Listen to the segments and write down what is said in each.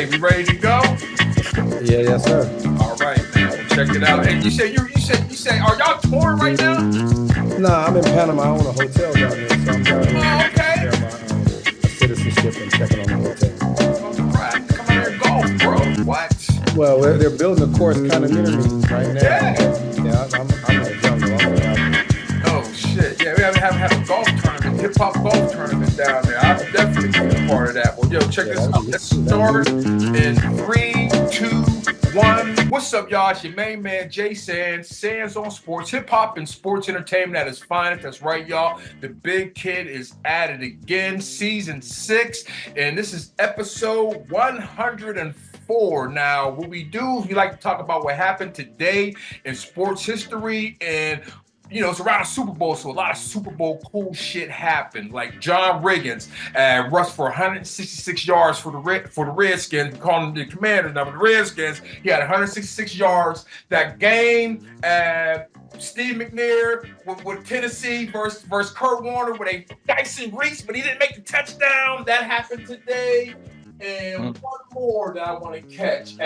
Tajai, we ready to go? Yeah, yes, sir. All right, man. Well, check it out. And you say, are y'all touring right now? Nah, I'm in Panama. I own a hotel down there, so I'm down here Oh, taking okay. care of my citizenship and checking on the hotel. All right, come out here and golf, bro. What? Well, they're building a course kind of near me right now, Yeah. and yeah, I'm in the jungle. I'm way out there. Oh shit. Yeah, we haven't had a golf tournament, hip hop golf tournament down there. I'll definitely be a part of that. Well, yo, check Yeah, this out. Let's start in three, two, one. What's up, y'all? It's your main man, Jay Sands on sports, hip hop and sports entertainment at its finest. That's right, y'all. The big kid is at it again, season 6, and this is episode 104. Now, what we do is we like to talk about what happened today in sports history, and it's around the Super Bowl, so a lot of Super Bowl cool shit happened. Like John Riggins rushed for 166 yards for the Redskins. We call him the commander now, but the Redskins. He had 166 yards that game. Steve McNair with Tennessee versus Kurt Warner with a Dyson Reese, but he didn't make the touchdown. That happened today. And one more that I want to catch.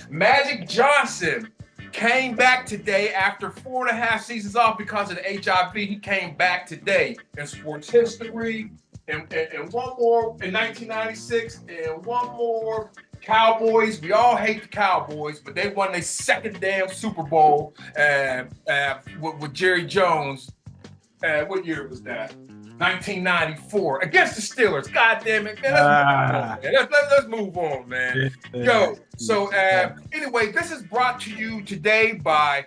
Magic Johnson came back today after 4.5 seasons off because of the HIV. He came back today in sports history. And one more in 1996, and one more. Cowboys. We all hate the Cowboys, but they won their second damn Super Bowl with Jerry Jones. What year was that? 1994 against the Steelers. God damn it, man. Let's move on, man. Yo, so anyway, this is brought to you today by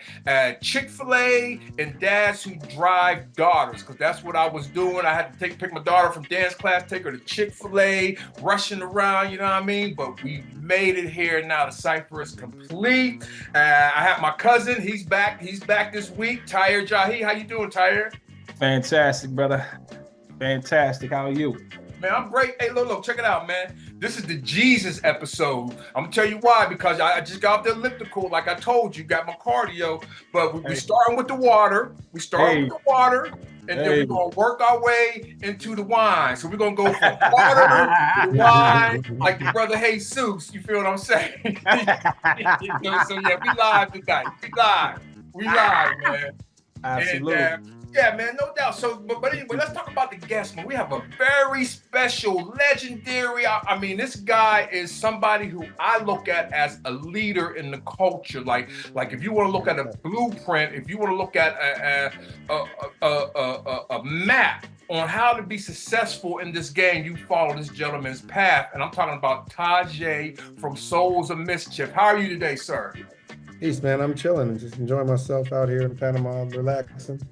Chick-fil-A and dads who drive daughters, because that's what I was doing. I had to pick my daughter from dance class, take her to Chick-fil-A, rushing around, you know what I mean? But we made it here now. The cipher is complete. I have my cousin. He's back this week. Tahir Jahi. How you doing, Tahir? Fantastic, brother. Fantastic. How are you? Man, I'm great. Hey, look, check it out, man. This is the Jesus episode. I'm going to tell you why, because I just got off the elliptical, like I told you, got my cardio, but we're starting with the water. We start with the water, and then we're going to work our way into the wine. So we're going to go from water to wine, like the brother Jesus. You feel what I'm saying? So, yeah, we live tonight. We live, man. Absolutely. And, yeah, man, no doubt. So, but anyway, let's talk about the guest, man. We have a very special, legendary. I mean, this guy is somebody who I look at as a leader in the culture. Like if you want to look at a blueprint, if you want to look at a map on how to be successful in this game, you follow this gentleman's path. And I'm talking about Tajai from Souls of Mischief. How are you today, sir? Peace, man. I'm chilling and just enjoying myself out here in Panama, relaxing.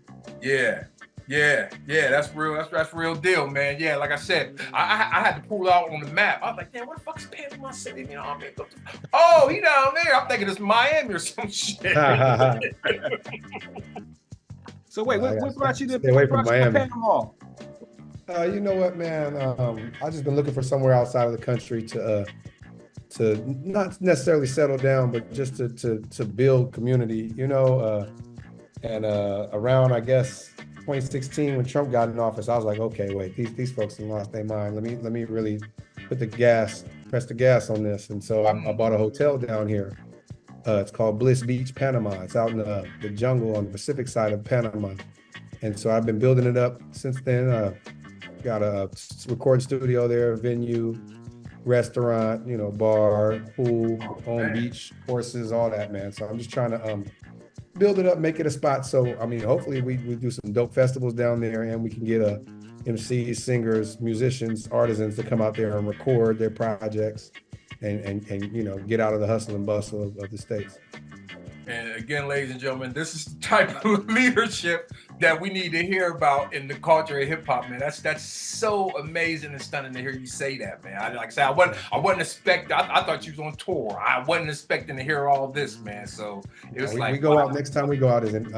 Yeah, that's real. That's real deal, man. Yeah, like I said, I had to pull out on the map. I was like, damn, what the fuck's Panama City? You know what I mean? Oh, he down there. I'm thinking it's Miami or some shit. So wait, what brought you to stay away from Miami? Panama? You know what, man? I've just been looking for somewhere outside of the country to not necessarily settle down, but just to build community, and around, I guess, 2016, when Trump got in office, I was like, okay, wait, these folks have lost their mind. Let me really press the gas on this. And so I bought a hotel down here. It's called Bliss Beach, Panama. It's out in the jungle on the Pacific side of Panama. And so I've been building it up since then. Got a recording studio there, venue, restaurant, bar, pool, on beach, horses, all that, man. So I'm just trying to build it up, make it a spot. So, I mean, hopefully we do some dope festivals down there, and we can get MCs, singers, musicians, artisans to come out there and record their projects and get out of the hustle and bustle of the States. And again, ladies and gentlemen, this is the type of leadership that we need to hear about in the culture of hip hop, man. That's so amazing and stunning to hear you say that, man. I wasn't expecting. I thought you was on tour. I wasn't expecting to hear all this, man. So it was we go out next time we go out is in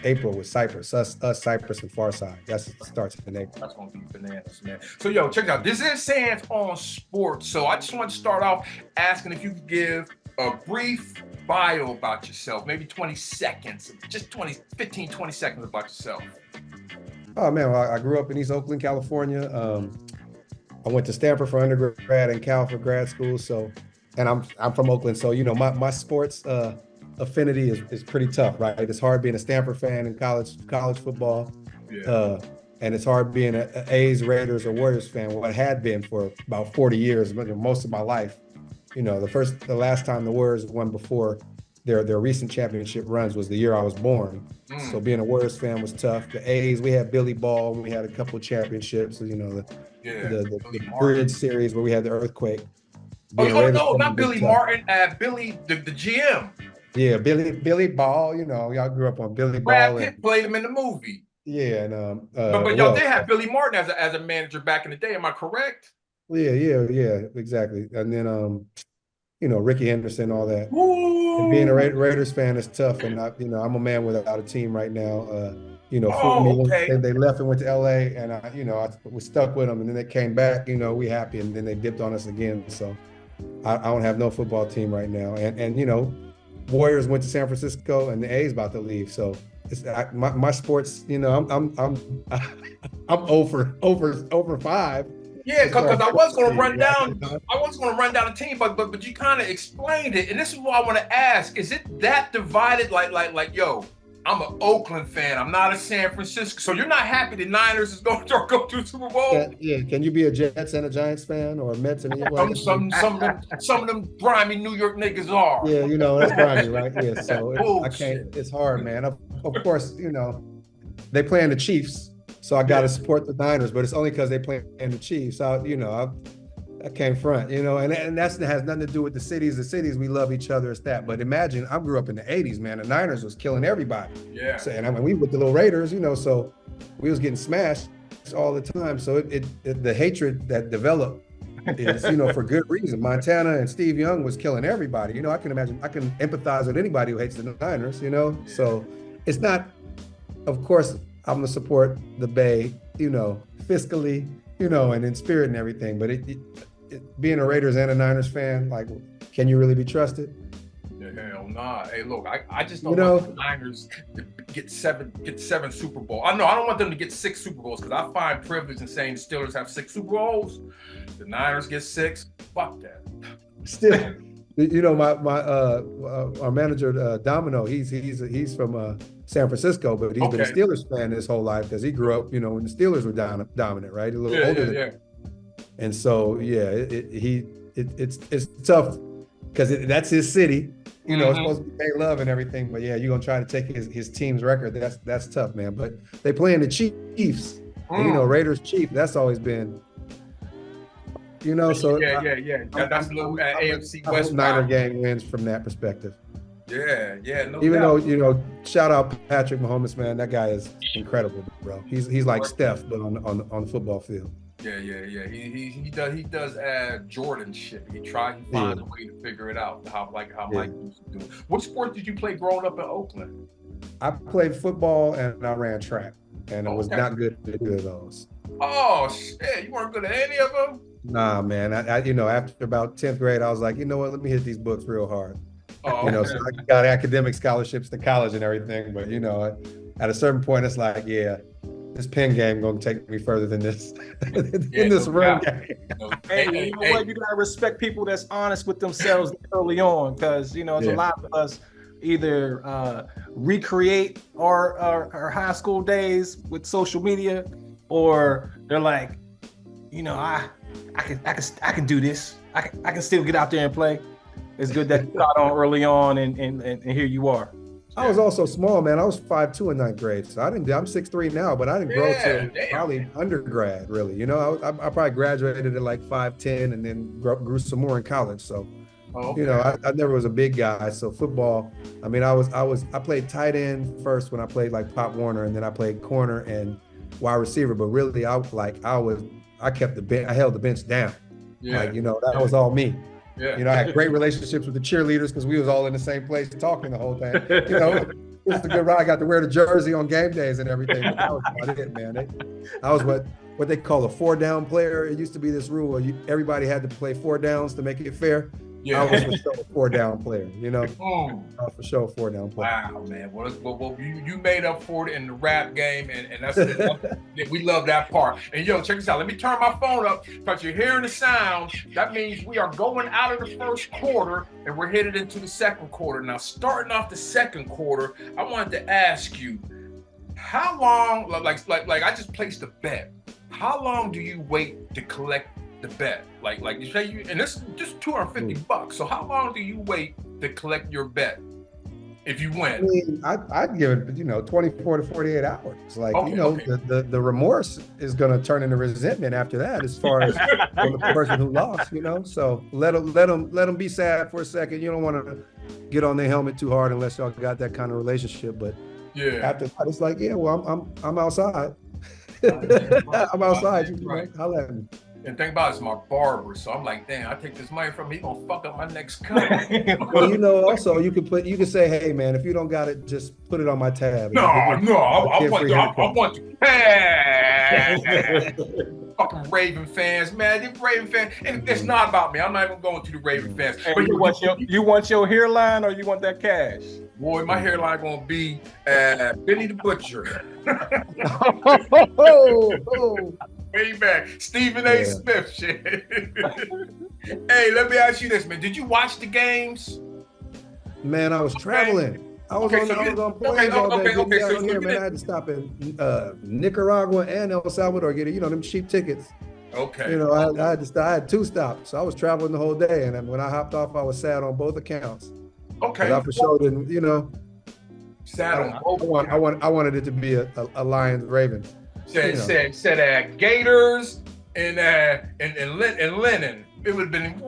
April with Cypress, us Cypress and Farside. That starts in April. That's gonna be bananas, man. So yo, check it out. This is Sands on Sports. So I just want to start off asking if you could give a brief bio about yourself, maybe 20 seconds, just 15, 20 seconds about yourself. Oh man, well, I grew up in East Oakland, California. I went to Stanford for undergrad and Cal for grad school. So and I'm from Oakland, so my sports affinity is pretty tough, right? It's hard being a Stanford fan in college football, Yeah. uh, and it's hard being a A's, Raiders, or Warriors fan. Well, it had been for about 40 years, most of my life. The last time the Warriors won before their recent championship runs was the year I was born. So being a Warriors fan was tough. The A's, we had Billy Ball, we had a couple of championships. The Bridge series where we had the earthquake. Oh, Being a Raiders no, fan not was Billy tough. Martin, Billy the GM. Yeah, Billy Ball. Y'all grew up on Billy Brad Ball. Pitt played him in the movie. Yeah, and but y'all did have Billy Martin as a manager back in the day. Am I correct? Yeah, exactly. And then Ricky Henderson, all that. Ooh. And being a Raiders fan is tough, and I'm a man without a team right now. They left and went to LA, and I was stuck with them, and then they came back. We happy, and then they dipped on us again. So I don't have no football team right now, and Warriors went to San Francisco, and the A's about to leave. So my sports. I'm over 5. Yeah, because I was going to run down. I was going to run down a team, but you kind of explained it, and this is what I want to ask: is it that divided? Like, yo, I'm an Oakland fan. I'm not a San Francisco. So you're not happy the Niners is going to go to the Super Bowl? Yeah. Can you be a Jets and a Giants fan, or a Mets and a some of them grimy New York niggas are. Yeah, that's grimy, right? Yeah. So I can't. It's hard, man. Of course, they play in the Chiefs. So I got to support the Niners, but it's only because they play in the Chiefs. I can't front, and that has nothing to do with the cities. The cities, we love each other. It's that. But imagine, I grew up in the 80s, man. The Niners was killing everybody. Yeah. So, and we with the little Raiders, so we was getting smashed all the time. So the hatred that developed is, for good reason. Montana and Steve Young was killing everybody. I can imagine, I can empathize with anybody who hates the Niners, So it's not, of course, I'm gonna support the Bay, fiscally, and in spirit and everything. But being a Raiders and a Niners fan, like, can you really be trusted? Hell nah. Hey, look, I just don't want the Niners to get seven Super Bowls. I don't want them to get 6 Super Bowls because I find privilege in saying the Steelers have 6 Super Bowls. The Niners get 6. Fuck that. Still, our manager Domino, he's from San Francisco, but he's been a Steelers fan his whole life because he grew up, when the Steelers were dominant, right? A little older than him. And so, it's tough because that's his city. It's supposed to be made love and everything, but yeah, you're gonna try to take his team's record. That's tough, man. But they play in the Chiefs, and, Raiders Chiefs. That's always been, So that's a little AFC West. Niner gang wins from that perspective. Yeah. No Even doubt. though, shout out Patrick Mahomes, man. That guy is incredible, bro. He's like Steph, but on the football field. Yeah. He does add Jordan shit. He finds a way to figure it out. How Mike used to do it. What sport did you play growing up in Oakland? I played football and I ran track, and I was not good at either of those. Oh shit! You weren't good at any of them? Nah, man. I after about 10th grade, I was like, you know what? Let me hit these books real hard. So I got academic scholarships to college and everything, but at a certain point, it's like, this pen game gonna take me further than this in this run game. Hey, what? You gotta respect people that's honest with themselves early on, because a lot of us either recreate our high school days with social media, or they're like, I can do this. I can still get out there and play. It's good that you caught on early on, and here you are. I was also small, man. I was 5'2" in 9th grade, so I'm 6'3" now, but I didn't grow till probably undergrad, really. I probably graduated at like 5'10" and then grew some more in college. So, I never was a big guy. So football, I played tight end first when I played like Pop Warner, and then I played corner and wide receiver. But really, I kept the bench. I held the bench down. Yeah. That was all me. Yeah. I had great relationships with the cheerleaders because we was all in the same place talking the whole time. It was a good ride. I got to wear the jersey on game days and everything. But that was about it, man. I was what they call a 4-down player. It used to be this rule where everybody had to play 4 downs to make it fair. Yeah. I was for sure a 4-down player, you know. Mm. I was for sure a 4-down player. Wow, man. Well, you made up for it in the rap game, and that's we love that part. And yo, check this out. Let me turn my phone up because you're hearing the sound. That means we are going out of the first quarter and we're headed into the second quarter. Now, starting off the second quarter, I wanted to ask you, how long, like I just placed a bet. How long do you wait to collect the bet? Like you say, and this is just $250. So how long do you wait to collect your bet if you win? I mean, I'd give it, 24 to 48 hours. Like, the remorse is going to turn into resentment after that, as far as the person who lost, So let them be sad for a second. You don't want to get on their helmet too hard unless y'all got that kind of relationship. But after that, it's like, I'm outside. I'm outside. Holla at me. And think about it, it's my barber, so I'm like, damn, I take this money from him, he gonna fuck up my next cut. Well, also you can say, hey man, if you don't got it, just put it on my tab. I want the cash. Fucking Raven fans, man. These Raven fans, and it's not about me. I'm not even going to the Raven fans. Hey, but you want your hairline or you want that cash? Boy, my hairline gonna be Benny the Butcher. Way back, Stephen A. Smith shit. Hey, let me ask you this, man. Did you watch the games? Man, I was traveling. I was on planes all day. Man, I had to stop in Nicaragua and El Salvador, get them cheap tickets. Okay. I had 2 stops. So I was traveling the whole day, and when I hopped off, I was sad on both accounts. Okay. I for sure didn't, sad on both. I wanted it to be a Lions Ravens. Said Gators and Lennon. It would have been in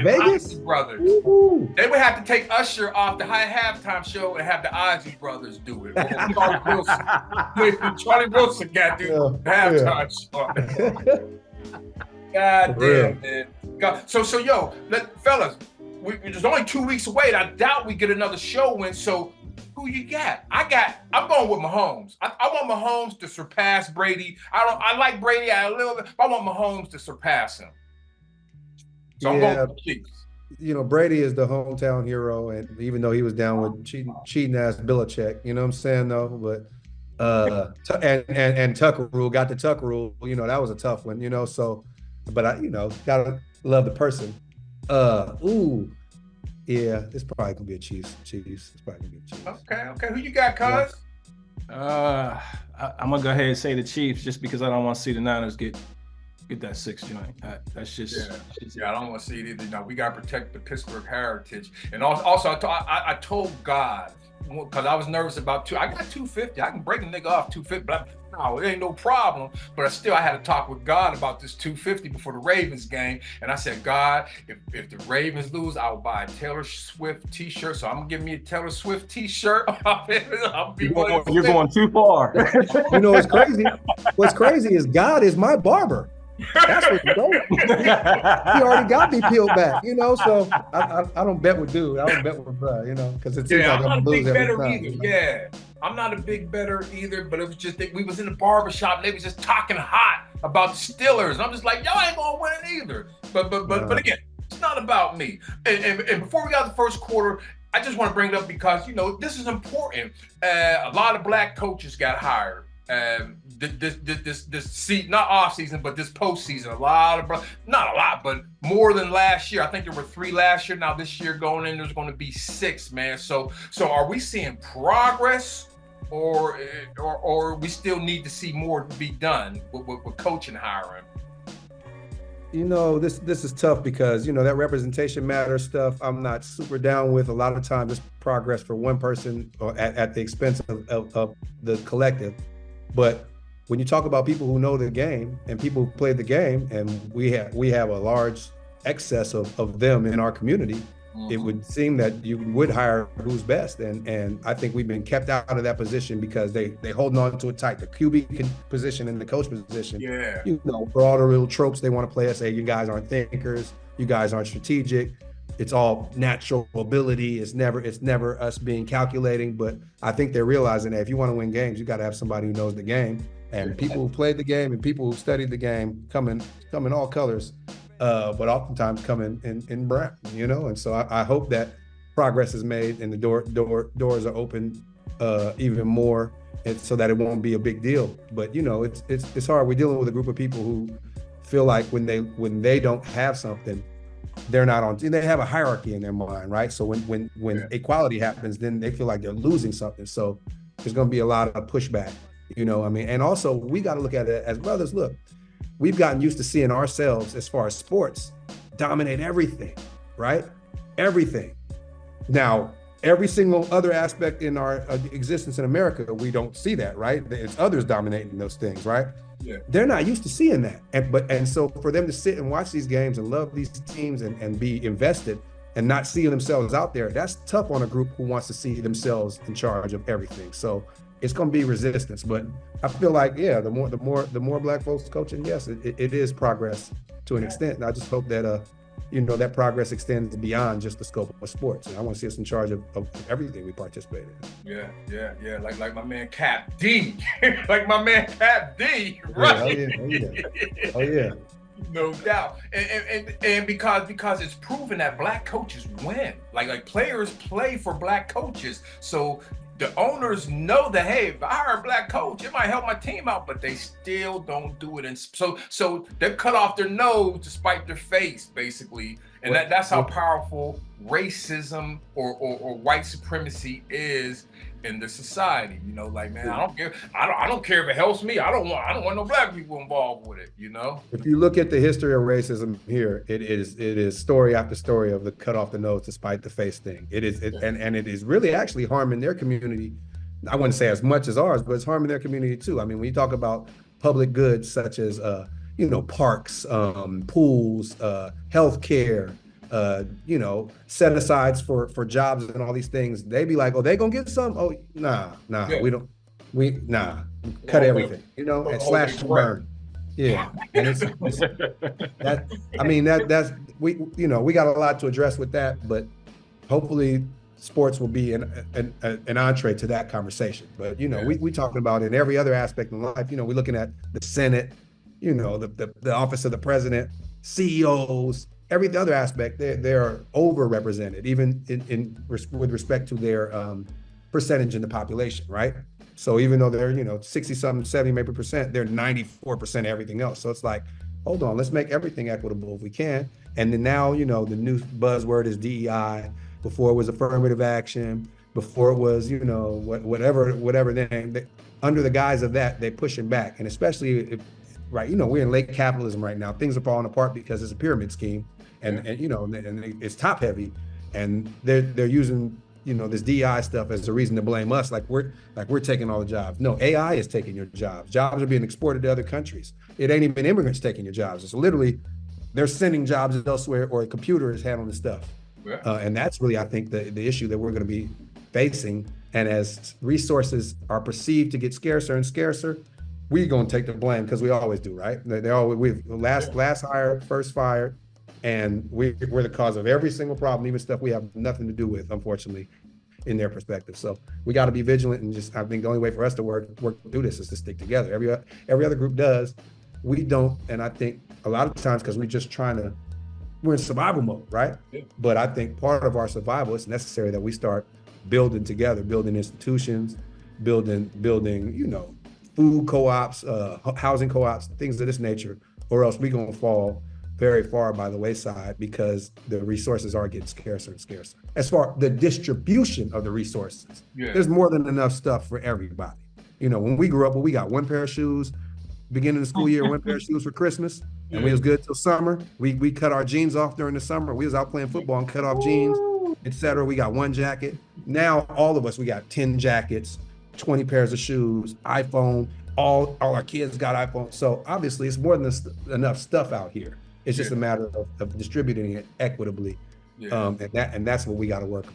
Vegas brothers. Woo-hoo. They would have to take Usher off the high halftime show and have the Ozzy brothers do it. Charlie Wilson got to do halftime show. God damn, man. God. So fellas, there's only 2 weeks away, and I doubt we get another show win. So who you got? I'm going with Mahomes. I want Mahomes to surpass Brady. I like Brady a little bit, but I want Mahomes to surpass him. So I'm going with the Chiefs. Brady is the hometown hero, and even though he was down with cheating ass Belichick, you know what I'm saying though. But and Tucker rule got the Tucker rule. That was a tough one. So, but I gotta love the person. Yeah, it's probably gonna be a Chiefs. It's probably gonna be a Chiefs. Okay. Who you got, cuz? I'm gonna go ahead and say the Chiefs just because I don't want to see the Niners get that 6 joint. That's just I don't want to see it either. We gotta protect the Pittsburgh heritage. And also I told God, because I was nervous about I got 250. I can break a nigga off 250, but no, it ain't no problem. But I had to talk with God about this 250 before the Ravens game. And I said, God, if the Ravens lose, I will buy a Taylor Swift t-shirt. So I'm gonna give me a Taylor Swift t-shirt. You're going too far. What's crazy? What's crazy is God is my barber. That's what you know. He already got me peeled back, so I don't bet with dude. I don't bet with because it seems like I'm lose every time. Yeah, I'm not a big bettor either, but it was just that we was in the barbershop and they was just talking hot about the Steelers. And I'm just like, y'all ain't gonna win it either. But again, it's not about me. And before we got the first quarter, I just want to bring it up because this is important. A lot of black coaches got hired. This not off season, but this postseason, not a lot, but more than last year. I think there were 3 last year. Now this year going in, there's going to be 6, man. So are we seeing progress, or we still need to see more to be done with coaching hiring? This is tough because that representation matters stuff. I'm not super down with. A lot of times it's progress for one person or at the expense of the collective. But when you talk about people who know the game and people who play the game, and we have a large excess of them in our community, it would seem that you would hire who's best. And I think we've been kept out of that position because they holding on to it tight. The QB position and the coach position. Yeah. For all the real tropes they want to play us, say you guys aren't thinkers, you guys aren't strategic. It's all natural ability. It's never us being calculating. But I think they're realizing that if you want to win games, you got to have somebody who knows the game. And people who played the game and people who studied the game come in all colors. but oftentimes come in brown, you know. And so I hope that progress is made and the doors are open even more, and so that it won't be a big deal. But you know, it's hard. We're dealing with a group of people who feel like when they don't have something, they're not on. They have a hierarchy in their mind, right? So when equality happens, then they feel like they're losing something. So there's going to be a lot of pushback, you know. I mean, and also we got to look at it as brothers. Look, we've gotten used to seeing ourselves, as far as sports, dominate everything, right? Everything. Now, every single other aspect in our existence in America, we don't see that, right? It's others dominating those things, right? Yeah. They're not used to seeing that. And so for them to sit and watch these games and love these teams and be invested and not see themselves out there, that's tough on a group who wants to see themselves in charge of everything. So it's going to be resistance. But I feel like, yeah, the more Black folks coaching, yes, it is progress to an extent. And I just hope that you know, that progress extends beyond just the scope of sports. And I want to see us in charge of everything we participate in. Yeah. Like my man Cap D. Like my man Cap D. Right. Oh yeah. No doubt. And because it's proven that Black coaches win. Like players play for Black coaches. So the owners know that, hey, if I hire a Black coach, it might help my team out, but they still don't do it. And so they cut off their nose to spite their face, basically. And that's how powerful racism or white supremacy is in the society. You know, like, man, I don't care if it helps me. I don't want no Black people involved with it, you know? If you look at the history of racism here, it is story after story of the cut off the nose to spite the face thing. And it is really actually harming their community. I wouldn't say as much as ours, but it's harming their community too. I mean, when you talk about public goods such as you know, parks, pools, healthcare, you know, set asides for jobs and all these things, they be like, oh, they gonna get some? Oh, nah, yeah. Cut everything, you know, and slash and burn. Yeah, and it's that. I mean, that's we got a lot to address with that, but hopefully sports will be an entree to that conversation. But you know, we talking about in every other aspect in life. You know, we're looking at the Senate, you know, the office of the president, CEOs, every other aspect. They're overrepresented, even with respect to their percentage in the population, right? So even though they're, you know, 60-something, 70 maybe percent, they're 94% everything else. So it's like, hold on, let's make everything equitable if we can. And then now, you know, the new buzzword is DEI. Before it was affirmative action. Before it was, you know, whatever name. Under the guise of that, they're pushing back. And especially, right, you know, we're in late capitalism right now. Things are falling apart because it's a pyramid scheme, and you know, and it's top heavy, and they're using, you know, this DEI stuff as a reason to blame us, like we're taking all the jobs. No, AI is taking your jobs. Jobs are being exported to other countries. It ain't even immigrants taking your jobs. It's literally they're sending jobs elsewhere, or a computer is handling the stuff. Yeah. And that's really, I think, the issue that we're going to be facing. And as resources are perceived to get scarcer and scarcer, we're going to take the blame, because we always do, right? They always, we last hired, first fired, and we're the cause of every single problem, even stuff we have nothing to do with, unfortunately, in their perspective. So we got to be vigilant, and just, I think the only way for us to work through this is to stick together. Every other group does, we don't. And I think a lot of times, because we're in survival mode, right? Yeah. But I think part of our survival, it's necessary that we start building together, building institutions, building, you know, food co-ops, housing co-ops, things of this nature, or else we're going to fall very far by the wayside, because the resources are getting scarcer and scarcer. As far the distribution of the resources, there's more than enough stuff for everybody. You know, when we grew up, we got one pair of shoes, beginning of the school year, one pair of shoes for Christmas. And we was good till summer. We cut our jeans off during the summer. We was out playing football and cut off jeans, etc. We got one jacket. Now all of us, we got 10 jackets, 20 pairs of shoes, iPhone. All our kids got iPhones. So obviously, it's more than enough stuff out here. It's just a matter of distributing it equitably, and that's what we got to work on.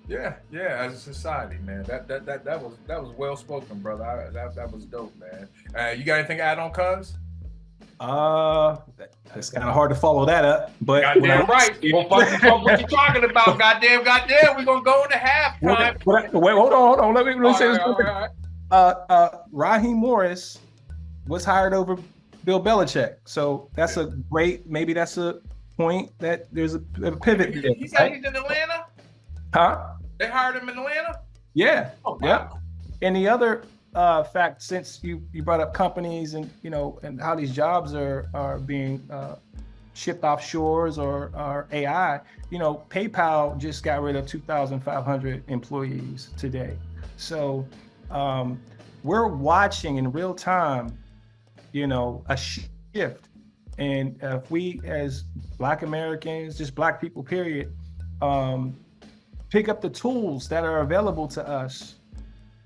Yeah, as a society, man. That was well spoken, brother. That was dope, man. You got anything to add on, cuz? It's kind of hard to follow that up, but goddamn right. Well, what you talking about? Goddamn, we're gonna go into halftime. Wait, hold on. Let me say this. Raheem Morris was hired over Bill Belichick. So that's a great, maybe that's a point that there's a pivot. He's in Atlanta? Huh? They hired him in Atlanta? Yeah. Oh, wow. Yeah. And the other fact, since you brought up companies and, and how these jobs are being shipped offshores or AI, PayPal just got rid of 2,500 employees today. So we're watching in real time, a shift. And if we as Black Americans, just Black people, period, pick up the tools that are available to us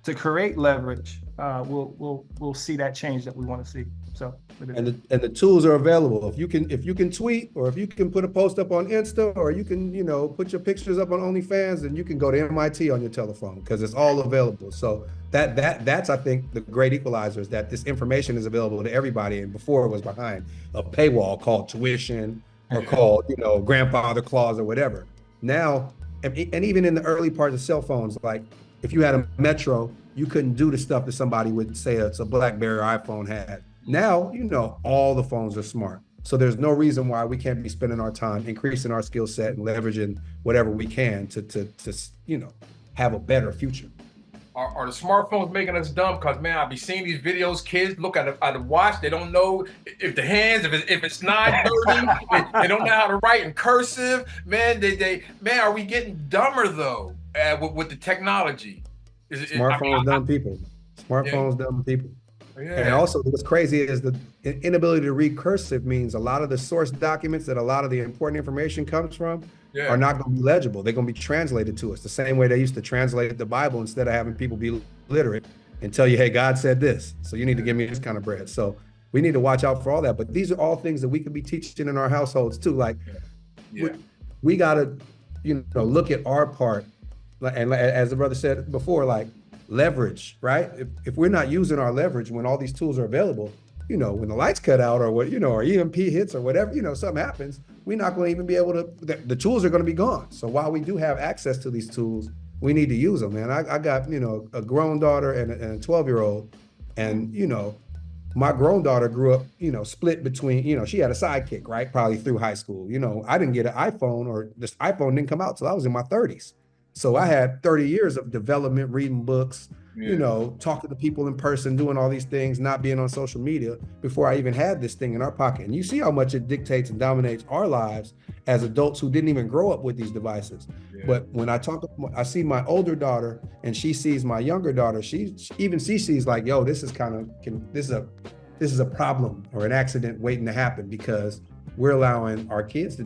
to create leverage, we'll see that change that we want to see. So and the tools are available. If you can tweet, or if you can put a post up on Insta, or you can put your pictures up on OnlyFans, then you can go to MIT on your telephone, because it's all available. So that's I think the great equalizer, is that this information is available to everybody. And before, it was behind a paywall called tuition or called grandfather clause or whatever. Now, and even in the early parts of cell phones, like if you had a Metro, you couldn't do the stuff that somebody would say it's a BlackBerry or iPhone had. Now, all the phones are smart. So there's no reason why we can't be spending our time increasing our skill set and leveraging whatever we can to have a better future. Are the smartphones making us dumb? Because, man, I be seeing these videos, kids look at the watch, they don't know if the hands, if it's not dirty, they don't know how to write in cursive. Man, man, are we getting dumber, though, with the technology? Smartphones dumb people. Smartphones dumb people. Yeah. And also, what's crazy is the inability to read cursive means a lot of the source documents that a lot of the important information comes from are not going to be legible. They're going to be translated to us the same way they used to translate the Bible, instead of having people be literate and tell you, hey, God said this, so you need to give me this kind of bread. So we need to watch out for all that. But these are all things that we could be teaching in our households too. Like we got to, look at our part. And as the brother said before, like, leverage, right? If we're not using our leverage when all these tools are available, when the lights cut out or what, or EMP hits or whatever, something happens, we're not going to even be able to, the tools are going to be gone. So while we do have access to these tools, we need to use them, man. I got, a grown daughter and a 12-year-old, and, my grown daughter grew up, split between, she had a sidekick, right? Probably through high school. I didn't get an iPhone, or this iPhone didn't come out till I was in my 30s. So I had 30 years of development, reading books, talking to people in person, doing all these things, not being on social media, before I even had this thing in our pocket. And you see how much it dictates and dominates our lives as adults who didn't even grow up with these devices. Yeah. But when I see my older daughter and she sees my younger daughter, she sees like, yo, this is a problem or an accident waiting to happen, because we're allowing our kids to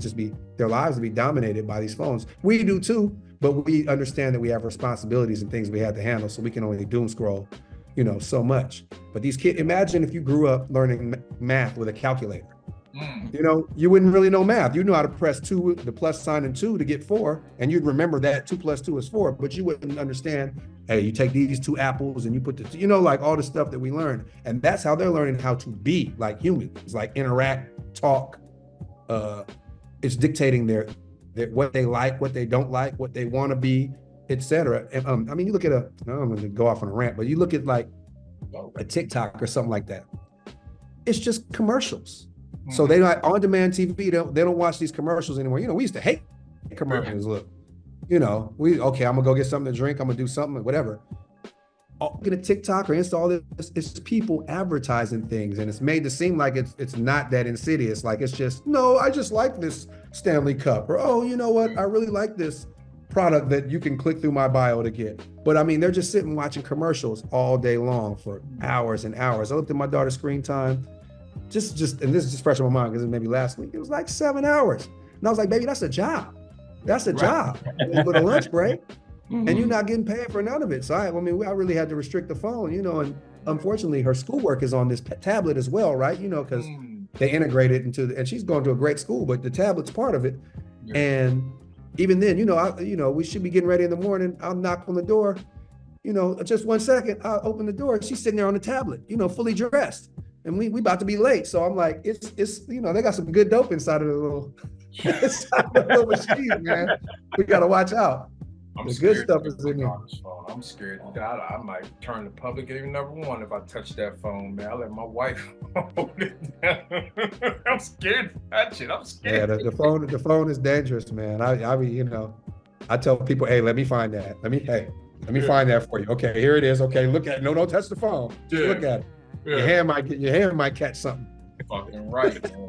their lives to be dominated by these phones. We do too, but we understand that we have responsibilities and things we have to handle, so we can only doom scroll, so much. But these kids, imagine if you grew up learning math with a calculator. You wouldn't really know math. You know how to press the plus sign and 2 to get 4, and you'd remember that 2 + 2 is 4, but you wouldn't understand, hey, you take these 2 apples and you put like all the stuff that we learned. And that's how they're learning how to be like humans, like interact, talk. It's dictating their what they like, what they don't like, what they want to be, etc. And you look at I'm going to go off on a rant, but you look at like a TikTok or something like that. It's just commercials. Mm-hmm. So they're not on-demand TV. They don't watch these commercials anymore. We used to hate commercials. Look, I'm gonna go get something to drink. I'm gonna do something, whatever. Get a TikTok or Insta, all this, it's people advertising things, and it's made to seem like it's not that insidious. Like, it's just, no, I just like this Stanley Cup, or, oh, you know what, I really like this product that you can click through my bio to get. But they're just sitting watching commercials all day long for hours and hours. I looked at my daughter's screen time, just, and this is just fresh in my mind because it maybe last week, it was like 7 hours. And I was like, baby, that's a job. That's a job with a lunch break. Mm-hmm. And you're not getting paid for none of it. So I really had to restrict the phone, and unfortunately her schoolwork is on this tablet as well, right? Because they integrate it and she's going to a great school, but the tablet's part of it. Yeah. And even then, we should be getting ready in the morning. I'll knock on the door, just 1 second, I'll open the door. She's sitting there on the tablet, fully dressed. And we about to be late. So I'm like, it's they got some good dope inside of the little machine, man. We got to watch out. I'm The good scared stuff to is get my in there. daughter's phone. I'm scared. I might turn the public enemy #1 if I touch that phone, man. I let my wife hold it down. I'm scared to touch it. I'm Yeah, scared. the phone is dangerous, man. I mean, I tell people, hey, let me find that. Let me Yeah, find that for you. Okay, here it is. Okay, look at it. No, don't touch the phone. Just yeah, look at it. yeah. Your hand might catch something. Fucking right, man.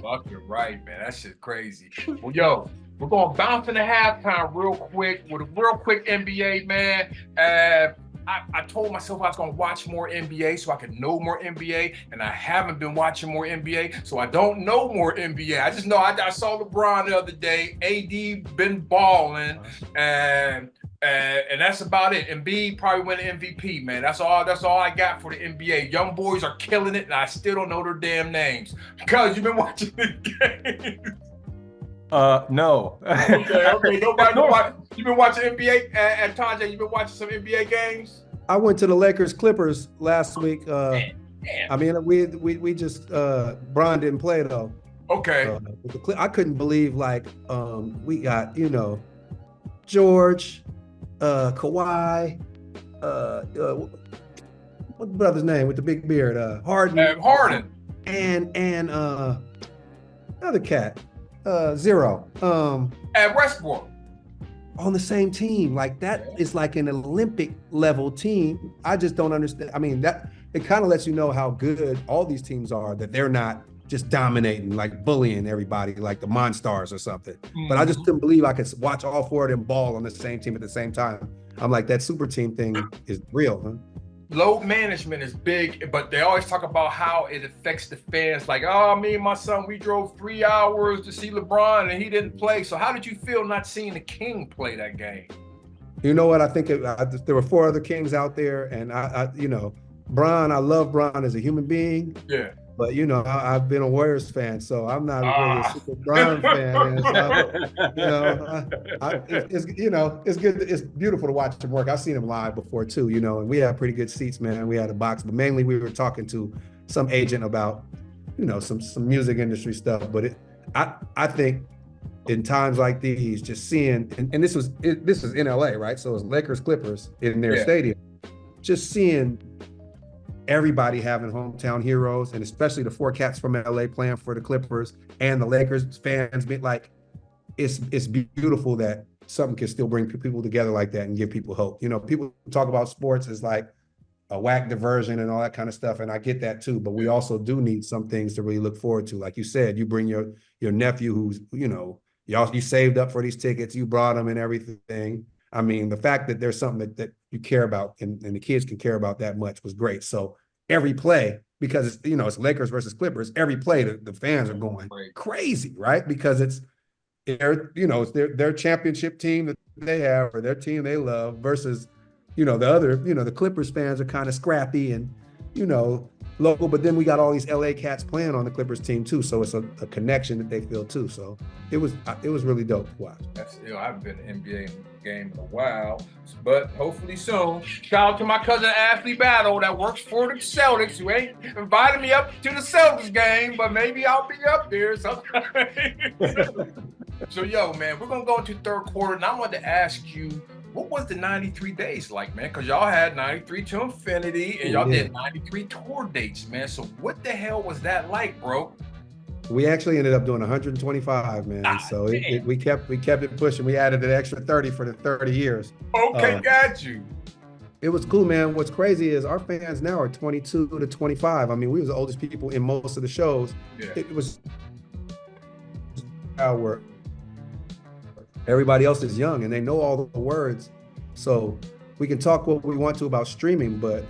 Fucking right, man. That shit's crazy. Well, yo, we're gonna bounce into halftime real quick with a real quick NBA, man. I told myself I was gonna watch more NBA so I could know more NBA, and I haven't been watching more NBA, so I don't know more NBA. I just know I saw LeBron the other day. AD been balling, and that's about it. And B probably win the MVP, man. That's all I got for the NBA. Young boys are killing it, and I still don't know their damn names. Cuz you've been watching the game. No. Okay. Nobody watch. You've been watching NBA at Tajai. You've been watching some NBA games. I went to the Lakers Clippers last week. Damn. I mean, we just Bron didn't play though. Okay. I couldn't believe we got George, Kawhi, what's the brother's name with the big beard? Harden. Harden. And another cat, Zero. At Westbrook. On the same team. Like that is like an Olympic level team. I just don't understand. I mean, that it kind of lets you know how good all these teams are, that they're not just dominating, like bullying everybody like the Monstars or something. But I just couldn't believe I could watch all four of them ball on the same team at the same time. I'm like, that super team thing is real, huh? Load management is big, but they always talk about how it affects the fans. Like, oh, me and my son, we drove 3 hours to see LeBron and he didn't play. So how did you feel not seeing the King play that game? You know what? I think there were 4 other Kings out there, and Bron, I love Bron as a human being. Yeah. But I've been a Warriors fan, so I'm not really a super Bron fan. It's good. It's beautiful to watch him work. I've seen him live before too, and we have pretty good seats, man. We had a box, but mainly we were talking to some agent about, some music industry stuff. But I think in times like these, just seeing, and this was in LA, right? So it was Lakers Clippers in their stadium, just seeing everybody having hometown heroes, and especially the 4 cats from LA playing for the Clippers, and the Lakers fans being like, it's beautiful that something can still bring people together like that and give people hope. People talk about sports as like a whack diversion and all that kind of stuff, and I get that too, but we also do need some things to really look forward to. Like you said, you bring your nephew who's, you saved up for these tickets, you brought him and everything. I mean, the fact that there's something that you care about and the kids can care about that much was great. So every play, because it's Lakers versus Clippers, every play the fans are going crazy, right? Because it's their championship team that they have, or their team they love, versus the other, the Clippers fans are kind of scrappy and local, but then we got all these LA cats playing on the Clippers team too, so it's a connection that they feel too. So it was really dope to watch. I haven't been to an NBA game in a while, but hopefully soon. Shout out to my cousin Ashley Battle that works for the Celtics, who ain't invited me up to the Celtics game, but maybe I'll be up there sometime. So yo, man, we're gonna go into third quarter, and I wanted to ask you, what was the 93 days like, man? Because y'all had 93 to infinity, and y'all did 93 tour dates, man. So what the hell was that like, bro? We actually ended up doing 125, man. So we kept it pushing. We added an extra 30 for the 30 years. Okay, got you. It was cool, man. What's crazy is our fans now are 22 to 25. I mean, we was the oldest people in most of the shows. Yeah. It was our everybody else is young and they know all the words. So we can talk what we want to about streaming, but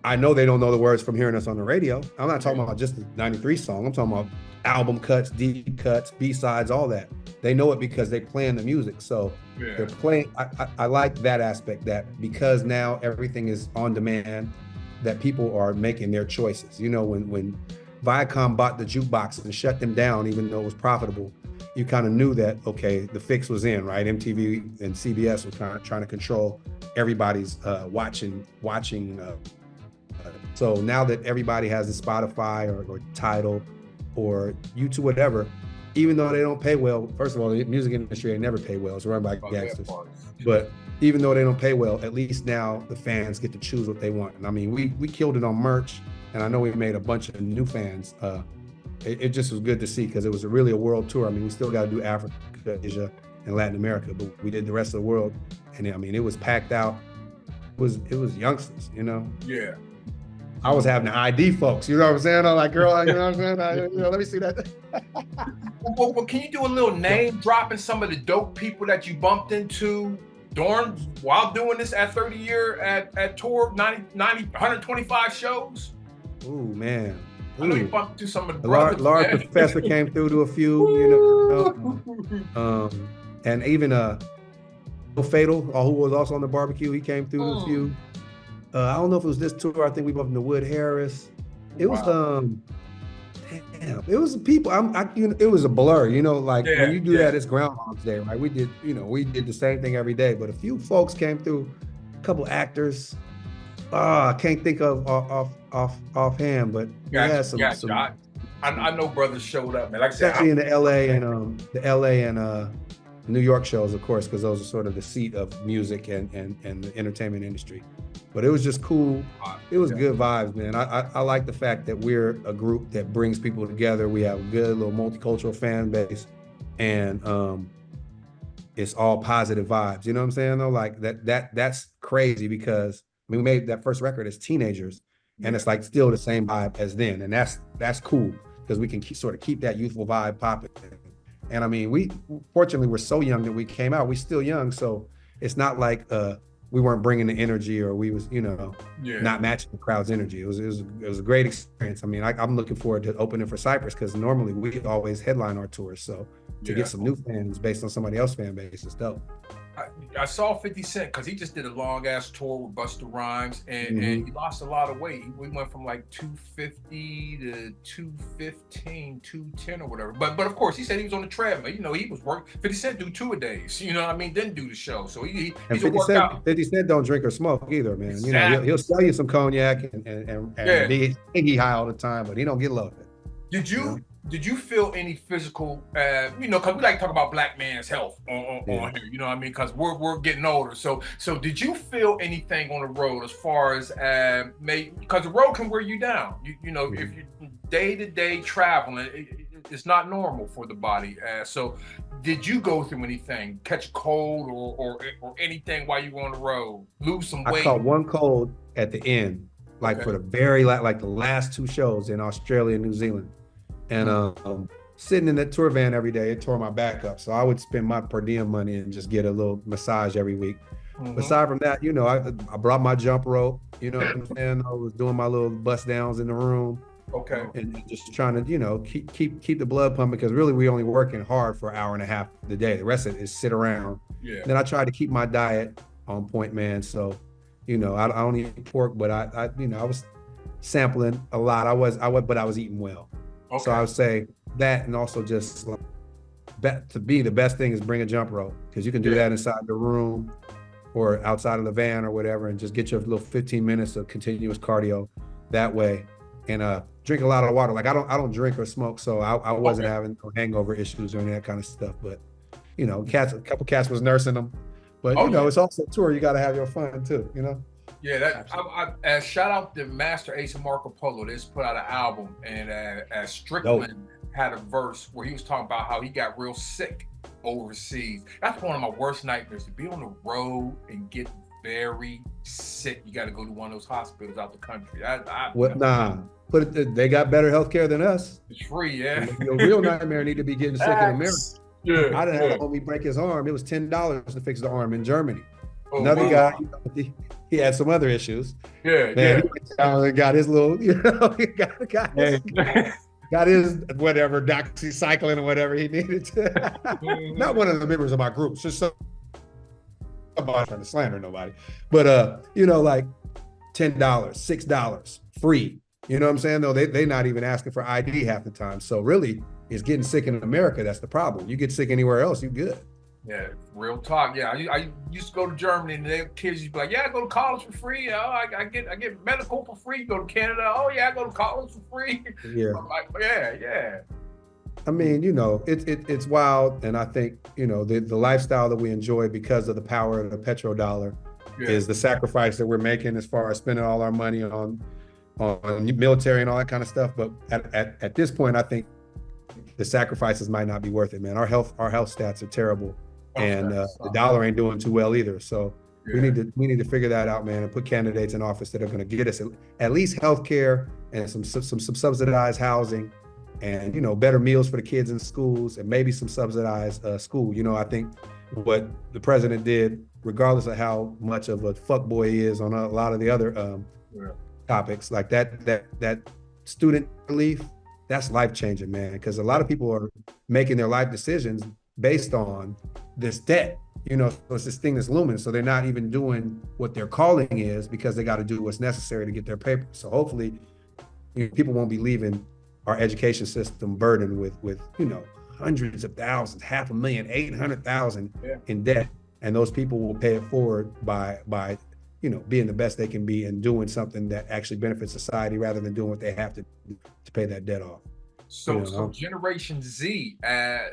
I know they don't know the words from hearing us on the radio. I'm not talking about just the 93 song. I'm talking about album cuts, deep cuts, B-sides, all that. They know it because they playing the music. So they're playing. I like that aspect, that because now everything is on demand, that people are making their choices. When Viacom bought the jukebox and shut them down, even though it was profitable, you kind of knew that, okay, the fix was in, right? MTV and CBS were kind of trying to control everybody's watching. So now that everybody has a Spotify or Tidal or YouTube, whatever, even though they don't pay well, first of all, the music industry, they never pay well. It's run by gangsters. But even though they don't pay well, at least now the fans get to choose what they want. And I mean, we killed it on merch, and I know we made a bunch of new fans. It just was good to see because it was really a world tour. I mean, we still got to do Africa, Asia, and Latin America, but we did the rest of the world, and I mean, it was packed out. It was youngsters, you know. Yeah. I was having the ID folks, you know what I'm saying? I'm like, girl, you know what I'm saying? Let me see that. Well, can you do a little name dropping some of the dope people that you bumped into while doing this at 30 year at tour 90 125 shows? Ooh, man. I know you bumped into some of the brothers. Large Professor came through to a few, you know. And even Fatal, who was also on the barbecue, he came through to a few. I don't know if it was this tour. I think we bumped into Wood Harris. It was damn, it was people. It was a blur, you know. Like when you do that, it's Groundhog's Day, right? We did the same thing every day. But a few folks came through, a couple actors. I can't think of offhand, but we had some. I know brothers showed up, man. Like I said, especially in the LA and New York shows, of course, because those are sort of the seat of music and the entertainment industry. But it was just cool. It was good vibes, man. I like the fact that we're a group that brings people together. We have a good little multicultural fan base, and it's all positive vibes. You know what I'm saying? Though, like that's crazy because I mean, we made that first record as teenagers, and it's like still the same vibe as then, and that's cool because we can sort of keep that youthful vibe popping. And I mean, we fortunately we're so young that we came out. We're still young, so it's not like we weren't bringing the energy or we was, you know, not matching the crowd's energy. It was a great experience. I mean, I'm looking forward to opening for Cypress because normally we always headline our tours. So to get some new fans based on somebody else's fan base is dope. I saw 50 Cent because he just did a long ass tour with Busta Rhymes and he lost a lot of weight. We went from like 250 to 215, 210 or whatever. But of course he said he was on the treadmill. You know, he was working. 50 Cent do 2-a-days. You know what I mean? Didn't do the show. So he's a workout. 50 Cent don't drink or smoke either, man. Exactly. You know, he'll sell you some cognac and he high all the time, but he don't get loaded. Did you feel any physical, you know, because we like to talk about black man's health on here, you know what I mean? Because we're getting older. So did you feel anything on the road as far as, because the road can wear you down. You know, if you're day-to-day traveling, it's not normal for the body. So did you go through anything, catch a cold or anything while you were on the road, lose some weight? I caught one cold at the end, for the very, like the last two shows in Australia and New Zealand. And sitting in that tour van every day, it tore my back up. So I would spend my per diem money and just get a little massage every week. Aside from that, you know, I brought my jump rope, you know what I'm saying? I was doing my little bust downs in the room. Okay. And just trying to, you know, keep the blood pumping because really we only working hard for an hour and a half a day. The rest of it is sit around. Yeah. Then I tried to keep my diet on point, man. So, you know, I don't eat pork, but I was sampling a lot. But I was eating well. Okay. So I would say that, and also just to be the best thing is bring a jump rope because you can do that inside the room or outside of the van or whatever, and just get your little 15 minutes of continuous cardio that way, and drink a lot of water. Like I don't drink or smoke, so I wasn't having no hangover issues or any of that kind of stuff. But you know, a couple cats was nursing them, but you know, it's also a tour. You got to have your fun too, you know. Yeah, I shout out to Master Ace and Marco Polo. They just put out an album, and Strickland had a verse where he was talking about how he got real sick overseas. That's one of my worst nightmares, to be on the road and get very sick. You got to go to one of those hospitals out the country. They got better healthcare than us. It's free, yeah. Your real nightmare need to be getting sick in America. Yeah, I didn't have a homie break his arm. It was $10 to fix the arm in Germany. Another guy, he had some other issues. Yeah, man, he went down and got his little, you know, he got his whatever doxycycline or whatever he needed to. Not one of the members of my group, just somebody trying to slander nobody. But you know, like $10, $6, free. You know what I'm saying? Though they not even asking for ID half the time. So really, it's getting sick in America. That's the problem. You get sick anywhere else, you good. Yeah, real talk. Yeah, I used to go to Germany, and the kids used to be like, "Yeah, I go to college for free. Oh, I get medical for free. Go to Canada. Oh yeah, I go to college for free." Yeah. I'm like, yeah. I mean, it's wild, and I think the lifestyle that we enjoy because of the power of the petrodollar is the sacrifice that we're making as far as spending all our money on military and all that kind of stuff. But at this point, I think the sacrifices might not be worth it, man. Our health stats are terrible, and the dollar ain't doing too well either. So we need to figure that out, man, and put candidates in office that are going to get us at least health care and some subsidized housing, and better meals for the kids in schools, and maybe some subsidized school. I think what the president did, regardless of how much of a fuckboy he is on a lot of the other topics, like that student relief, that's life-changing, man, because a lot of people are making their life decisions based on this debt. So it's this thing that's looming. So they're not even doing what their calling is because they got to do what's necessary to get their paper. So hopefully people won't be leaving our education system burdened with hundreds of thousands, 500,000, 800,000 in debt. And those people will pay it forward by being the best they can be and doing something that actually benefits society rather than doing what they have to do to pay that debt off. So Generation Z, I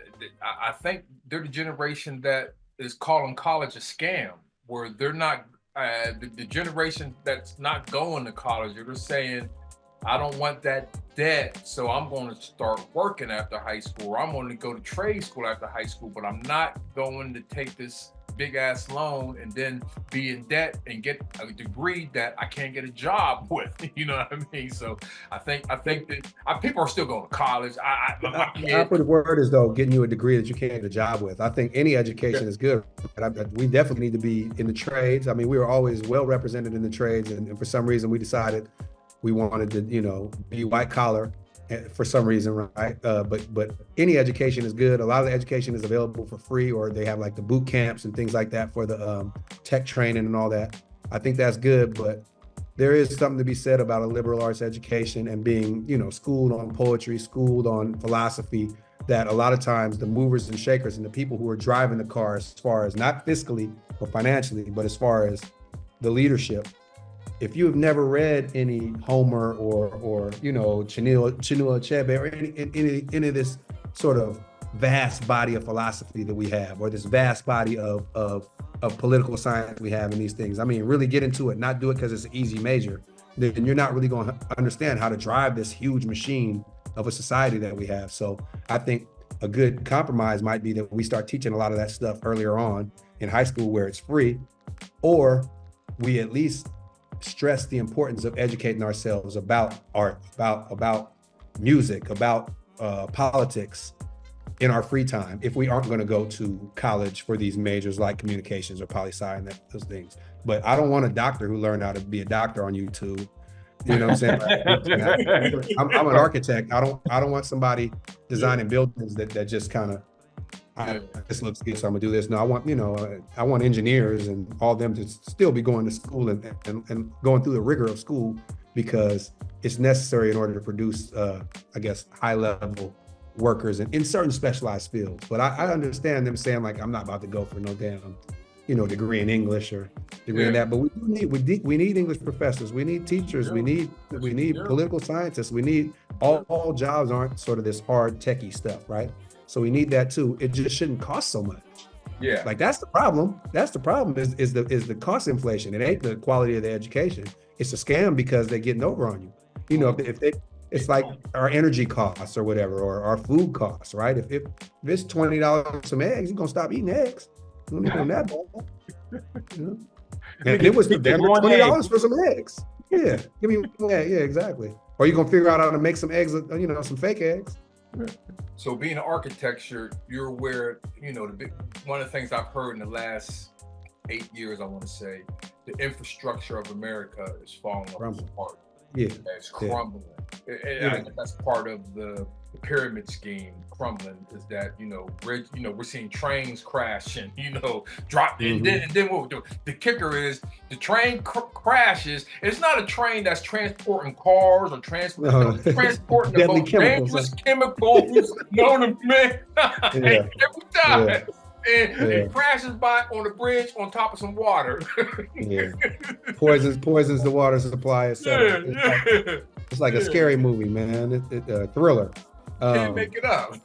think they're the generation that is calling college a scam, where they're not the generation that's not going to college. They're saying, I don't want that debt, so I'm going to start working after high school, or I'm going to go to trade school after high school, but I'm not going to take this big ass loan and then be in debt and get a degree that I can't get a job with. You know what I mean? So I think that people are still going to college. I put the word is though, getting you a degree that you can't get a job with. I think any education is good. We definitely need to be in the trades. I mean, we were always well represented in the trades, and for some reason we decided we wanted to, be white collar for some reason, right? But any education is good. A lot of the education is available for free, or they have like the boot camps and things like that for the tech training and all that. I think that's good, but there is something to be said about a liberal arts education and being, schooled on poetry, schooled on philosophy, that a lot of times the movers and shakers and the people who are driving the car, as far as not fiscally or financially, but as far as the leadership, if you have never read any Homer or Chinua Achebe or any of this sort of vast body of philosophy that we have, or this vast body of political science we have in these things, I mean, really get into it, not do it because it's an easy major, then you're not really going to understand how to drive this huge machine of a society that we have. So I think a good compromise might be that we start teaching a lot of that stuff earlier on in high school where it's free, or we at least stress the importance of educating ourselves about art, about music, about politics in our free time, if we aren't going to go to college for these majors like communications or poli-sci and those things. But I don't want a doctor who learned how to be a doctor on YouTube. You know what I'm saying? I'm an architect. I don't want somebody designing buildings that just kind of, this looks good, so I'm gonna do this. No, I want engineers and all them to still be going to school and going through the rigor of school, because it's necessary in order to produce, high level workers in certain specialized fields. But I understand them saying like, I'm not about to go for no damn, degree in English or degree in that. But we need English professors. We need teachers. We need political scientists. We need all jobs aren't sort of this hard techie stuff, right? So we need that too. It just shouldn't cost so much. Yeah. Like that's the problem. That's the problem is the cost inflation. It ain't the quality of the education. It's a scam because they're getting over on you. It's like our energy costs or whatever, or our food costs, right? If it's $20 some eggs, you're gonna stop eating eggs. You don't need them that bad. And it was damn $20 for some eggs. Yeah, give me one egg. Yeah, exactly. Or you're gonna figure out how to make some eggs, some fake eggs. So being in architecture, you're aware, one of the things I've heard in the last 8 years, I want to say, the infrastructure of America is falling apart. Yeah. It's crumbling. And I think that's part of the pyramid scheme crumbling, is that, we're seeing trains crash and, drop. And then what we do, the kicker is the train crashes. It's not a train that's transporting cars or transporting the most dangerous chemicals known to man. Every time. And it crashes by on the bridge on top of some water. Poisons the water supply, etc. It's like a scary movie, man. Thriller. Can't make it up.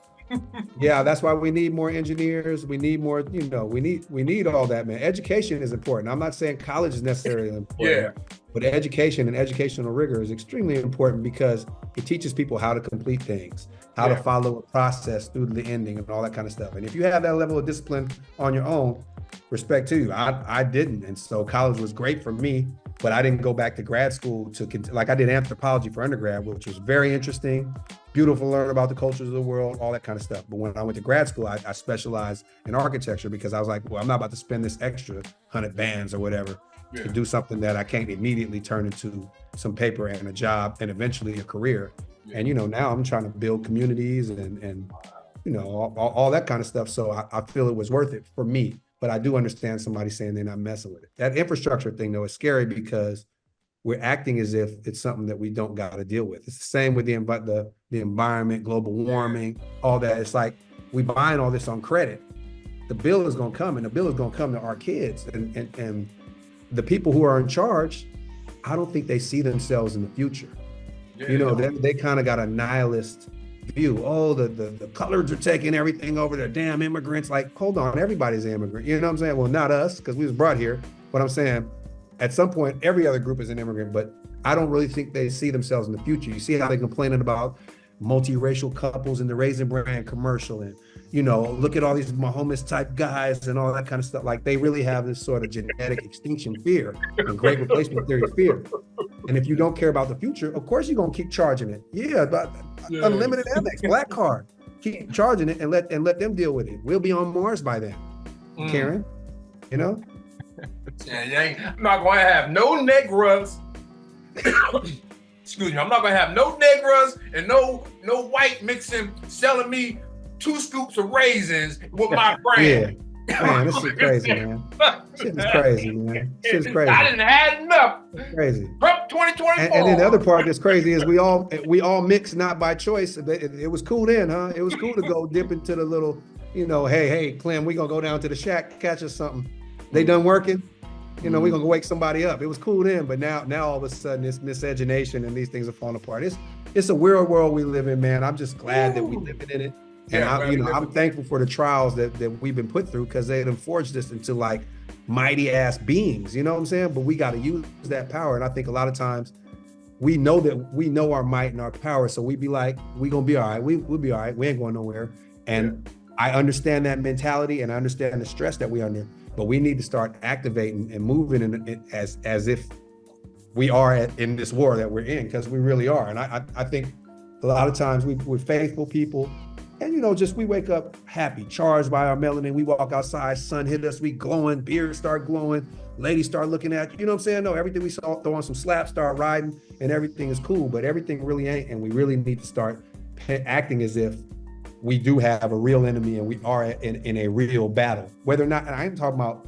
Yeah, that's why we need more engineers. We need more, we need all that, man. Education is important. I'm not saying college is necessarily Yeah. important, but education and educational rigor is extremely important because it teaches people how to complete things, how to follow a process through the ending and all that kind of stuff. And if you have that level of discipline on your own, respect to you. I didn't. And so college was great for me, but I didn't go back to grad school like I did anthropology for undergrad, which was very interesting, beautiful to learn about the cultures of the world, all that kind of stuff. But when I went to grad school, I specialized in architecture because I was like, well, I'm not about to spend this extra 100 bands or whatever to do something that I can't immediately turn into some paper and a job and eventually a career. And, now I'm trying to build communities and all that kind of stuff. So I feel it was worth it for me. But I do understand somebody saying they're not messing with it. That infrastructure thing, though, is scary because we're acting as if it's something that we don't got to deal with. It's the same with the environment, global warming, all that. It's like we buying all this on credit. The bill is going to come, and the bill is going to come to our kids. And the people who are in charge, I don't think they see themselves in the future. They kind of got a nihilist view. Oh, the coloreds are taking everything over. They're damn immigrants. Like, hold on, everybody's an immigrant. You know what I'm saying? Well, not us, because we was brought here. But I'm saying, at some point, every other group is an immigrant. But I don't really think they see themselves in the future. You see how they're complaining about multiracial couples in the Raisin Bran commercial, and look at all these Mahomes type guys and all that kind of stuff. Like, they really have this sort of genetic extinction fear and great replacement theory fear. And if you don't care about the future, of course you're gonna keep charging it. Yeah, but unlimited Amex, black card. Keep charging it and let them deal with it. We'll be on Mars by then. Karen, I'm not gonna have no negras. Excuse me, I'm not gonna have no negras and no white mixing selling me 2 scoops of raisins with my brand. Man, this is crazy, man. Shit is crazy, man. Shit is crazy. I didn't have enough. It's crazy. Trump 2024. And then the other part that's crazy is we all mix not by choice. It was cool then, huh? It was cool to go dip into the little, hey, Clem, we gonna go down to the shack, catch us something. They done working. We gonna go wake somebody up. It was cool then, but now all of a sudden it's miscegenation and these things are falling apart. It's a weird world we live in, man. I'm just glad that we living in it. And I'm thankful for the trials that we've been put through because they have forged us into like mighty ass beings, you know what I'm saying? But we got to use that power. And I think a lot of times we know our might and our power. So we be like, we gonna be all right. We'll be all right. We ain't going nowhere. And I understand that mentality and I understand the stress that we under, but we need to start activating and moving in as if we are in this war that we're in, because we really are. And I think a lot of times we're faithful people. And, just we wake up happy, charged by our melanin. We walk outside, sun hit us, we glowing, beards start glowing, ladies start looking at you. You know what I'm saying? No, everything we saw, throw on some slaps, start riding, and everything is cool. But everything really ain't. And we really need to start acting as if we do have a real enemy and we are in a real battle. Whether or not, and I ain't talking about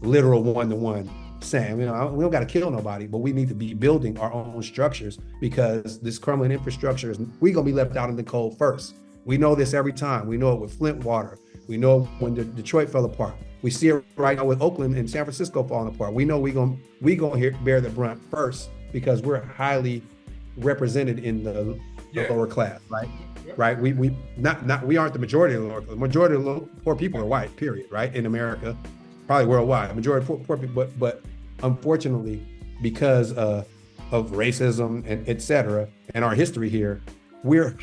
literal one-to-one saying, we don't got to kill nobody, but we need to be building our own structures because this crumbling infrastructure we're going to be left out in the cold first. We know this every time. We know it with Flint water. We know when Detroit fell apart. We see it right now with Oakland and San Francisco falling apart. We know we gonna bear the brunt first because we're highly represented in the lower class, right? Right. We aren't the majority of the lower class. The majority of the poor people are white, period, right? In America, probably worldwide. The majority of poor people, but unfortunately, because of racism and et cetera, and our history here, we're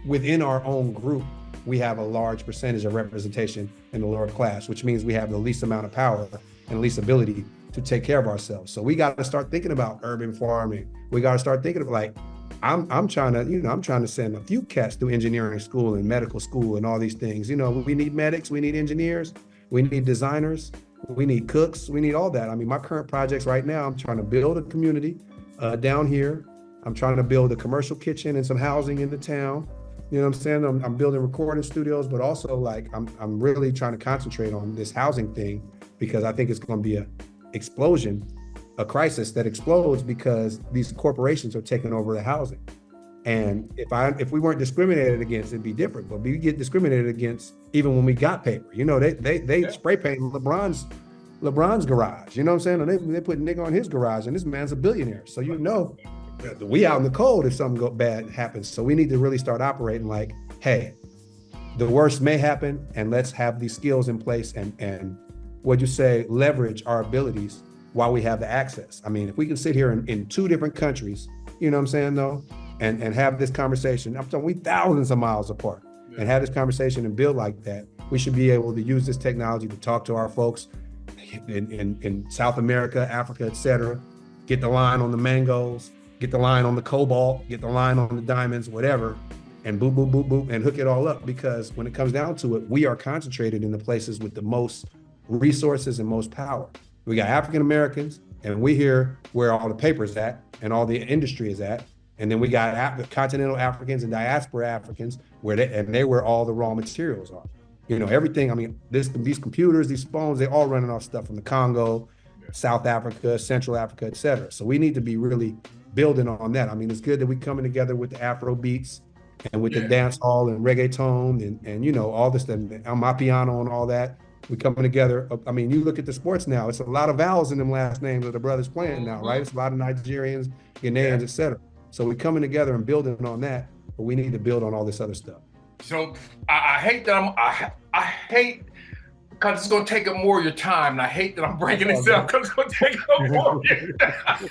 within our own group, we have a large percentage of representation in the lower class, which means we have the least amount of power and least ability to take care of ourselves. So we got to start thinking about urban farming. We got to start thinking of I'm trying to send a few cats through engineering school and medical school and all these things. We need medics, we need engineers, we need designers, we need cooks, we need all that. I mean, my current projects right now, I'm trying to build a community down here. I'm trying to build a commercial kitchen and some housing in the town. You know what I'm saying? I'm building recording studios, but also I'm really trying to concentrate on this housing thing because I think it's going to be a crisis that explodes because these corporations are taking over the housing. And if we weren't discriminated against, it'd be different. But we get discriminated against even when we got paper. They spray paint LeBron's garage. You know what I'm saying? They put nigga on his garage, and this man's a billionaire. So we out in the cold if something bad happens. So we need to really start operating like, hey, the worst may happen, and let's have these skills in place and what'd you say, leverage our abilities while we have the access. I mean, if we can sit here in 2 different countries, you know what I'm saying though, and have this conversation, I'm talking we thousands of miles apart, and have this conversation and build like that, we should be able to use this technology to talk to our folks in South America, Africa, et cetera, get the line on the mangoes, get the line on the cobalt, get the line on the diamonds, whatever, and boop, boop, boop, boop, and hook it all up. Because when it comes down to it, we are concentrated in the places with the most resources and most power. We got African Americans, and we here where all the paper's at and all the industry is at. And then we got continental Africans and diaspora Africans they where all the raw materials are. You know, everything, I mean, these computers, these phones, they all running off stuff from the Congo, South Africa, Central Africa, et cetera. So we need to be really building on that. I mean, it's good that we coming together with the Afro beats and with the dance hall and reggaeton and you know, all this stuff, Amapiano and all that. We coming together. I mean, you look at the sports now, it's a lot of vowels in them last names of the brothers playing now, right? It's a lot of Nigerians, Ghanaians, et cetera. So we coming together and building on that, but we need to build on all this other stuff. So I hate that I hate because it's gonna take up more of your time, and I hate that I'm breaking this up because it's gonna take up more of your time.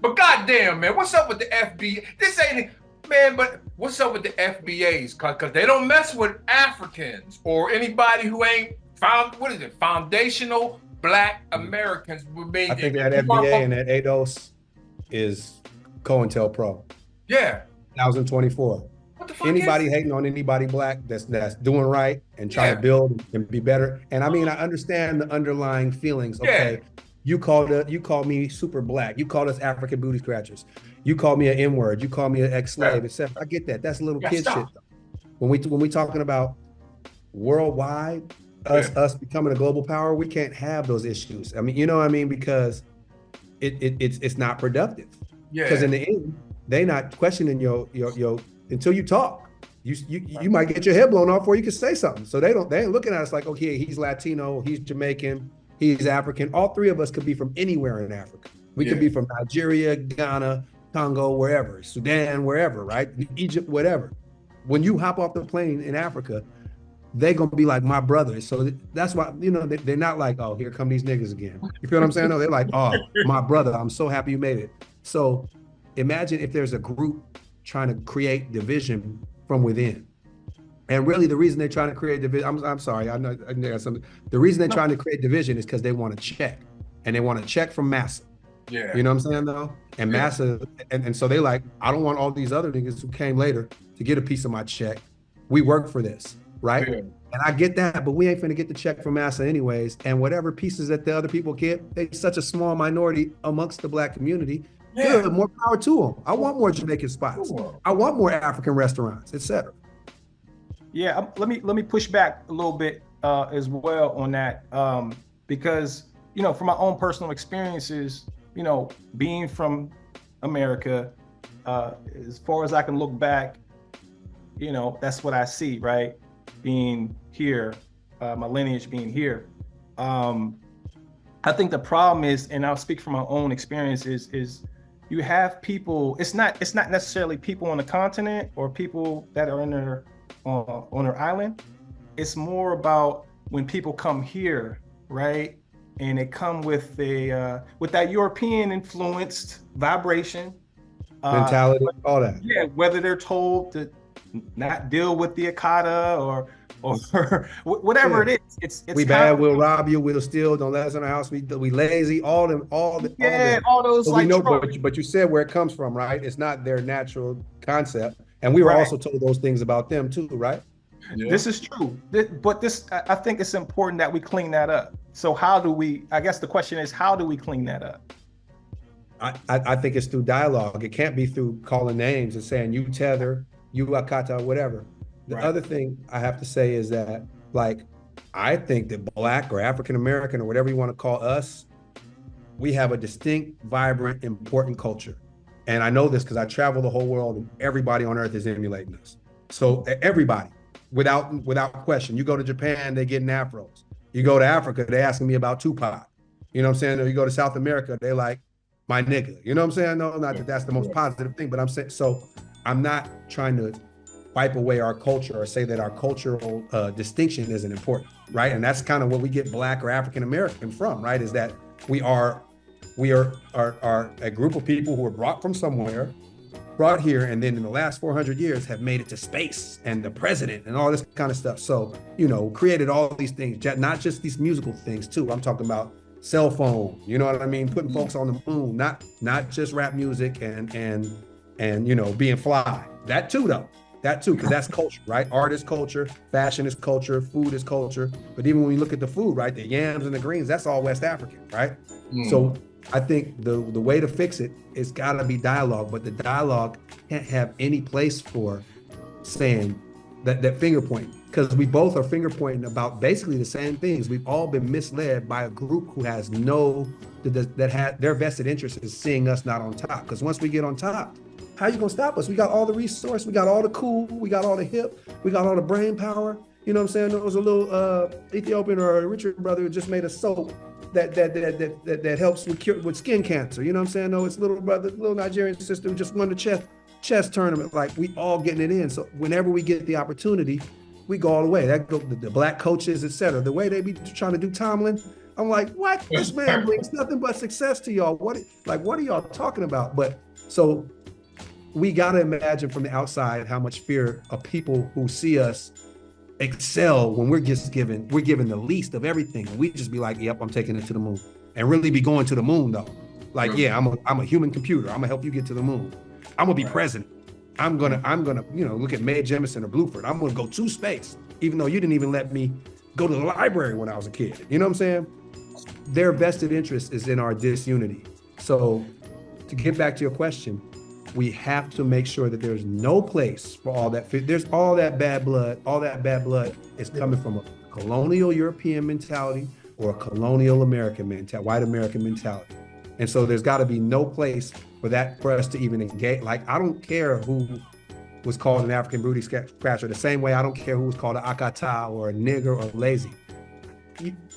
But goddamn, man, what's up with the FBA? This ain't man, but what's up with the FBAs? Because they don't mess with Africans or anybody who ain't foundational Black Americans. I think that FBA and that ADOS is COINTELPRO. Yeah. 2024. What the fuck anybody hating on anybody Black that's doing right and trying to build and be better. And I mean, I understand the underlying feelings. Okay, you called me super Black. You called us African booty scratchers. You called me an N-word. You called me an ex-slave, etc. I get that. That's little kid shit. When we talking about worldwide, us becoming a global power, we can't have those issues. I mean, you know what I mean? Because it's not productive. Yeah. Because in the end, they not questioning your until you talk. You might get your head blown off before you can say something. So they ain't looking at us like, okay, he's Latino, he's Jamaican, he's African. All 3 of us could be from anywhere in Africa. We could be from Nigeria, Ghana, Congo, wherever, Sudan, wherever, right? Egypt, whatever. When you hop off the plane in Africa, they gonna be like my brother. So that's why, you know, they're not like, oh, here come these niggas again. You feel what I'm saying? No, they're like, oh, my brother, I'm so happy you made it. So imagine if there's a group trying to create division from within. And really the reason they're trying to create division, I'm sorry, I know I got something. The reason they're trying to create division is because they want to check. And they want to check from Massa. Yeah. You know what I'm saying though? And Massa, and so they like, I don't want all these other niggas who came later to get a piece of my check. We work for this, right? Yeah. And I get that, but we ain't finna get the check from Massa anyways. And whatever pieces that the other people get, they're such a small minority amongst the Black community. Yeah. Good, more power to them. I want more Jamaican spots. I want more African restaurants, etc. Yeah, let me push back a little bit as well on that, because you know, from my own personal experiences, you know, being from America, as far as I can look back, you know, that's what I see, right? Being here, my lineage being here. I think the problem is, and I'll speak from my own experiences, is you have people, it's not necessarily people on the continent or people that are on their island. It's more about when people come here, right? And they come with that European influenced vibration, mentality, all that. Yeah, whether they're told to not deal with the Akata or whatever it is. It's we bad, we'll rob you, we'll steal, don't let us in our house, we lazy, all those but like, we know, but you said where it comes from, right? It's not their natural concept. And we were also told those things about them too, right? Yeah. This is true. But I think it's important that we clean that up. So how do we, I guess the question is, how do we clean that up? I think it's through dialogue. It can't be through calling names and saying you tether, you Akata, whatever. The other thing I have to say is that, like, I think that Black or African American or whatever you want to call us, we have a distinct, vibrant, important culture. And I know this because I travel the whole world and everybody on earth is emulating us. So everybody, without question. You go to Japan, they getting afros. You go to Africa, they asking me about Tupac. You know what I'm saying? Or you go to South America, they like, my nigga. You know what I'm saying? No, not that that's the most positive thing, but I'm saying, so I'm not trying to wipe away our culture or say that our cultural distinction isn't important, right? And that's kind of what we get Black or African American from, right? Is that we are a group of people who were brought from somewhere, brought here, and then in the last 400 years have made it to space and the president and all this kind of stuff. So, created all these things, not just these musical things too. I'm talking about cell phone, you know what I mean? Putting folks on the moon, not just rap music and being fly. That too, though. That too, because that's culture, right? Art is culture, fashion is culture, food is culture. But even when you look at the food, right, the yams and the greens, that's all West African, right? So I think the way to fix it is got to be dialogue, but the dialogue can't have any place for saying that finger pointing, because we both are finger pointing about basically the same things. We've all been misled by a group who has that had their vested interest is seeing us not on top. Because once we get on top, how you gonna stop us? We got all the resource, we got all the cool, we got all the hip, we got all the brain power. You know what I'm saying? There was a little Ethiopian or a Richard brother who just made a soap that helps with skin cancer. You know what I'm saying? No, it's little Nigerian sister who just won the chess tournament. Like, we all getting it in. So whenever we get the opportunity, we go all the way. That go the Black coaches, etc. The way they be trying to do Tomlin, I'm like, what? This man brings nothing but success to y'all. What are y'all talking about? But so we got to imagine from the outside how much fear of people who see us excel when we're given the least of everything. And we just be like, yep, I'm taking it to the moon. And really be going to the moon though. Like, yeah, I'm a human computer. I'm gonna help you get to the moon. I'm gonna be president. I'm gonna, look at Mae Jemison or Bluford. I'm gonna go to space, even though you didn't even let me go to the library when I was a kid. You know what I'm saying? Their vested interest is in our disunity. So to get back to your question, we have to make sure that there's no place for all that. There's all that bad blood. All that bad blood is coming from a colonial European mentality or a colonial American mentality, white American mentality. And so there's got to be no place for us to even engage. Like, I don't care who was called an African booty scratcher, the same way I don't care who was called an akata or a nigger or lazy.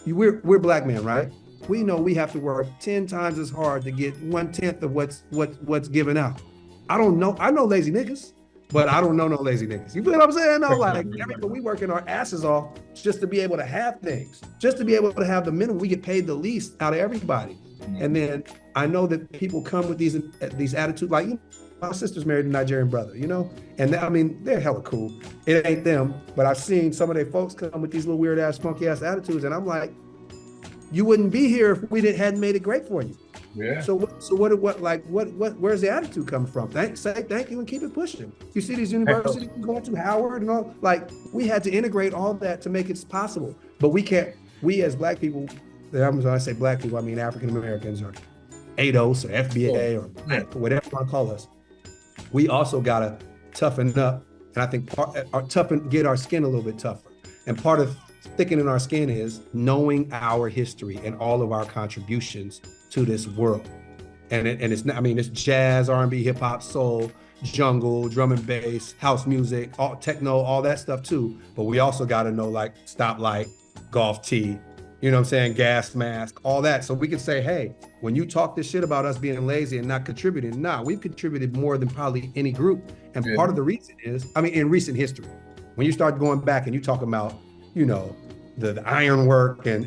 We're Black men, right? We know we have to work 10 times as hard to get 1/10 of what's given out. I don't know. I know lazy niggas, but I don't know no lazy niggas. You feel what I'm saying? No, like, we working our asses off just to be able to have things, just to be able to have the minimum. We get paid the least out of everybody. And then I know that people come with these attitudes, like, my sister's married a Nigerian brother, and they're hella cool. It ain't them, but I've seen some of their folks come with these little weird ass, funky ass attitudes, and I'm like, you wouldn't be here if we hadn't made it great for you. Yeah. So where's the attitude coming from? Say thank you and keep it pushing. You see these universities going to Howard and all, like, we had to integrate all that to make it possible. But we can't, we as Black people, when I say Black people, I mean African Americans or ADOS or FBA or whatever you want to call us. We also gotta toughen up, and I think get our skin a little bit tougher. And part of thickening our skin is knowing our history and all of our contributions to this world. And it's not, it's jazz, R&B, hip hop, soul, jungle, drum and bass, house music, all techno, all that stuff too. But we also got to know, like, stoplight, golf tee, you know what I'm saying, gas mask, all that. So we can say, hey, when you talk this shit about us being lazy and not contributing, we've contributed more than probably any group. And part of the reason is, in recent history, when you start going back and you talk about, the ironwork and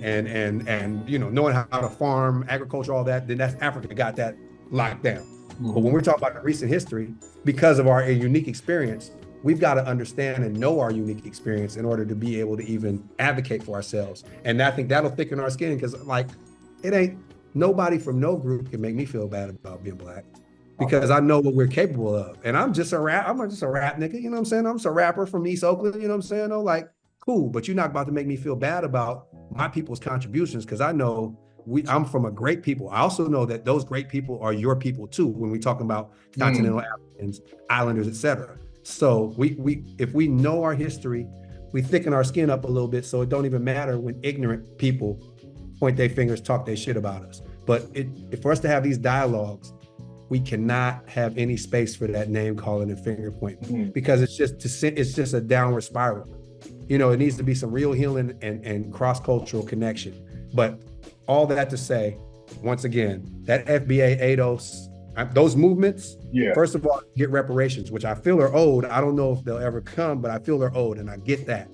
knowing how to farm, agriculture, all that, then that's Africa got that locked down. But when we're talking about the recent history, because of our unique experience, we've got to understand and know our unique experience in order to be able to even advocate for ourselves. And I think that'll thicken our skin, because, like, it ain't nobody from no group can make me feel bad about being Black, because I know what we're capable of. And I'm just a rap nigga, you know what I'm saying? I'm just a rapper from East Oakland, you know what I'm saying? No, like, cool, but you're not about to make me feel bad about my people's contributions, because I know I'm from a great people. I also know that those great people are your people too, when we talking about continental Africans, islanders, etc. So if we know our history, we thicken our skin up a little bit, so it don't even matter when ignorant people point their fingers, talk their shit about us. But for us to have these dialogues, we cannot have any space for that name calling and finger pointing, because it's just a downward spiral. It needs to be some real healing and cross-cultural connection. But all that to say, once again, that FBA, ADOS, those movements, Yeah. first of all, get reparations, which I feel are owed. I don't know if they'll ever come, but I feel they're owed, and I get that.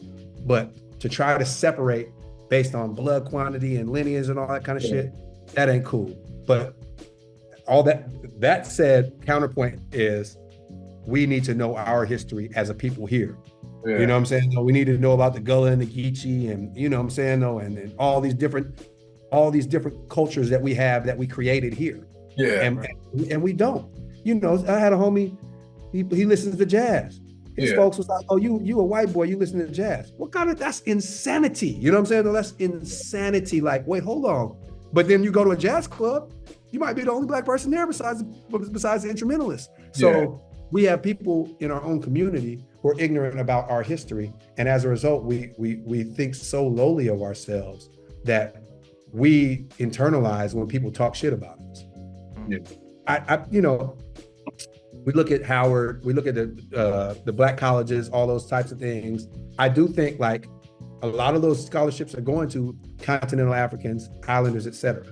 But to try to separate based on blood quantity and lineage and all that kind of shit, that ain't cool. But all that said, counterpoint is we need to know our history as a people here. Yeah. You know what I'm saying? We need to know about the Gullah and the Geechee, and you know what I'm saying, and all these different cultures that we have that we created here. Yeah. And we don't. You know, I had a homie, he listens to jazz. His folks was like, oh, you a white boy, you listen to jazz. What kind of, that's insanity. You know what I'm saying? No, that's insanity. Like, wait, hold on. But then you go to a jazz club, you might be the only Black person there besides the instrumentalists. So we have people in our own community who are ignorant about our history. And as a result, we think so lowly of ourselves that we internalize when people talk shit about us. Yeah. You know, we look at Howard, we look at the Black colleges, all those types of things. I do think like a lot of those scholarships are going to continental Africans, islanders, etc.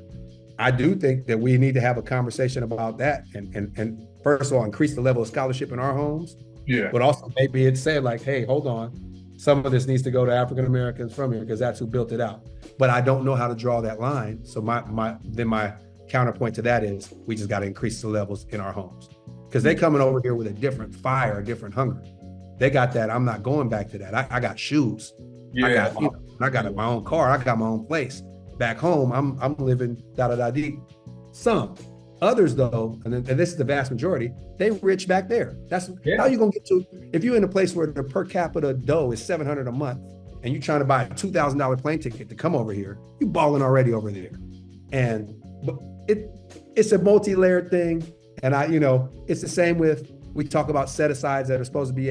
I do think that we need to have a conversation about that and first of all, increase the level of scholarship in our homes. Yeah. But also maybe it's said like, hey, hold on, some of this needs to go to African Americans from here because that's who built it out. But I don't know how to draw that line. So my counterpoint to that is we just got to increase the levels in our homes. Because they coming over here with a different fire, a different hunger. They got that. I'm not going back to that. I got shoes. Yeah. I got my own car. I got my own place. Back home, I'm living da-da-da-dee. Some. Others though, and this is the vast majority, they rich back there. That's how you gonna get to, if you're in a place where the per capita dough is $700 a month and you're trying to buy a $2,000 plane ticket to come over here, you balling already over there. But it's a multi-layered thing. And it's the same with, we talk about set-asides that are supposed to be,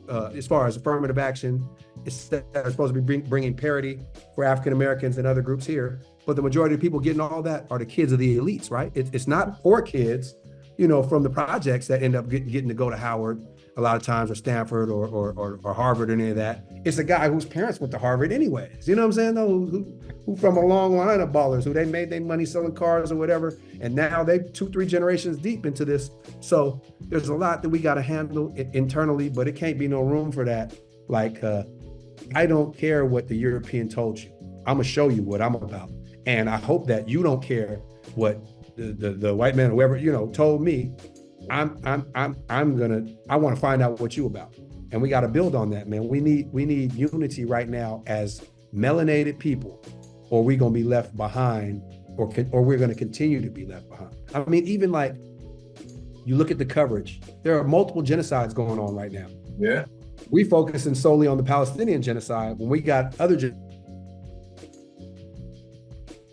as far as affirmative action, it's that are supposed to be bringing parity for African Americans and other groups here. But the majority of people getting all that are the kids of the elites, right? It's not poor kids, from the projects that end up getting to go to Howard a lot of times, or Stanford or Harvard or any of that. It's a guy whose parents went to Harvard anyways. You know what I'm saying? Who from a long line of ballers, who they made their money selling cars or whatever. And now they 2-3 generations deep into this. So there's a lot that we got to handle internally, but it can't be no room for that. Like, I don't care what the European told you. I'm gonna show you what I'm about. And I hope that you don't care what the white man or whoever, told me. I want to find out what you about. And we got to build on that, man. We need unity right now as melanated people, or we're going to be left behind, or we're going to continue to be left behind. I mean, even like, you look at the coverage, there are multiple genocides going on right now. Yeah. We focusing solely on the Palestinian genocide when we got other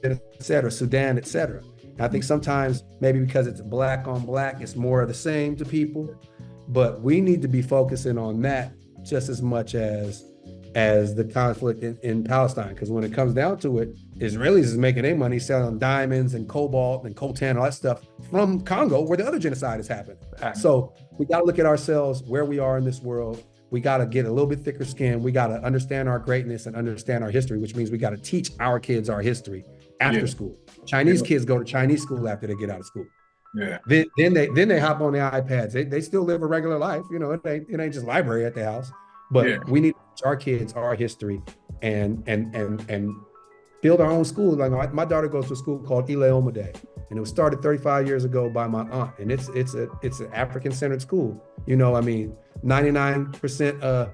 et cetera, Sudan, et cetera. And I think sometimes maybe because it's black on black, it's more of the same to people, but we need to be focusing on that just as much as the conflict in Palestine. Because when it comes down to it, Israelis is making their money selling diamonds and cobalt and coltan, all that stuff from Congo, where the other genocide has happened. So we got to look at ourselves, where we are in this world. We got to get a little bit thicker skin. We got to understand our greatness and understand our history, which means we got to teach our kids our history after school. Chinese kids go to Chinese school after they get out of school. Yeah. Then they hop on the iPads. They still live a regular life. It ain't just library at the house. But we need to teach our kids our history and build our own school. Like my daughter goes to a school called Ile Day, and it was started 35 years ago by my aunt. And it's an African-centered school. 99%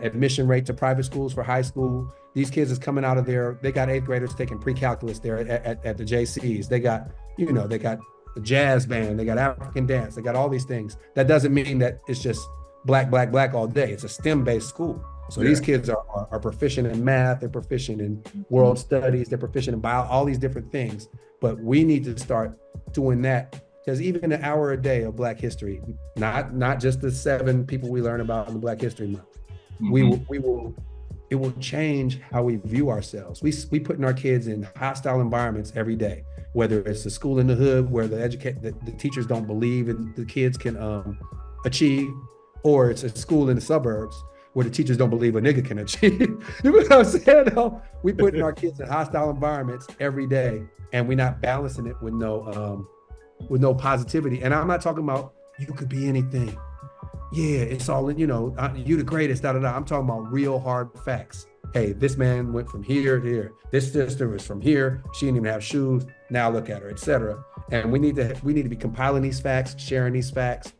admission rate to private schools for high school. These kids is coming out of there. They got 8th graders taking pre-calculus there at the JCs. They got, they got a jazz band, they got African dance, they got all these things. That doesn't mean that it's just black all day. It's a STEM-based school. So these kids are proficient in math, they're proficient in world studies, they're proficient in bio, all these different things. But we need to start doing that, because even an hour a day of Black history, not just the 7 people we learn about in the Black History Month, it will change how we view ourselves. We putting our kids in hostile environments every day, whether it's a school in the hood where the teachers don't believe and the kids can achieve, or it's a school in the suburbs where the teachers don't believe a nigga can achieve. You know what I'm saying? No, we putting our kids in hostile environments every day, and we're not balancing it with no with no positivity. And I'm not talking about you could be anything. Yeah, it's all, you know, you the greatest, da da da. I'm talking about real hard facts. Hey, this man went from here to here. This sister was from here. She didn't even have shoes. Now look at her, etc. And we need to be compiling these facts, sharing these facts.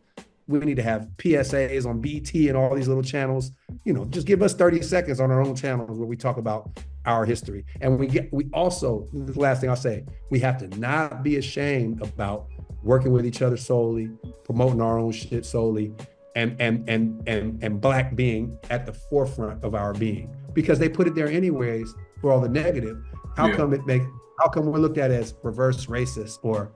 We need to have PSAs on BT and all these little channels. You know, just give us 30 seconds on our own channels where we talk about our history. And we also, the last thing I'll say, we have to not be ashamed about working with each other solely, promoting our own shit solely, and Black being at the forefront of our being, because they put it there anyways for all the negative. How come we're looked at as reverse racist, or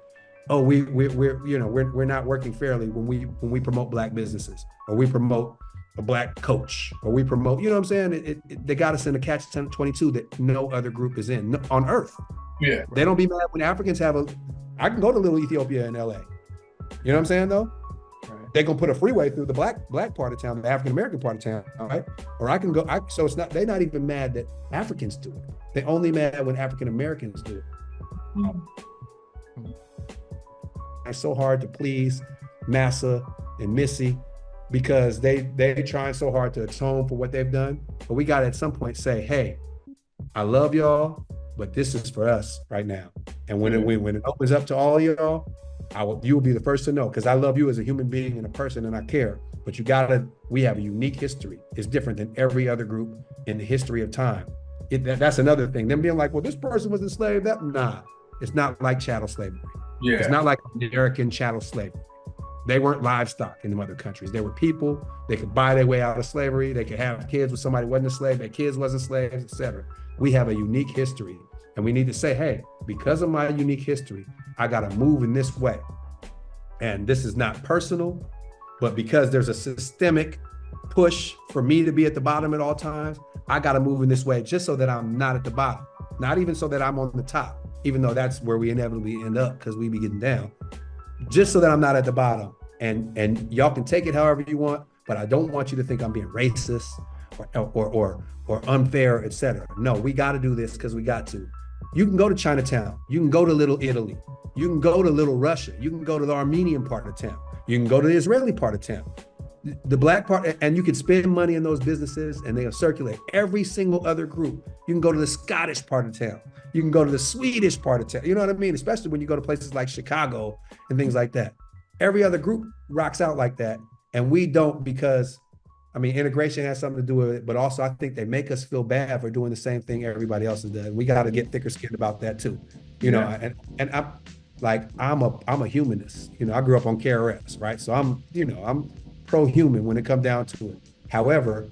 oh, we're not working fairly when we promote Black businesses, or we promote a Black coach, or we promote, you know what I'm saying? They got us in a catch-22 that no other group is in on earth. Yeah. They don't be mad when Africans have I can go to little Ethiopia in LA. You know what I'm saying though? Right. They're gonna put a freeway through the black part of town, the African American part of town, all right? Or I can go, so it's not, they're not even mad that Africans do it. They're only mad when African Americans do it. It's so hard to please Massa and Missy because they trying so hard to atone for what they've done. But we gotta at some point say, hey, I love y'all, but this is for us right now. And when it opens up to all y'all, you will be the first to know, because I love you as a human being and a person, and I care. But we have a unique history. It's different than every other group in the history of time. That's another thing. Them being like, well, this person was enslaved. Nah, it's not like chattel slavery. Yeah. It's not like American chattel slavery. They weren't livestock in the other countries. They were people. They could buy their way out of slavery. They could have kids with somebody who wasn't a slave. Their kids wasn't slaves, etc. We have a unique history. And we need to say, hey, because of my unique history, I got to move in this way. And this is not personal, but because there's a systemic push for me to be at the bottom at all times, I got to move in this way just so that I'm not at the bottom. Not even so that I'm on the top, even though that's where we inevitably end up because we be getting down. Just so that I'm not at the bottom. And y'all can take it however you want, but I don't want you to think I'm being racist or unfair, etc. No, we got to do this because we got to. You can go to Chinatown. You can go to Little Italy. You can go to Little Russia. You can go to the Armenian part of town. You can go to the Israeli part of town. The Black part, and you can spend money in those businesses and they'll circulate. Every single other group. You can go to the Scottish part of town. You can go to the Swedish part of town. You know what I mean? Especially when you go to places like Chicago and things like that. Every other group rocks out like that. And we don't, because integration has something to do with it, but also I think they make us feel bad for doing the same thing everybody else has done. We got to get thicker skinned about that too, you know. And I'm a humanist. You know, I grew up on KRS, right? So I'm pro-human when it comes down to it. However,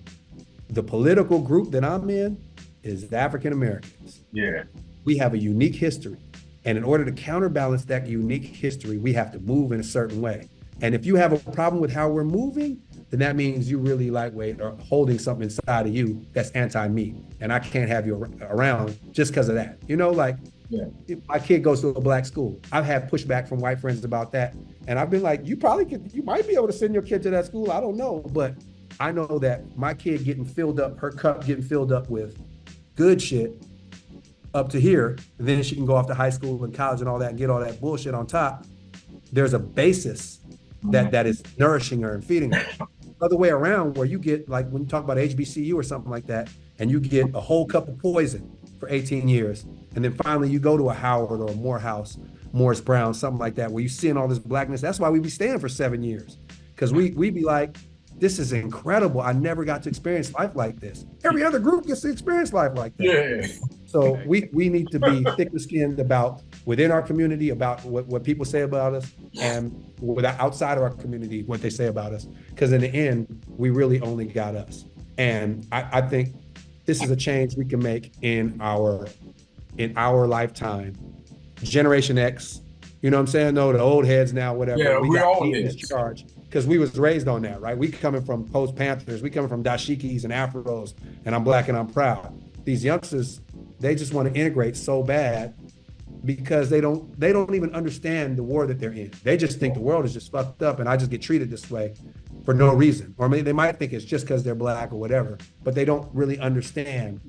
the political group that I'm in is the African Americans. Yeah, we have a unique history, and in order to counterbalance that unique history, we have to move in a certain way. And if you have a problem with how we're moving, then that means you really lightweight or holding something inside of you that's anti-me. And I can't have you around just because of that. You know, like if my kid goes to a Black school. I've had pushback from white friends about that. And I've been like, you might be able to send your kid to that school. I don't know. But I know that my kid getting filled up, her cup getting filled up with good shit up to here, and then she can go off to high school and college and all that and get all that bullshit on top. There's a basis that is nourishing her and feeding her. Other way around, where you get, like when you talk about HBCU or something like that, and you get a whole cup of poison for 18 years, and then finally you go to a Howard or a Morehouse, Morris Brown, something like that, where you seeing all this Blackness. That's why we be staying for 7 years, because we be like, this is incredible. I never got to experience life like this. Every other group gets to experience life like that. Yeah. So we need to be thicker skinned about within our community, about what people say about us, and outside of our community, what they say about us. Because in the end, we really only got us. And I think this is a change we can make in our lifetime. Generation X, you know what I'm saying? No, the old heads now, whatever. Yeah, we all in this charge. Because we was raised on that, right? We coming from post-Panthers, we coming from dashikis and afros, and I'm Black and I'm proud. These youngsters, they just want to integrate so bad because they don't even understand the war that they're in. They just think the world is just fucked up and I just get treated this way for no reason. Or maybe they might think it's just because they're Black or whatever, but they don't really understand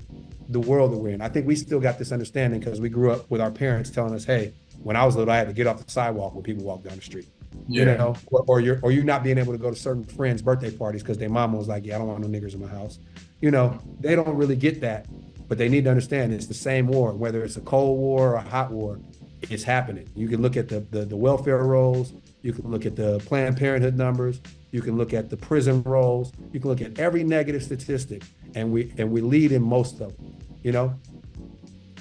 the world that we're in. I think we still got this understanding because we grew up with our parents telling us, hey, when I was little, I had to get off the sidewalk when people walk down the street. Yeah. You know, or you're not being able to go to certain friends' birthday parties because their mama was like, yeah, I don't want no niggers in my house. You know, they don't really get that, but they need to understand it's the same war, whether it's a Cold War or a hot war, it's happening. You can look at the welfare rolls, you can look at the Planned Parenthood numbers, you can look at the prison rolls, you can look at every negative statistic, and we lead in most of them, you know?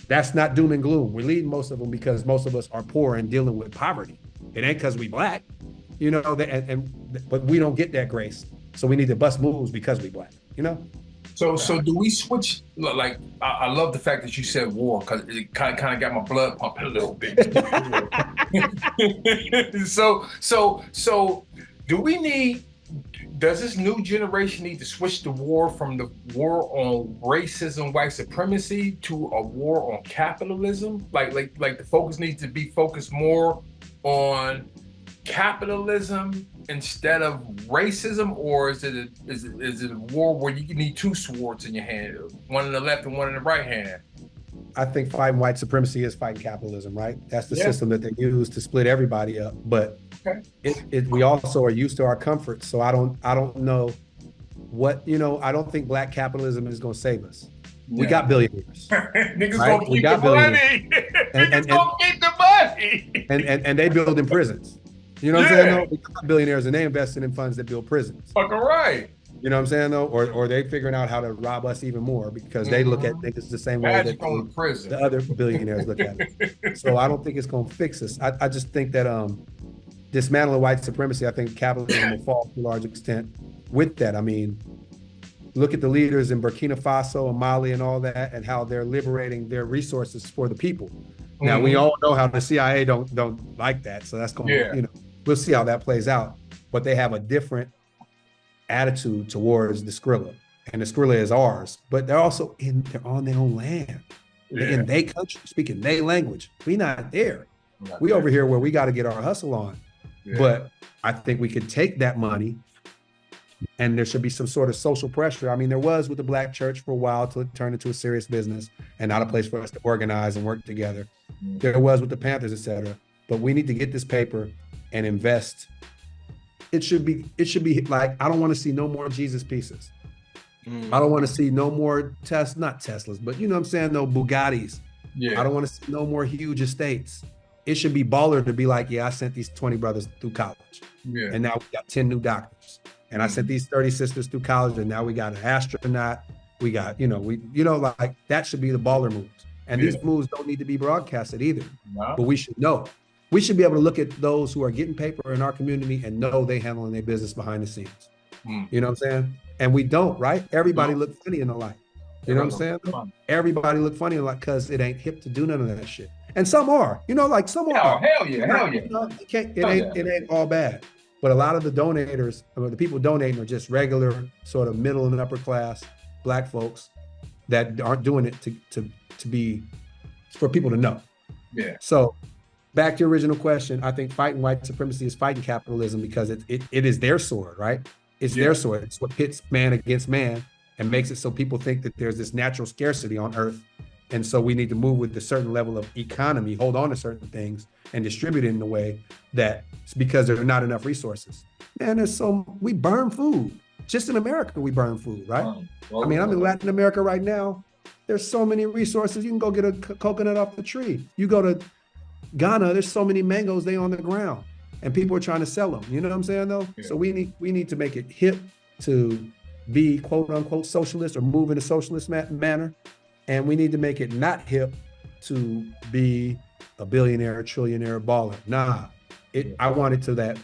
That's not doom and gloom. We lead most of them because most of us are poor and dealing with poverty. It ain't because we black, you know, but we don't get that grace. So we need to bust moves because we black, you know? So do we switch? Like, I love the fact that you said war because it kind of got my blood pumping a little bit. So do we need? Does this new generation need to switch the war from the war on racism, white supremacy to a war on capitalism? Like the focus needs to be focused more on capitalism instead of racism, or is it a war where you need two swords in your hand, one in the left and one in the right hand? I think fighting white supremacy is fighting capitalism, right? That's the system that they use to split everybody up. But we also are used to our comfort. So I don't know what, you know, I don't think black capitalism is going to save us. Yeah. We got billionaires. Niggas gonna keep the money. Niggas gonna keep the money. And they build in prisons. You know what I'm saying? Though? We got billionaires and they invested in funds that build prisons. Fucking right. You know what I'm saying though? Or they figuring out how to rob us even more because they look at things the same way that the other billionaires look at it. So I don't think it's gonna fix us. I just think that dismantling white supremacy, I think capitalism will fall to a large extent with that. I mean, look at the leaders in Burkina Faso and Mali and all that and how they're liberating their resources for the people. Now we all know how the CIA don't like that. So that's going to, you know, we'll see how that plays out. But they have a different attitude towards the Skrilla, and the Skrilla is ours. But they're also they're on their own land. They're in their country, speaking their language. We not there. We over here where we got to get our hustle on. But I think we could take that money, and there should be some sort of social pressure. I mean, there was with the Black church for a while till it turned into a serious business and not a place for us to organize and work together. There was with the Panthers, et cetera. But we need to get this paper and invest. It should be like, I don't want to see no more Jesus pieces. I don't want to see no more not Teslas, but you know what I'm saying? No Bugattis. I don't want to see no more huge estates. It should be baller to be like, yeah, I sent these 20 brothers through college. And now we got 10 new doctors. And I sent these 30 sisters through college, and now we got an astronaut. We got, like that should be the baller moves. And these moves don't need to be broadcasted either. But we should know. We should be able to look at those who are getting paper in our community and know they handling their business behind the scenes. You know what I'm saying? And we don't, right? Everybody look funny in the light. You know what I'm saying? Everybody look funny in the light because it ain't hip to do none of that shit. And some are, like some are. Hell yeah. You know, it ain't all bad. But a lot of the donators, the people donating are just regular sort of middle and upper class Black folks that aren't doing it to be for people to know. So back to your original question, I think fighting white supremacy is fighting capitalism because it is their sword, right? It's their sword. It's what pits man against man and makes it so people think that there's this natural scarcity on earth. And so we need to move with a certain level of economy, hold on to certain things and distribute it in a way that it's because there are not enough resources. Man, we burn food. Just in America, we burn food, right? I mean, I'm in Latin America right now. There's so many resources. You can go get a coconut off the tree. You go to Ghana, there's so many mangoes, they on the ground and people are trying to sell them. You know what I'm saying though? So we need to make it hip to be quote unquote socialist or move in a socialist manner. And we need to make it not hip to be a billionaire, trillionaire baller. Nah, I want it to that.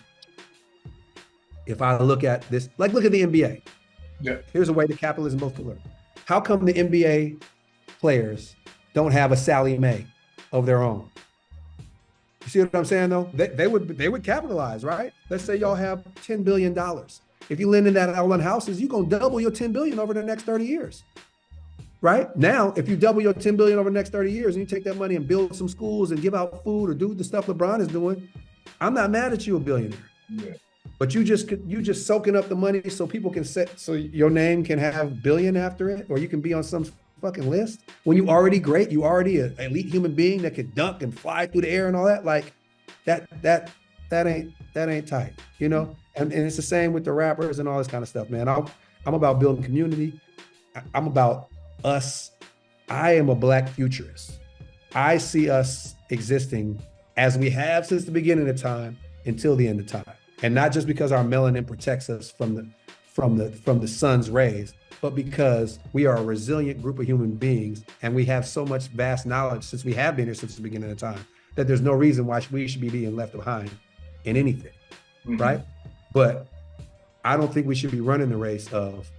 If I look at this, like look at the NBA. Here's a way the capitalism both can learn. How come the NBA players don't have a Sally Mae of their own? You see what I'm saying though? They would capitalize, right? Let's say y'all have $10 billion. If you lend in that all on houses, you're gonna double your 10 billion over the next 30 years. Right? Now, if you double your 10 billion over the next 30 years and you take that money and build some schools and give out food or do the stuff LeBron is doing, I'm not mad at you, a billionaire. But you just soaking up the money so people can so your name can have billion after it, or you can be on some fucking list? When you already great, you already an elite human being that could dunk and fly through the air and all that. Like that ain't tight, you know? And it's the same with the rappers and all this kind of stuff, man. I'm about building community. I'm about us. I am a Black futurist. I see us existing as we have since the beginning of time until the end of time. And not just because our melanin protects us from the sun's rays, but because we are a resilient group of human beings and we have so much vast knowledge since we have been here since the beginning of time that there's no reason why we should be being left behind in anything, right? But I don't think we should be running the race of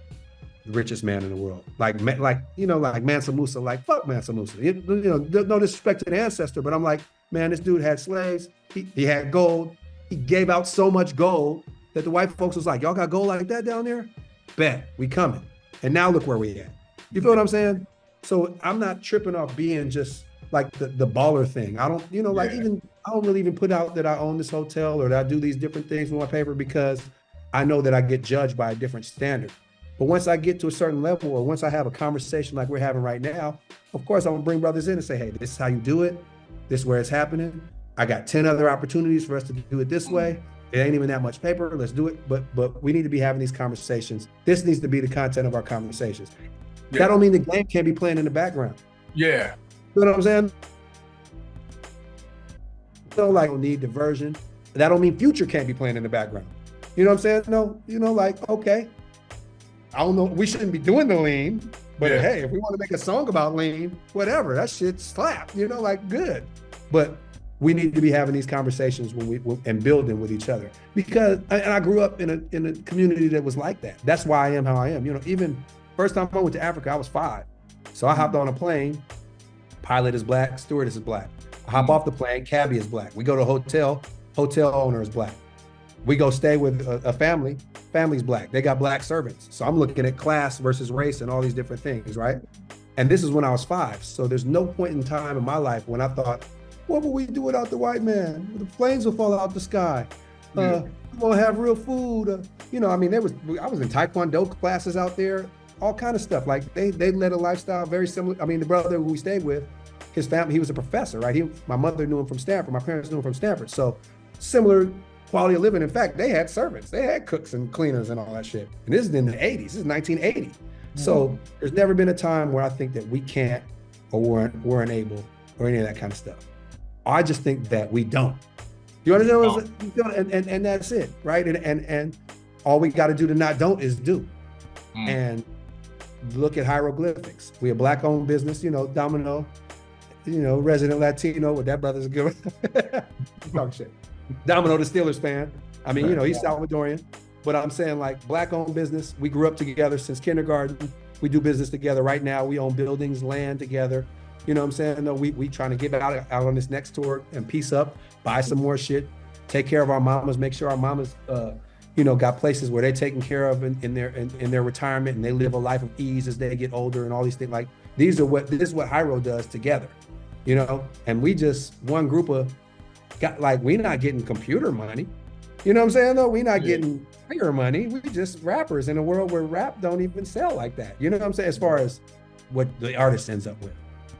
the richest man in the world. Like Mansa Musa, like fuck Mansa Musa. You know, no disrespect to the ancestor, but I'm like, man, this dude had slaves. He had gold. He gave out so much gold that the white folks was like, y'all got gold like that down there? Bet, we coming. And now look where we at. You feel what I'm saying? So I'm not tripping off being just like the baller thing. I don't, you know, like I don't really even put out that I own this hotel or that I do these different things with my paper because I know that I get judged by a different standard. But once I get to a certain level or once I have a conversation like we're having right now, of course I'm gonna bring brothers in and say, hey, this is how you do it. This is where it's happening. I got 10 other opportunities for us to do it this way. It ain't even that much paper. Let's do it. But we need to be having these conversations. This needs to be the content of our conversations. Yeah. That don't mean the game can't be playing in the background. Yeah. You know what I'm saying? So like, don't need diversion. That don't mean Future can't be playing in the background. You know what I'm saying? No, you know, like, okay. I don't know, we shouldn't be doing the lean, but hey, if we want to make a song about lean, whatever, that shit slap, you know, like good. But we need to be having these conversations and building with each other because, and I grew up in a community that was like that. That's why I am how I am. You know, even first time I went to Africa, I was 5. So I hopped on a plane, pilot is Black, stewardess is Black. I hop off the plane, cabbie is Black. We go to a hotel owner is Black. We go stay with a family's Black. They got Black servants. So I'm looking at class versus race and all these different things, right? And this is when I was 5. So there's no point in time in my life when I thought, what will we do without the white man? The planes will fall out the sky. We won't have real food. You know, I mean, I was in Taekwondo classes out there, all kind of stuff. Like they led a lifestyle very similar. I mean, the brother who we stayed with, his family, he was a professor, right? My mother knew him from Stanford. My parents knew him from Stanford. So similar quality of living. In fact, they had servants. They had cooks and cleaners and all that shit. And this is in the 80s. This is 1980. So there's never been a time where I think that we can't or weren't able or any of that kind of stuff. I just think that we don't. You understand what I'm saying? And that's it, right? And all we got to do to not don't is do. And look at hieroglyphics. We a Black-owned business, you know, Domino, you know, resident Latino. With that brother's good. Talk shit. Domino, the Steelers fan. I mean, you know, he's Salvadorian. But I'm saying like Black-owned business. We grew up together since kindergarten. We do business together right now. We own buildings, land together. You know what I'm saying? No, we trying to get out on this next tour and piece up, buy some more shit, take care of our mamas, make sure our mamas, you know, got places where they're taken care of in their retirement and they live a life of ease as they get older and all these things. Like this is what Hyro does together, you know? And we just, one group of, we not getting computer money. You know what I'm saying though? We not getting player money. We just rappers in a world where rap don't even sell like that. You know what I'm saying? As far as what the artist ends up with.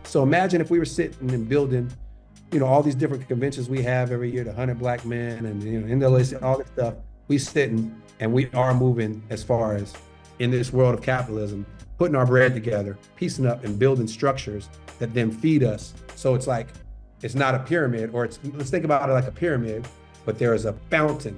So imagine if we were sitting and building, you know, all these different conventions we have every year, the 100 Black Men and, you know, NAACP, all this stuff. We sitting and we are moving as far as in this world of capitalism, putting our bread together, piecing up and building structures that then feed us. So it's like, it's not a pyramid or let's think about it like a pyramid, but there is a fountain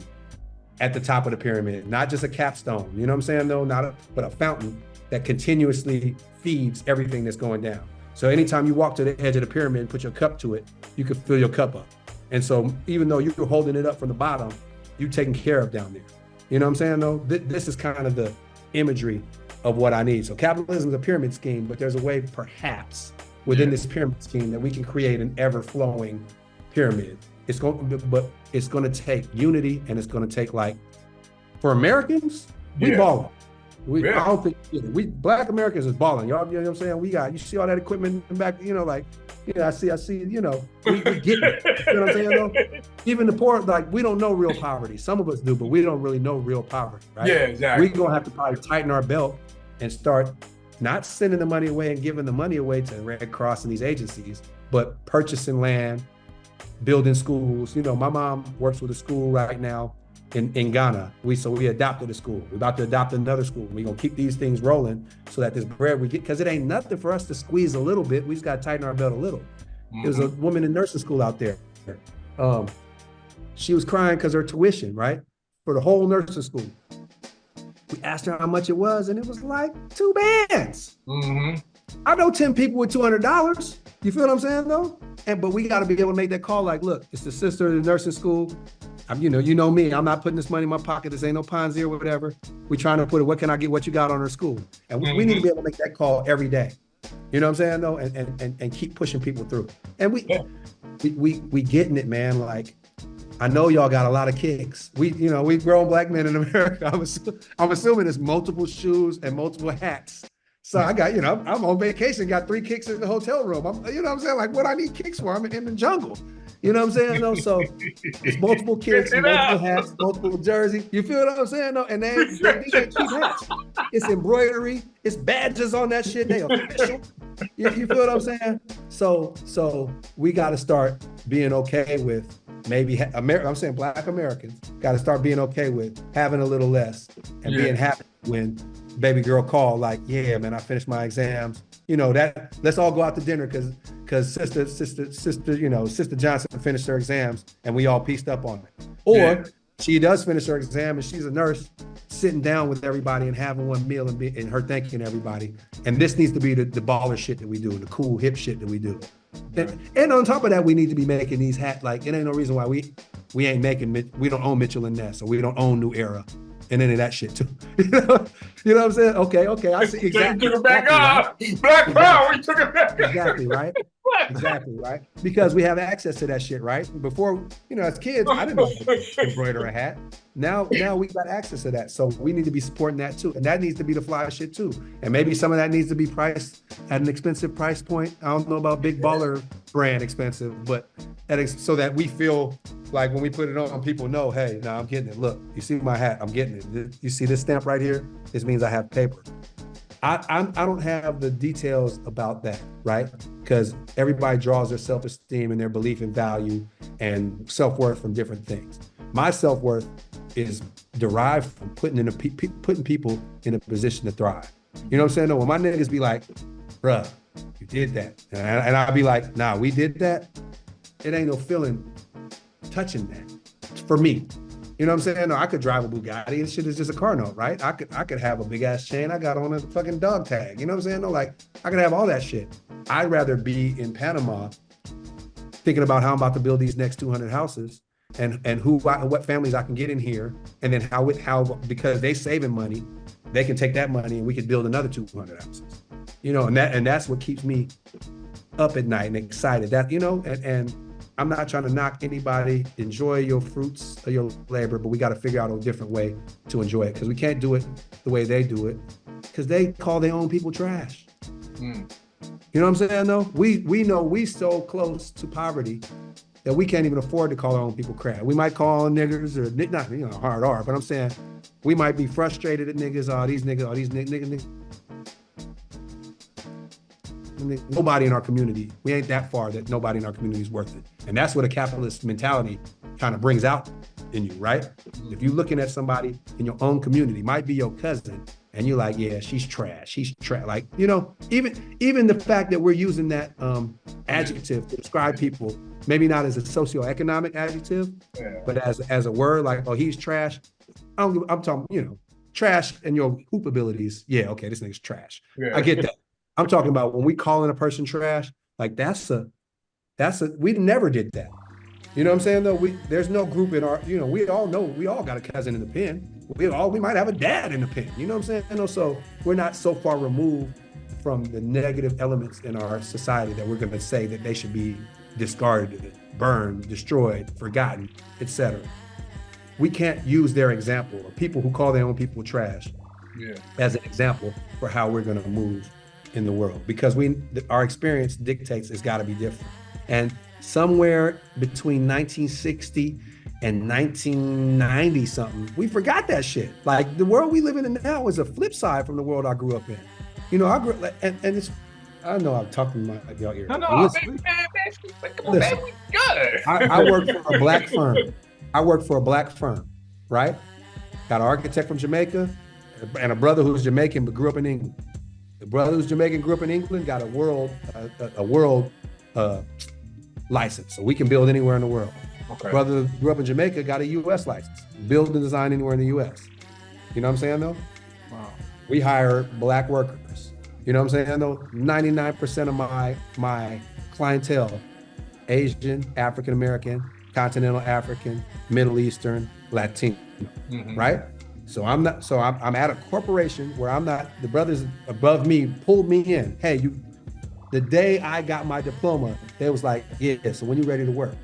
at the top of the pyramid, not just a capstone. You know what I'm saying though? But a fountain that continuously feeds everything that's going down. So anytime you walk to the edge of the pyramid and put your cup to it, you can fill your cup up. And so even though you're holding it up from the bottom, you're taken care of down there. You know what I'm saying though? This is kind of the imagery of what I need. So capitalism is a pyramid scheme, but there's a way perhaps within this pyramid scheme that we can create an ever-flowing pyramid. But it's going to take unity and it's going to take for Americans, we balling. I don't think we Black Americans is balling. Y'all, you know what I'm saying? You see all that equipment in the back, you know, I see, you know, we get it. You know what I'm saying though? Even the poor, we don't know real poverty. Some of us do, but we don't really know real poverty, right? Yeah, exactly. We're gonna have to probably tighten our belt and start not sending the money away and giving the money away to Red Cross and these agencies, but purchasing land, building schools. You know, my mom works with a school right now in Ghana. So we adopted a school. We're about to adopt another school. We're gonna keep these things rolling so that this bread we get, because it ain't nothing for us to squeeze a little bit. We just gotta tighten our belt a little. There's a woman in nursing school out there. She was crying because her tuition, right? For the whole nursing school. We asked her how much it was, and it was like 2 bands. I know 10 people with $200. You feel what I'm saying, though? But we got to be able to make that call. Like, look, it's the sister of the nursing school. You know me. I'm not putting this money in my pocket. This ain't no Ponzi or whatever. We trying to put it. What can I get? What you got on her school? And we need to be able to make that call every day. You know what I'm saying, though? And keep pushing people through. And we getting it, man. Like, I know y'all got a lot of kicks. We grown black men in America. I'm assuming it's multiple shoes and multiple hats. So I got, I'm on vacation, got 3 kicks in the hotel room. You know what I'm saying? Like, what I need kicks for? I'm in the jungle. You know what I'm saying? No, so it's multiple kicks, multiple hats, multiple jerseys. You feel what I'm saying? No, and these ain't cheap hats. It's embroidery. It's badges on that shit. They official. You feel what I'm saying? So we got to start being okay with maybe I'm saying Black Americans got to start being okay with having a little less and being happy when baby girl call like, yeah, man, I finished my exams. That let's all go out to dinner because Sister Johnson finished her exams and we all pieced up on it. Or she does finish her exam and she's a nurse, sitting down with everybody and having one meal and her thanking everybody. And this needs to be the baller shit that we do, the cool hip shit that we do. And on top of that, we need to be making these hats. Like, it ain't no reason why we ain't making, we don't own Mitchell and Ness, or we don't own New Era and any of that shit too. You know what I'm saying? Okay, I see. Exactly. Took it back up. Right? Black Power, we took it back up. Exactly, right? Exactly, right? Because we have access to that shit, right? Before, as kids, I didn't know how to embroider a hat. Now we got access to that. So we need to be supporting that too. And that needs to be the fly shit too. And maybe some of that needs to be priced at an expensive price point. I don't know about big baller brand expensive, but so that we feel like when we put it on, people know, hey, I'm getting it. Look, you see my hat, I'm getting it. You see this stamp right here? This means I have paper. I don't have the details about that, right? Because everybody draws their self-esteem and their belief in value and self-worth from different things. My self-worth is derived from putting people in a position to thrive. You know what I'm saying? No, when my niggas be like, bruh, you did that. And I'll be like, nah, we did that. It ain't no feeling touching that for me. You know what I'm saying? No, I could drive a Bugatti and shit is just a car note, right? I could have a big ass chain I got on a fucking dog tag. You know what I'm saying? No, like, I could have all that shit. I'd rather be in Panama thinking about how I'm about to build these next 200 houses and what families I can get in here, and then how because they saving money, they can take that money and we could build another 200 houses. And that's what keeps me up at night and excited. That and I'm not trying to knock anybody. Enjoy your fruits of your labor, but we got to figure out a different way to enjoy it, because we can't do it the way they do it, because they call their own people trash. You know what I'm saying? Though we know we so close to poverty that we can't even afford to call our own people crap. We might call them niggers or not, hard R, but I'm saying we might be frustrated at niggas. These niggas. Nobody in our community, we ain't that far that nobody in our community is worth it. And that's what a capitalist mentality kind of brings out in you, right? If you're looking at somebody in your own community, might be your cousin, and you're like, yeah, she's trash. Like, even the fact that we're using that adjective to describe people, maybe not as a socioeconomic adjective, but as a word, like, oh, he's trash. I'm talking, trash and your hoop abilities. Yeah, okay, this nigga's trash. Yeah. I get that. I'm talking about when we calling a person trash, like we never did that. You know what I'm saying though? There's no group in our, we all know, we all got a cousin in the pen. We might have a dad in the pen. You know what I'm saying? So we're not so far removed from the negative elements in our society that we're going to say that they should be discarded, burned, destroyed, forgotten, etc. We can't use their example, or people who call their own people trash, as an example for how we're going to move in the world, because our experience dictates it's got to be different. And somewhere between 1960 and 1990 something, we forgot that shit. Like, the world we live in now is a flip side from the world I grew up in. You know, I grew and it's. I know I'm talking about y'all ear. No, Listen, man, come on, man, we good. I work for a black firm. I work for a black firm, right? Got an architect from Jamaica and a brother who's Jamaican but grew up in England. The brother who's Jamaican grew up in England got a world license, so we can build anywhere in the world. Okay. Brother who grew up in Jamaica got a U.S. license, build and design anywhere in the U.S. You know what I'm saying though? Wow. We hire black workers. You know what I'm saying though? 99% of my clientele, Asian, African American, continental African, Middle Eastern, Latino, right? So I'm at a corporation where I'm not, the brothers above me pulled me in. Hey, the day I got my diploma, they was like, yeah, so when you ready to work?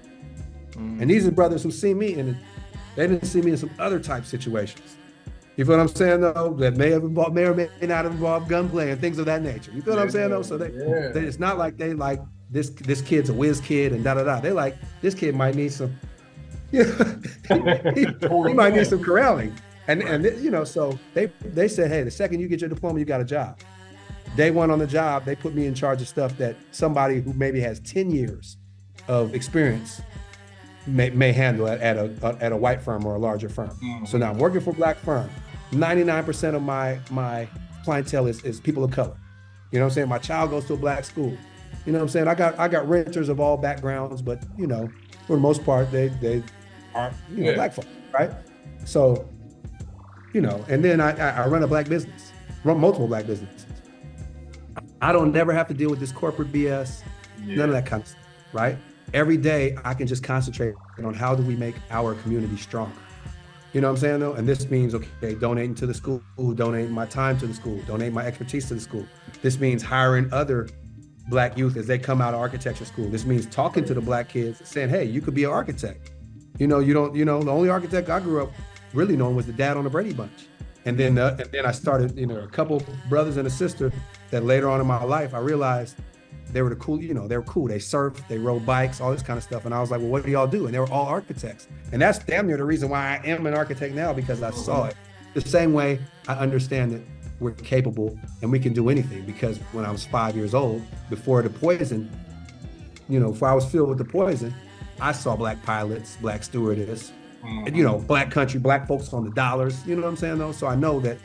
And these are brothers who see me and they didn't see me in some other type situations. You feel what I'm saying though? That may or may not have involved gunplay and things of that nature. You feel what I'm saying though? So it's not like they like this kid's a whiz kid and da. They like, this kid might need some, you know, he might need some corralling. And you know, so they said, hey, the second you get your diploma, you got a job. Day one on the job, they put me in charge of stuff that somebody who maybe has 10 years of experience may handle at a white firm or a larger firm. So now I'm working for a black firm. 99% of my clientele is people of color. You know what I'm saying? My child goes to a black school. You know what I'm saying? I got renters of all backgrounds, but you know, for the most part, they are, you know, black folk, right? So, you know, and then I run a black business, run multiple black businesses. I don't never have to deal with this corporate BS, none of that kind of stuff, right? Every day I can just concentrate on how do we make our community stronger. You know what I'm saying though? And this means, okay, donating to the school, donating my time to the school, donating my expertise to the school. This means hiring other black youth as they come out of architecture school. This means talking to the black kids and saying, hey, you could be an architect. You know, the only architect I grew up really knowing was the dad on the Brady Bunch. And then I started, you know, a couple brothers and a sister that later on in my life, I realized they were cool. They were cool. They surfed, they rode bikes, all this kind of stuff. And I was like, well, what do y'all do? And they were all architects. And that's damn near the reason why I am an architect now, because I saw it. The same way I understand that we're capable and we can do anything, because when I was 5 years old, before the poison, you know, before I was filled with the poison, I saw black pilots, black stewardess, you know, black country, black folks on the dollars, you know what I'm saying though? So I know that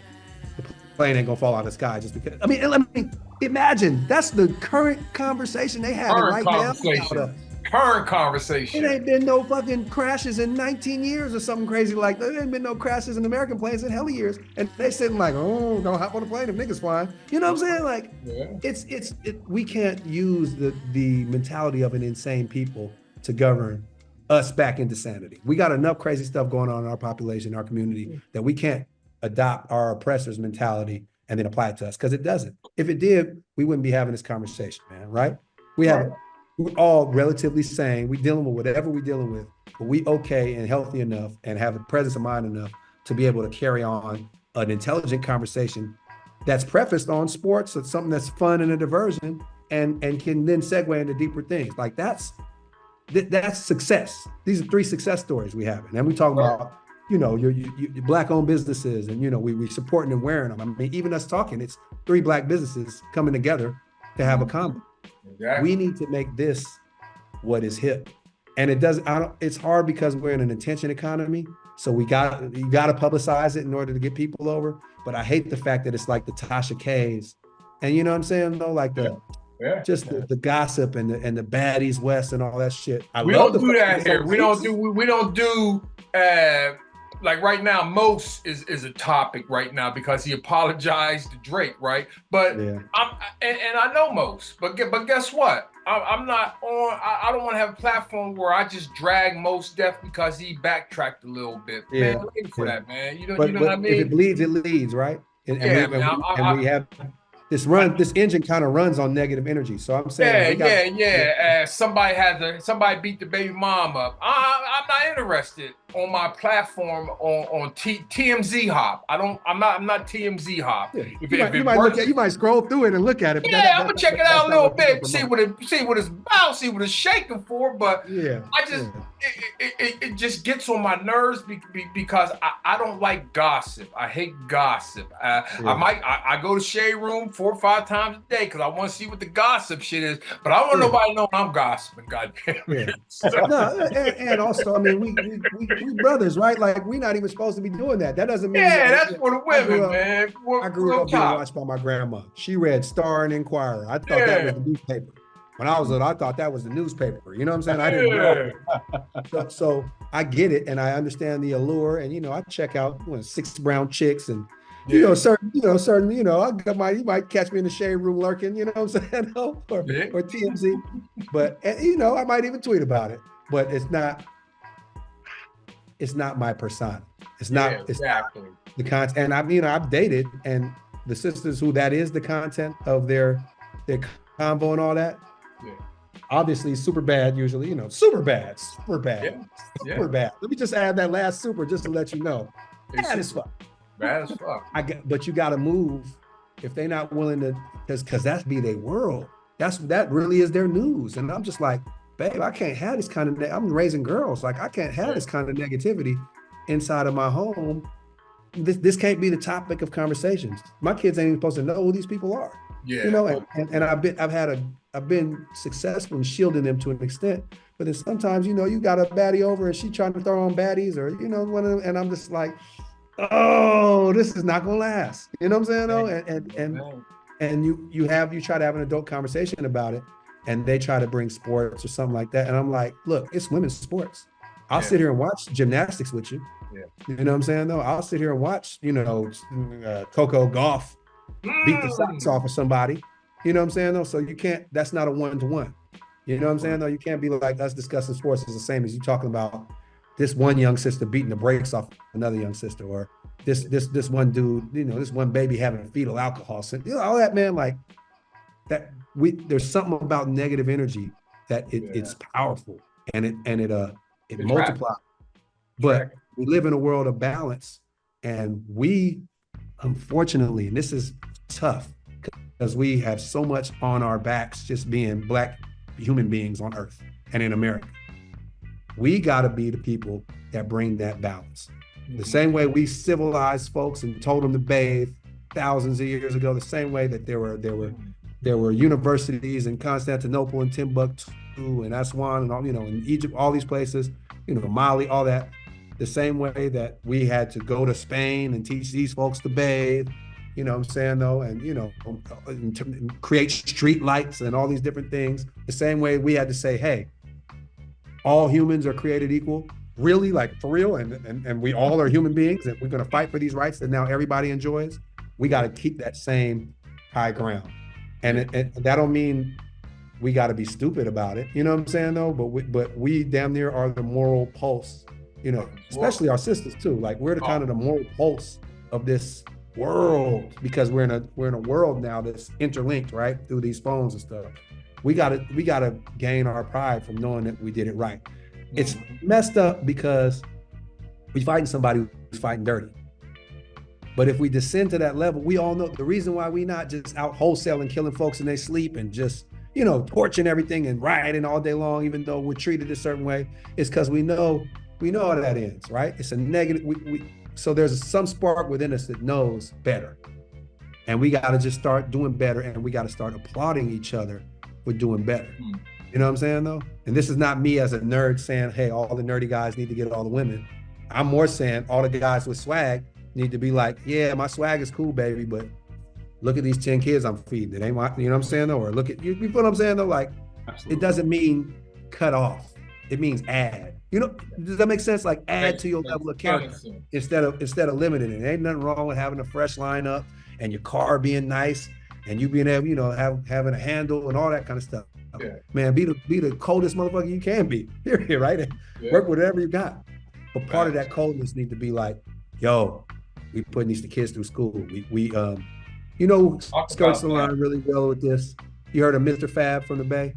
the plane ain't gonna fall out of the sky just because, I mean, imagine, that's the current conversation they have right now. Current conversation. It ain't been no fucking crashes in 19 years or something crazy like that. There ain't been no crashes in American planes in hell of years. And they sitting like, oh, don't hop on the plane if niggas flying. You know what I'm saying? Like, we can't use the mentality of an insane people to govern us back into sanity. We got enough crazy stuff going on in our population, our community, that we can't adopt our oppressor's mentality and then apply it to us, because it doesn't. If it did, we wouldn't be having this conversation, man, right? We're all relatively sane. We dealing with whatever we're dealing with, but we okay and healthy enough and have a presence of mind enough to be able to carry on an intelligent conversation that's prefaced on sports. It's something that's fun and a diversion, and can then segue into deeper things. Like that's success. These are 3 success stories we have. And then we talk about, you know, your black-owned businesses, and, you know, we supporting and wearing them. I mean, even us talking, it's 3 black businesses coming together to have a combo. Exactly. We need to make this what is hip. And it's hard because we're in an attention economy. So you got to publicize it in order to get people over. But I hate the fact that it's like the Tasha K's, and you know what I'm saying though, like the gossip and the baddies west and all that shit. We don't do that here. We don't do like right now, Mos is a topic right now because he apologized to Drake, right? But I know Mos, but guess what? I'm not on. I don't want to have a platform where I just drag Mos Def because he backtracked a little bit. Yeah, man, looking for that, man. You know what I mean? If it bleeds, it leads, right? And we have this engine kind of runs on negative energy. So I'm saying, somebody beat the baby mom up. I'm not interested on my platform on TMZ hop. I'm not TMZ hop. Yeah. You might scroll through it and look at it. I'm gonna check it out a little bit, see what it's about, see what it's shaking for. But it just gets on my nerves because I don't like gossip. I hate gossip. I go to Shade Room 4 or 5 times a day because I want to see what the gossip shit is. But I don't want nobody knowing I'm gossiping. Goddamn. Yeah. No, and also, I mean, we brothers, right? Like, we're not even supposed to be doing that. That doesn't mean. Yeah, that's for the women, man. I grew up being watched by my grandma. She read Star and Inquirer. I thought that was the newspaper. When I was little, I thought that was the newspaper. You know what I'm saying? I didn't know. So I get it, and I understand the allure. And I check out 6 brown chicks, and certain, you might catch me in the shade room lurking. You know what I'm saying? or TMZ. But I might even tweet about it. But it's not my persona. It's not. Exactly. It's not the content. And I've dated, and the sisters who that is the content of their convo and all that. Yeah. Obviously super bad usually, super bad. Super bad. Let me just add that last super just to let you know. Bad as fuck. Bad as fuck. But you got to move if they're not willing to, because that's be their world. That really is their news. And I'm just like, babe, I can't have this kind of, I'm raising girls. Like, I can't have this kind of negativity inside of my home. This can't be the topic of conversations. My kids ain't even supposed to know who these people are. Yeah. And I've been successful in shielding them to an extent, but then sometimes, you got a baddie over and she trying to throw on baddies or, one of them, and I'm just like, oh, this is not gonna last. You know what I'm saying? And you try to have an adult conversation about it, and they try to bring sports or something like that. And I'm like, look, it's women's sports. I'll sit here and watch gymnastics with you. Yeah. You know what I'm saying? Though I'll sit here and watch, Coco Golf beat the socks off of somebody. You know what I'm saying? Though, so you can't. That's not a 1-to-1. You know what I'm saying? Though, you can't be like us discussing sports is the same as you talking about this one young sister beating the brakes off another young sister, or this one dude, this one baby having fetal alcohol. So, all that, man, like that. There's something about negative energy that it's powerful, and it multiplies. But we live in a world of balance, and we, unfortunately, and this is tough because we have so much on our backs just being Black human beings on Earth and in America. We got to be the people that bring that balance. The same way we civilized folks and told them to bathe thousands of years ago, the same way that there were universities in Constantinople and Timbuktu and Aswan and all, in Egypt, all these places, Mali, all that. The same way that we had to go to Spain and teach these folks to bathe, you know what I'm saying, though, and, create street lights and all these different things. The same way we had to say, hey, all humans are created equal, really, like for real, and we all are human beings, and we're going to fight for these rights that now everybody enjoys. We got to keep that same high ground. And that don't mean we got to be stupid about it, you know what I'm saying, though, but we damn near are the moral pulse, especially our sisters too. Like, we're the kind of the moral pulse of this world, because we're in a world now that's interlinked, right, through these phones and stuff. We gotta gain our pride from knowing that we did it right. It's messed up because we fighting somebody who's fighting dirty. But if we descend to that level, we all know the reason why we not just out wholesaling, killing folks in their sleep and just, torching everything and rioting all day long, even though we're treated a certain way, is because we know how that ends, right? It's a negative. So there's some spark within us that knows better. And we got to just start doing better, and we got to start applauding each other for doing better. You know what I'm saying, though? And this is not me as a nerd saying, hey, all the nerdy guys need to get all the women. I'm more saying all the guys with swag need to be like, yeah, my swag is cool, baby, but look at these 10 kids I'm feeding. It ain't my, you know what I'm saying, though? Or look at, you know what I'm saying, though? Like, absolutely. It doesn't mean cut off. It means add. Does that make sense? Like, add to your level of character instead of limiting it. Ain't nothing wrong with having a fresh lineup and your car being nice and you being able, having a handle and all that kind of stuff. Yeah. Man, be the coldest motherfucker you can be. Period, right? Yeah. Work with whatever you got. But part of that coldness need to be like, yo, we putting these kids through school. We skirts the line really well with this. You heard of Mr. Fab from the Bay?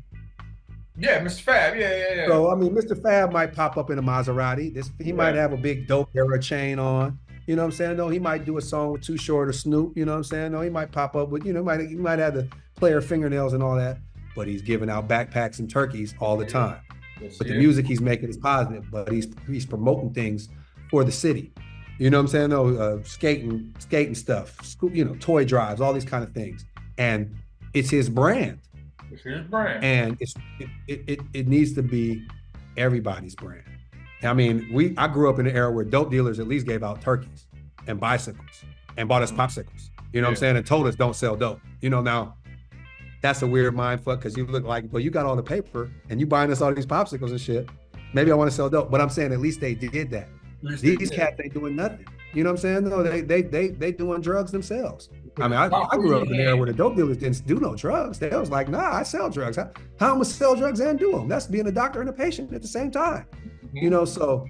Yeah, Mr. Fab. Yeah. So, I mean, Mr. Fab might pop up in a Maserati. He might have a big dope era chain on. You know what I'm saying? No, he might do a song with Too Short or Snoop. You know what I'm saying? No, he might pop up with, he might have the player fingernails and all that, but he's giving out backpacks and turkeys all the time. Yes, but the music he's making is positive, but he's promoting things for the city. You know what I'm saying? No, skating stuff, toy drives, all these kind of things. and it's his brand. It's his brand. And it needs to be everybody's brand. I mean, I grew up in an era where dope dealers at least gave out turkeys and bicycles and bought us popsicles. You know what I'm saying? And told us don't sell dope. You know, now that's a weird mind fuck because you look like, well, you got all the paper and you buying us all these popsicles and shit. Maybe I want to sell dope, but I'm saying at least they did that. These cats ain't doing nothing. You know what I'm saying? No, they doing drugs themselves. I mean, I grew up in an era where the dope dealers didn't do no drugs. They was like, nah, I sell drugs. How am I gonna sell drugs and do them? That's being a doctor and a patient at the same time. You know, so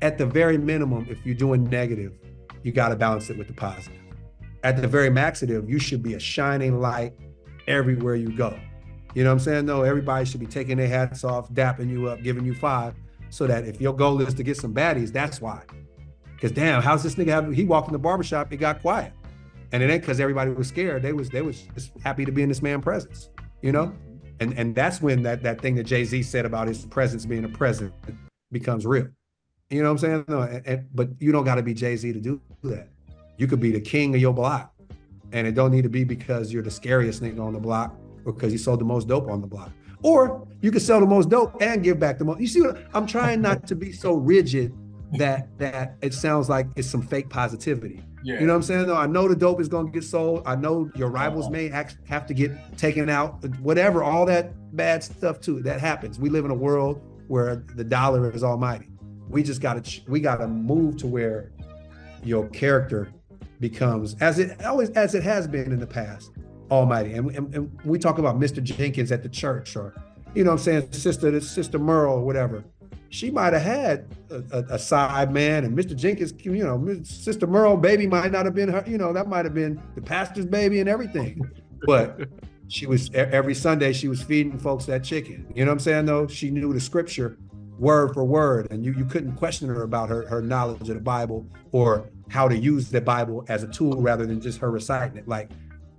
at the very minimum, if you're doing negative, you got to balance it with the positive. At the very maximative, you should be a shining light everywhere you go. You know what I'm saying? No, everybody should be taking their hats off, dapping you up, giving you 5, so that if your goal is to get some baddies, that's why. Because damn, how's this nigga he walked in the barbershop, it got quiet. And it ain't because everybody was scared. They was just happy to be in this man's presence, you know? And that's when that thing that Jay-Z said about his presence being a present becomes real. You know what I'm saying? No, but you don't got to be Jay-Z to do that. You could be the king of your block. And it don't need to be because you're the scariest nigga on the block or because you sold the most dope on the block. Or you could sell the most dope and give back the most. You see what I'm trying not to be so rigid that it sounds like it's some fake positivity. Yeah. You know what I'm saying? No, I know the dope is going to get sold. I know your rivals may have to get taken out, whatever, all that bad stuff too, that happens. We live in a world where the dollar is almighty. We just got to move to where your character becomes, as it has been in the past, almighty. And we talk about Mr. Jenkins at the church, or, you know what I'm saying, Sister Merle or whatever. She might have had a side man, and Mr. Jenkins, you know, Sister Merle baby might not have been her, you know, that might have been the pastor's baby and everything. But she was, every Sunday she was feeding folks that chicken. You know what I'm saying though? She knew the scripture word for word, and you couldn't question her about her knowledge of the Bible or how to use the Bible as a tool rather than just her reciting it. Like,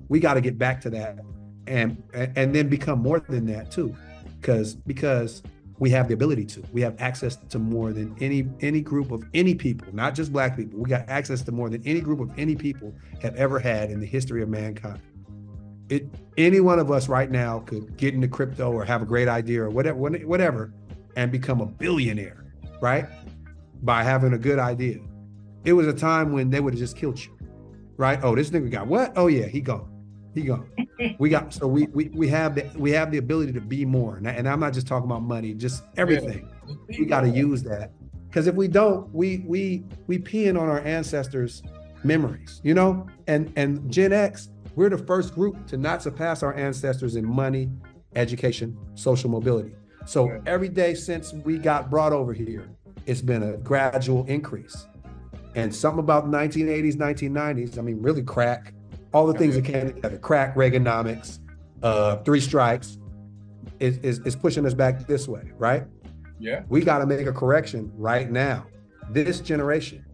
we got to get back to that and then become more than that too, because we have the ability to. We have access to more than any group of any people, not just Black people. We got access to more than any group of any people have ever had in the history of mankind. Any one of us right now could get into crypto or have a great idea or whatever, and become a billionaire, right? By having a good idea. It was a time when they would have just killed you, right? Oh, this nigga got what? Oh yeah, he gone. We have the ability to be more, and I'm not just talking about money, just everything. We got to use that, because if we don't, we peeing on our ancestors' memories, you know. And Gen X, we're the first group to not surpass our ancestors in money, education, social mobility. So every day since we got brought over here, it's been a gradual increase. And something about 1980s, 1990s, I mean, really crack. All the things that came together, crack, Reaganomics, 3 strikes, is pushing us back this way, right? Yeah. We got to make a correction right now, this generation,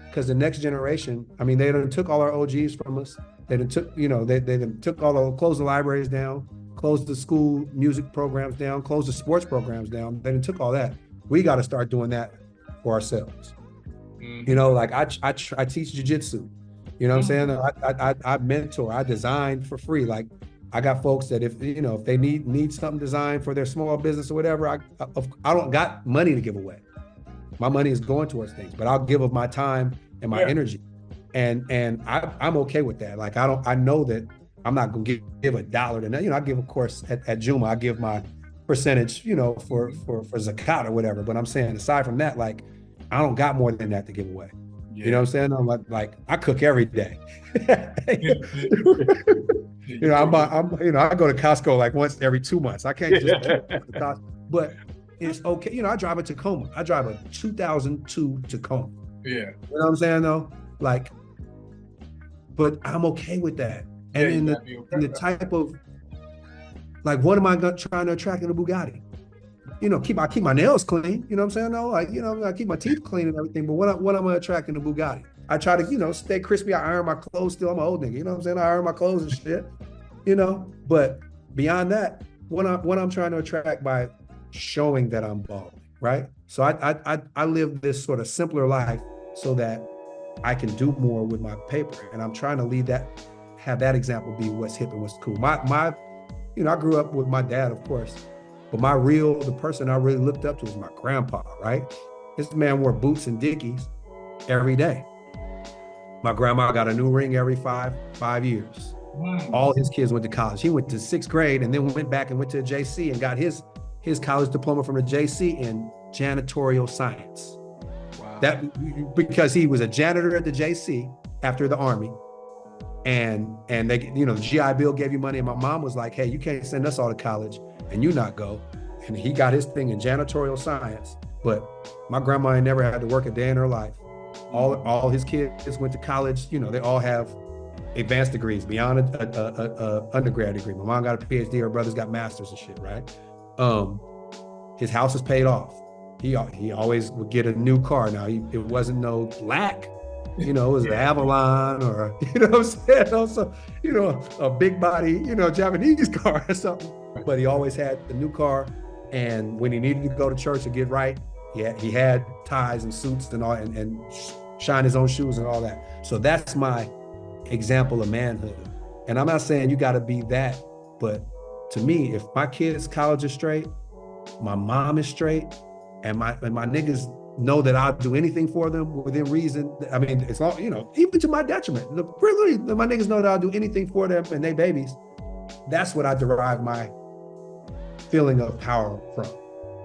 because the next generation, I mean, they done took all our OGs from us. They done took, you know, they done took closed the libraries down, closed the school music programs down, closed the sports programs down. They done took all that. We got to start doing that for ourselves. You know, like I teach jujitsu. You know what I'm saying? I mentor, I design for free. Like, I got folks that if they need something designed for their small business or whatever, I don't got money to give away. My money is going towards things, but I'll give of my time and my energy. And I'm okay with that. Like, I know that I'm not gonna give $1 to that. You know, I give, of course, at Juma, I give my percentage, you know, for zakat or whatever. But I'm saying, aside from that, like, I don't got more than that to give away. Yeah. You know what I'm saying? I'm like I cook every day. You know, I go to Costco like once every 2 months. I can't just keep Costco. But it's okay. You know, I drive a Tacoma. I drive a 2002 Tacoma. Yeah. You know what I'm saying though? Like, but I'm okay with that. And in the type of, like, what am I trying to attract in a Bugatti? You know, I keep my nails clean, you know what I'm saying? No, like, you know, I keep my teeth clean and everything, but what am I gonna attract in a Bugatti? I try to, you know, stay crispy. I iron my clothes still. I'm an old nigga, you know what I'm saying? I iron my clothes and shit, you know? But beyond that, what I'm trying to attract by showing that I'm balding, right? So I live this sort of simpler life so that I can do more with my paper. And I'm trying to leave that have that example be what's hip and what's cool. My you know, I grew up with my dad, of course, but the person I really looked up to was my grandpa, right? This man wore boots and Dickies every day. My grandma got a new ring every five years. All his kids went to college. He went to 6th grade and then went back and went to a JC and got his college diploma from the JC in janitorial science. Wow. That because he was a janitor at the JC after the Army. And they, you know, the GI Bill gave you money, and my mom was like, hey, you can't send us all to college and you not go. And he got his thing in janitorial science. But my grandma ain't never had to work a day in her life. All his kids went to college. You know, they all have advanced degrees beyond a undergrad degree. My mom got a PhD, her brothers got masters and shit, right? His house is paid off. He always would get a new car. Now, it wasn't no lack. You know, it was an Avalon or, you know what I'm saying? Also, you know, a big body, you know, Japanese car or something. But he always had a new car. And when he needed to go to church to get right, he had ties and suits and all, and shine his own shoes and all that. So that's my example of manhood. And I'm not saying you got to be that, but to me, if my kids' college is straight, my mom is straight, and my niggas know that I'll do anything for them within reason. I mean, it's all, you know, even to my detriment. Really, my niggas know that I'll do anything for them and they babies. That's what I derive my feeling of power from.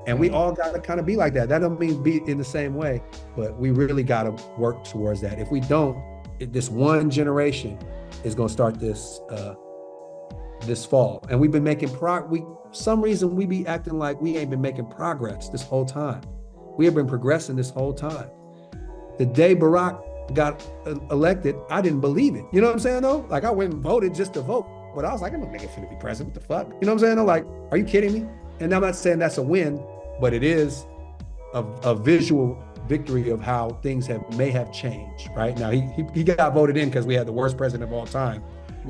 And we all got to kind of be like that. That don't mean be in the same way, but we really got to work towards that. If we don't, this one generation is going to start this fall. And we've been making some reason we be acting like we ain't been making progress this whole time. We have been progressing this whole time. The day Barack got elected, I didn't believe it. You know what I'm saying though? Like I went and voted just to vote, but I was like, I'm not nigga finna be president, what the fuck? You know what I'm saying? I'm like, are you kidding me? And I'm not saying that's a win, but it is a visual victory of how things may have changed, right? Now, he got voted in because we had the worst president of all time,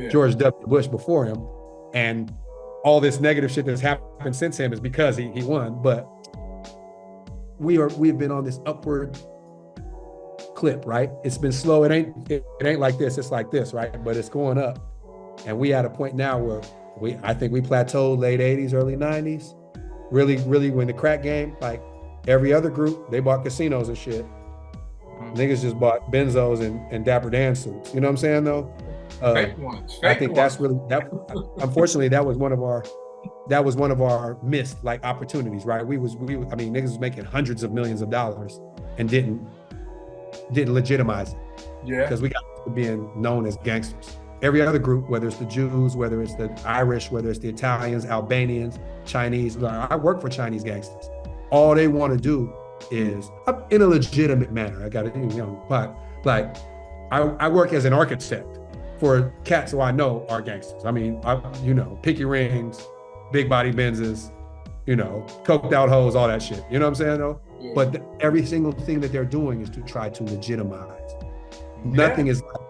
George W. Bush before him. And all this negative shit that's happened since him is because he won. But we've been on this upward clip, right? It's been slow. It ain't like this, it's like this, right? But it's going up. And we at a point now where I think we plateaued late 80s, early 90s. Really, when the crack game, like every other group, they bought casinos and shit. Niggas just bought Benzos and Dapper Dan suits. You know what I'm saying though? Fake ones. I think that's really that. Unfortunately, that was one of our missed like opportunities, right? I mean, niggas was making hundreds of millions of dollars and didn't legitimize it. Yeah. Because we got to being known as gangsters. Every other group, whether it's the Jews, whether it's the Irish, whether it's the Italians, Albanians, Chinese, I work for Chinese gangsters. All they want to do is, in a legitimate manner, I got to, you know, but like, I work as an architect for cats who I know are gangsters. I mean, you know, picky rings, big body Benzes, you know, coked out hoes, all that shit. You know what I'm saying though? Yeah. But every single thing that they're doing is to try to legitimize. Yeah. Nothing is like,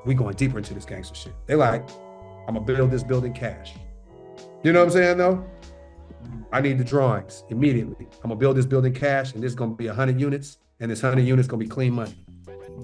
we going deeper into this gangster shit. They like, I'm gonna build this building cash. You know what I'm saying though? I need the drawings immediately. I'm gonna build this building cash and this is gonna be 100 units and this 100 units gonna be clean money.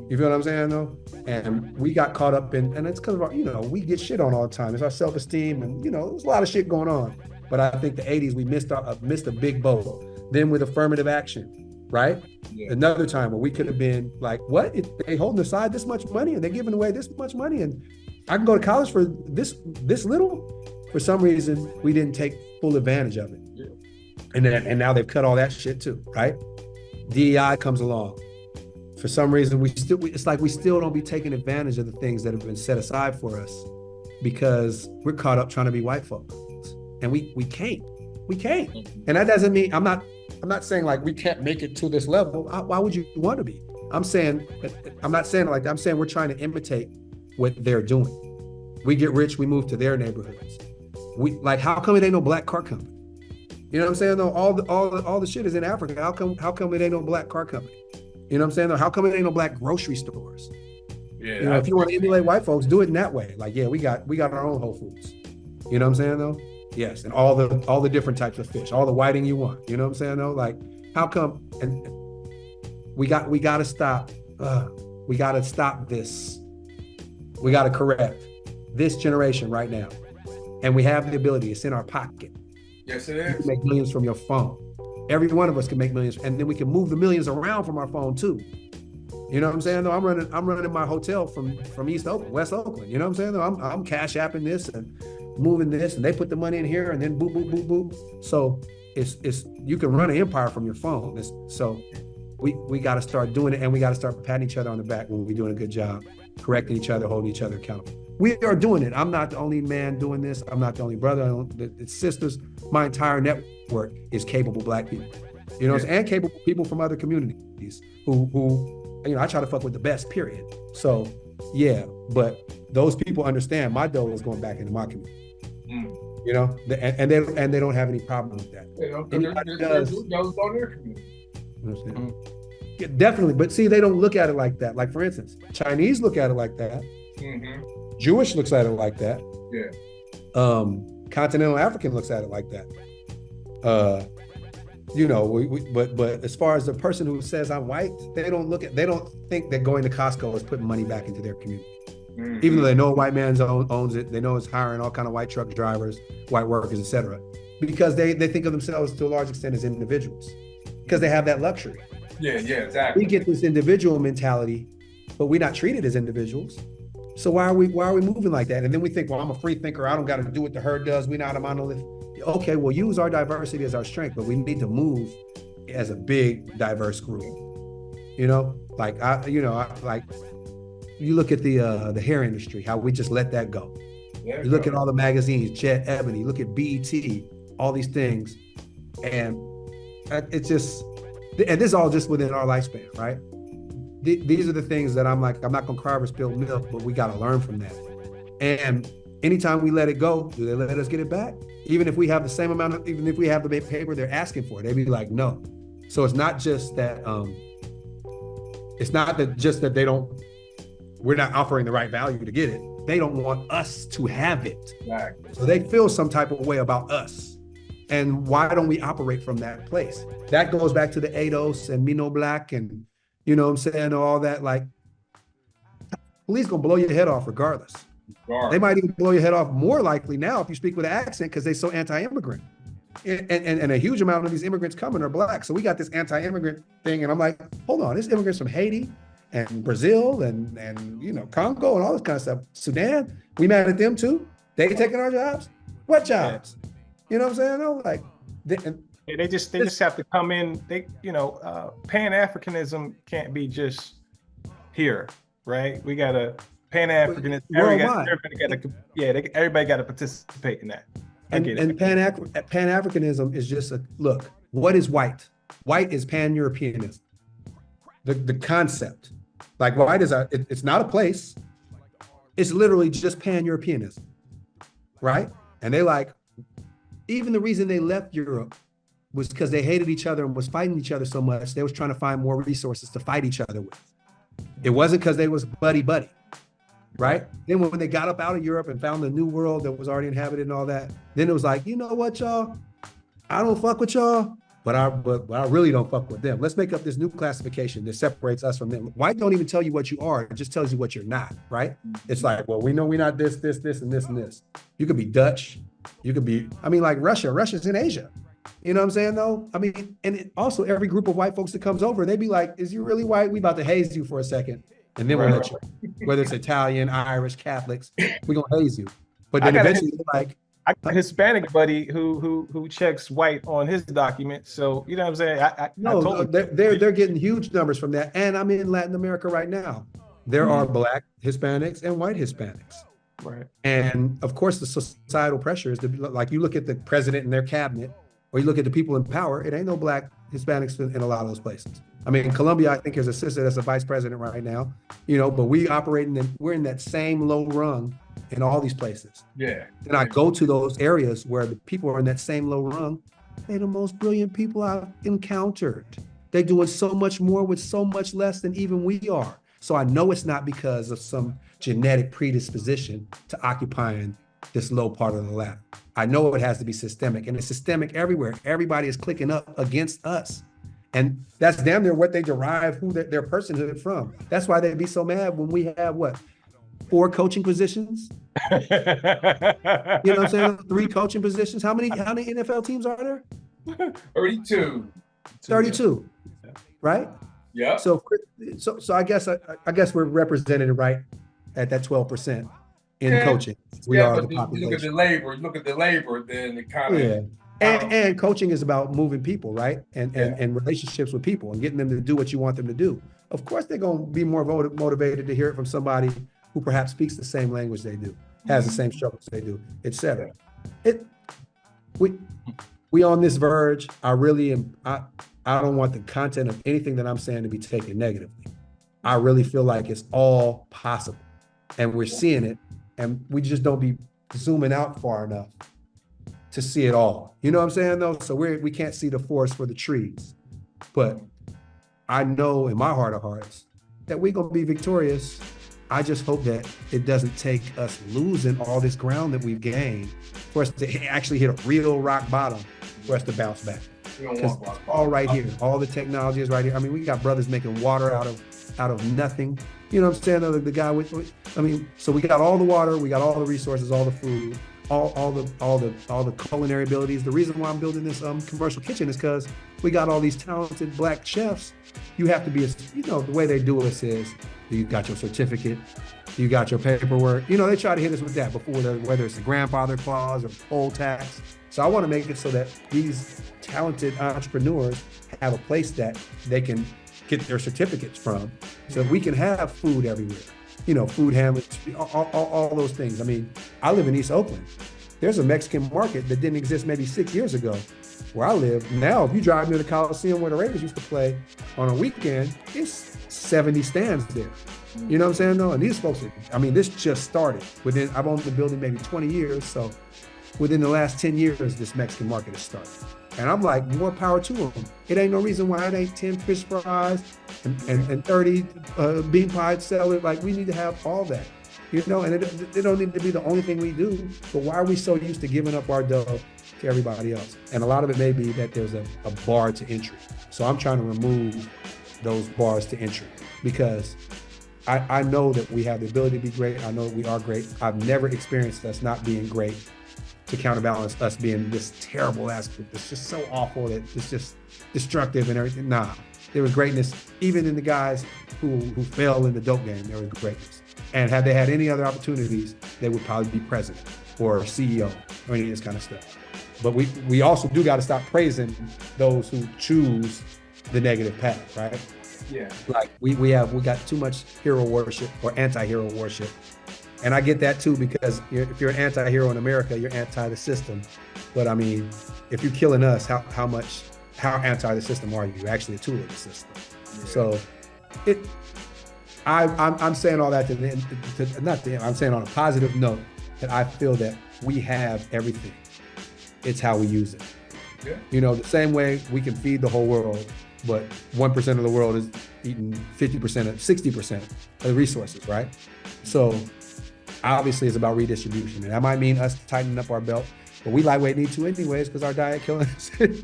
You feel what I'm saying though? And we got caught up in, and it's because of our, you know, we get shit on all the time. It's our self-esteem and, you know, there's a lot of shit going on. But I think the 80s, we missed a big boat. Then with affirmative action, right? Yeah. Another time where we could have been like, what? They holding aside this much money and they're giving away this much money and I can go to college for this little? For some reason, we didn't take full advantage of it. Yeah. And now they've cut all that shit too, right? DEI comes along. For some reason, it's like we still don't be taking advantage of the things that have been set aside for us because we're caught up trying to be white folks. And we can't. And that doesn't mean, I'm not saying like we can't make it to this level. Why would you want to be? I'm not saying like that. I'm saying we're trying to imitate what they're doing. We get rich, we move to their neighborhoods. How come it ain't no black car company? You know what I'm saying though? All the shit is in Africa. How come it ain't no black car company? You know what I'm saying though? How come it ain't no black grocery stores? Yeah. You know, if you want to emulate white folks, do it in that way. Like, yeah, we got our own Whole Foods. You know what I'm saying though? Yes, and all the different types of fish, all the whiting you want. You know what I'm saying though? Like, how come? And we got to stop. We got to stop this. We got to correct. this generation right now, and we have the ability, it's in our pocket. Yes, it You is. can make millions from your phone. Every one of us can make millions, and then we can move the millions around from our phone too. You know what I'm saying? Though I'm running my hotel from East Oakland, West Oakland. You know what I'm saying? Though I'm cash apping this and moving this, and they put the money in here, and then boop boop boop boop. So it's you can run an empire from your phone. So we got to start doing it, and we got to start patting each other on the back when we're doing a good job, correcting each other, holding each other accountable. We are doing it. I'm not the only man doing this. I'm not the only brother. It's sisters. My entire network is capable Black people. You know, and capable people from other communities who I try to fuck with the best, period. So yeah, but those people understand my dough is going back into my community. You know, and they don't have any problem with that. Yeah, definitely, but see, they don't look at it like that. Like for instance, Chinese look at it like that. Jewish looks at it like that. Yeah. Continental African looks at it like that. You know, but as far as the person who says I'm white, they don't think that going to Costco is putting money back into their community. Even though they know a white man owns it, they know it's hiring all kind of white truck drivers, white workers, etc. Because they think of themselves to a large extent as individuals, because they have that luxury. Yeah, exactly. We get this individual mentality, but we're not treated as individuals. So why are we moving like that? And then we think, well, I'm a free thinker. I don't got to do what the herd does. We're not a monolith. Okay, well, use our diversity as our strength, but we need to move as a big, diverse group. You know, like you look at the hair industry, how we just let that go. You look at all the magazines, Jet, Ebony, look at BET, all these things, and it's just, and this is all just within our lifespan, right? These are the things that I'm not gonna cry over spilled milk, but we gotta learn from that. And anytime we let it go, do they let us get it back? Even if we have the same amount even if we have the paper they're asking for, they'd be like, no. So it's not just that, we're not offering the right value to get it. They don't want us to have it. Exactly. So they feel some type of way about us. And why don't we operate from that place? That goes back to the ADOS and Me No Black and, you know what I'm saying, all that, like, police gonna blow your head off regardless. They might even blow your head off more likely now if you speak with an accent because they're so anti-immigrant. And a huge amount of these immigrants coming are Black. So we got this anti-immigrant thing, and I'm like, hold on, there's immigrants from Haiti and Brazil and you know, Congo and all this kind of stuff. Sudan, we mad at them too? They taking our jobs? What jobs? You know what I'm saying? No, like they just have to come in. Pan-Africanism can't be just here, right? We gotta Pan-Africanism. Everybody got to participate in that. And Pan-Africanism is just look. What is white? White is Pan-Europeanism. The concept, like white is it's not a place. It's literally just Pan-Europeanism, right? And they like, even the reason they left Europe was because they hated each other and was fighting each other so much. They was trying to find more resources to fight each other with. It wasn't because they was buddy, right? Then when they got up out of Europe and found the new world that was already inhabited and all that, then it was like, you know what, y'all? I don't fuck with y'all, but I really don't fuck with them. Let's make up this new classification that separates us from them. White don't even tell you what you are. It just tells you what you're not, right? It's like, well, we know we're not this, and this, and this. You could be Dutch. You could be, like Russia. Russia's in Asia. You know what I'm saying, though? And also every group of white folks that comes over, they be like, is you really white? We about to haze you for a second. And then we'll let you, whether it's Italian, Irish, Catholics, we're going to haze you. But then eventually, I got a Hispanic buddy who checks white on his document. So, you know what I'm saying? They're getting huge numbers from that. And I'm in Latin America right now. There are Black Hispanics and white Hispanics. Right. And of course, the societal pressures, like you look at the president and their cabinet, or you look at the people in power, it ain't no Black Hispanics in a lot of those places. In Colombia, I think there's a sister that's a vice president right now, but we operate we're in that same low rung in all these places. Yeah. And I go to those areas where the people are in that same low rung. They're the most brilliant people I've encountered. They're doing so much more with so much less than even we are. So I know it's not because of some genetic predisposition to occupying this low part of the ladder. I know it has to be systemic, and it's systemic everywhere. Everybody is clicking up against us. And that's damn near what they derive their personhood from. That's why they'd be so mad when we have 4 4 coaching positions. You know what I'm saying? 3 coaching positions. How many NFL teams are there? 32. 32, right? Yeah. So I guess we're represented right at that 12% in coaching. We are the population. You look at the labor, then it kind of And coaching is about moving people, right? And relationships with people and getting them to do what you want them to do. Of course, they're going to be more motivated to hear it from somebody who perhaps speaks the same language they do, has the same struggles they do, etc. We on this verge. I really am. I don't want the content of anything that I'm saying to be taken negatively. I really feel like it's all possible, and we're seeing it, and we just don't be zooming out far enough to see it all. You know what I'm saying, though? So we can't see the forest for the trees. But I know in my heart of hearts that we're going to be victorious. I just hope that it doesn't take us losing all this ground that we've gained for us to actually hit a real rock bottom for us to bounce back. Because it's all right here. All the technology is right here. I mean, we got brothers making water out of nothing. You know what I'm saying? The guy so we got all the water, we got all the resources, all the food, all the culinary abilities. The reason why I'm building this commercial kitchen is because we got all these talented Black chefs. You have to be, the way they do it is, you got your certificate, you got your paperwork. They try to hit us with that before, whether it's the grandfather clause or poll tax. So I want to make it so that these talented entrepreneurs have a place that they can get their certificates from, so that we can have food everywhere. Food handling, all those things. I mean, I live in East Oakland. There's a Mexican market that didn't exist maybe 6 years ago where I live. Now, if you drive near the Coliseum where the Raiders used to play on a weekend, it's 70 stands there. You know what I'm saying, though? And these folks, this just started. I've owned the building maybe 20 years, so within the last 10 years, this Mexican market has started. And I'm like, more power to them. It ain't no reason why it ain't 10 fish fries and 30 bean pie salad. Like, we need to have all that, and it don't need to be the only thing we do. But why are we so used to giving up our dough to everybody else? And a lot of it may be that there's a bar to entry. So I'm trying to remove those bars to entry, because I know that we have the ability to be great. I know we are great. I've never experienced us not being great to counterbalance us being this terrible aspect that's just so awful that it's just destructive and everything. Nah, there was greatness even in the guys who fell in the dope game. There was greatness. And had they had any other opportunities, they would probably be president or CEO or any of this kind of stuff. But we also do got to stop praising those who choose the negative path, right? Yeah. Like we got too much hero worship or anti-hero worship. And I get that too, because if you're an anti-hero in America, you're anti the system. But I mean, if you're killing us, how anti the system are you? You're actually a tool of the system. Yeah. So I'm saying all that I'm saying on a positive note that I feel that we have everything. It's how we use it. Yeah. The same way we can feed the whole world, but 1% of the world is eating 60% of the resources, right? So obviously it's about redistribution. And that might mean us tightening up our belt, but we lightweight need to anyways, because our diet killing us. And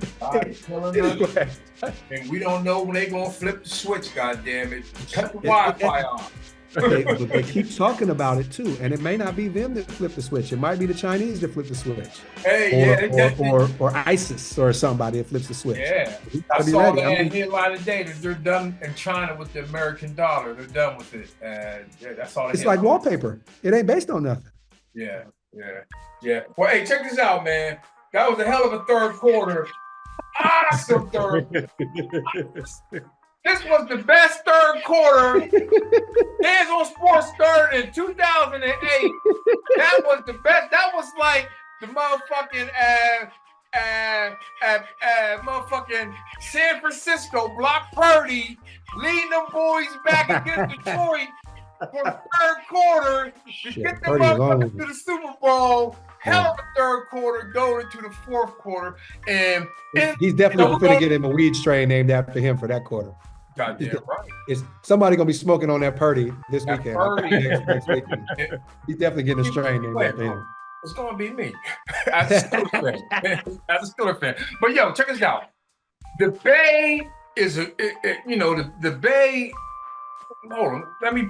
we don't know when they're going to flip the switch, goddammit. Cut the Wi-Fi off. They keep talking about it too, and it may not be them that flip the switch. It might be the Chinese that flip the switch, or ISIS or somebody that flips the switch. Yeah, I saw the headline today that they're done in China with the American dollar. They're done with it, and that's all. It's like wallpaper. It ain't based on nothing. Yeah. Well, hey, check this out, man. That was a hell of a third quarter. Awesome third. This was the best third quarter. Hands on Sports started in 2008. That was the best. That was like the motherfucking motherfucking San Francisco Block Purdy leading them boys back against Detroit for the third quarter to get them motherfuckers to the Super Bowl. Hell of a third quarter going into the fourth quarter. And he's definitely going to get him a weed strain named after him for that quarter. Goddamn right. Is somebody gonna be smoking on that Purdy this weekend? Next weekend. He's definitely getting a strain named after him. It's gonna be me. As a Steelers fan. But yo, check this out. The Bay is the Bay. Hold on. Let me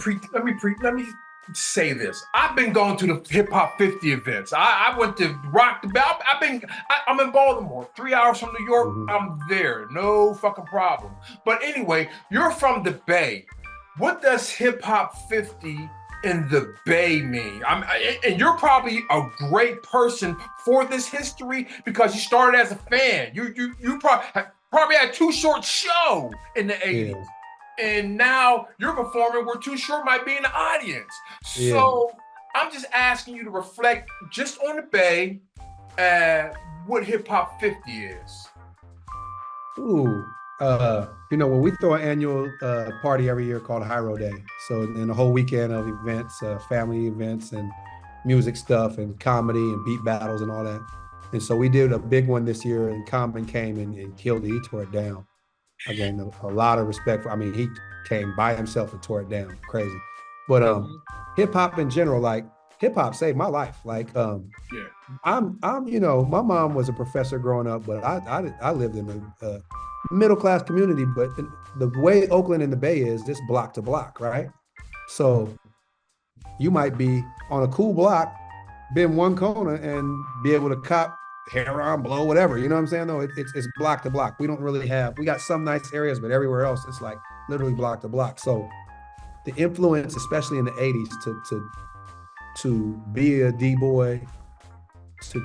say this. I've been going to the Hip Hop 50 events. I went to Rock the Bell. I'm in Baltimore, 3 hours from New York. Mhm. I'm there, no fucking problem. But anyway, you're from the Bay. What does Hip Hop 50 in the Bay mean? And you're probably a great person for this history because you started as a fan. You probably had Too Short show in the 80s. Yeah. And now you're performing where Too Short might be in the audience. Yeah. So I'm just asking you to reflect just on the Bay what Hip Hop 50 is. Ooh, when we throw an annual party every year called Hyro Day. So in a whole weekend of events, family events and music stuff and comedy and beat battles and all that. And so we did a big one this year, and Common came and killed it. He tore it down. Again, a lot of respect for, he came by himself and tore it down. Crazy. But hip hop in general, like hip hop saved my life. Like I'm my mom was a professor growing up, but I lived in a middle class community, but the way Oakland and the Bay is just block to block, right? So you might be on a cool block, bend one corner and be able to cop heroin, blow, whatever, you know what I'm saying? No, it's block to block. We don't really we got some nice areas, but everywhere else it's like literally block to block. So the influence, especially in the 80s, to be a D-boy, to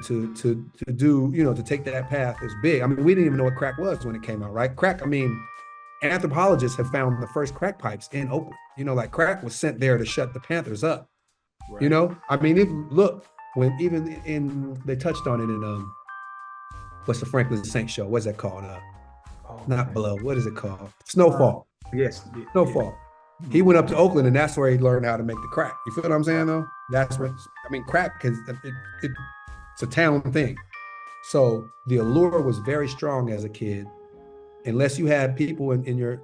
do, to take that path is big. We didn't even know what crack was when it came out, right? Crack, anthropologists have found the first crack pipes in Oakland. Like crack was sent there to shut the Panthers up. Right. Look, when even they touched on it in what's the Franklin Saint show? What's that called? Not Blow. What is it called? Snowfall. Yes. Snowfall. Yeah. He went up to Oakland, and that's where he learned how to make the crack. You feel what I'm saying, though? That's what crack, because it's a town thing. So the allure was very strong as a kid. Unless you had people in your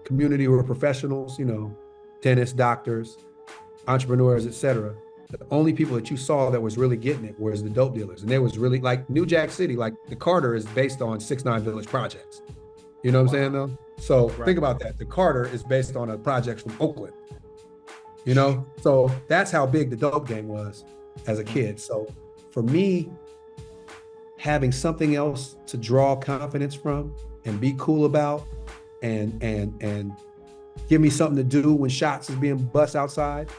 community who were professionals, dentists, doctors, entrepreneurs, etc. The only people that you saw that was really getting it was the dope dealers. And there was really, like New Jack City, like the Carter is based on 6ix9ine Village projects. You know what I'm saying, though? So think about that. The Carter is based on a project from Oakland. So that's how big the dope game was as a kid. So for me, having something else to draw confidence from and be cool about and give me something to do when shots is being bust outside,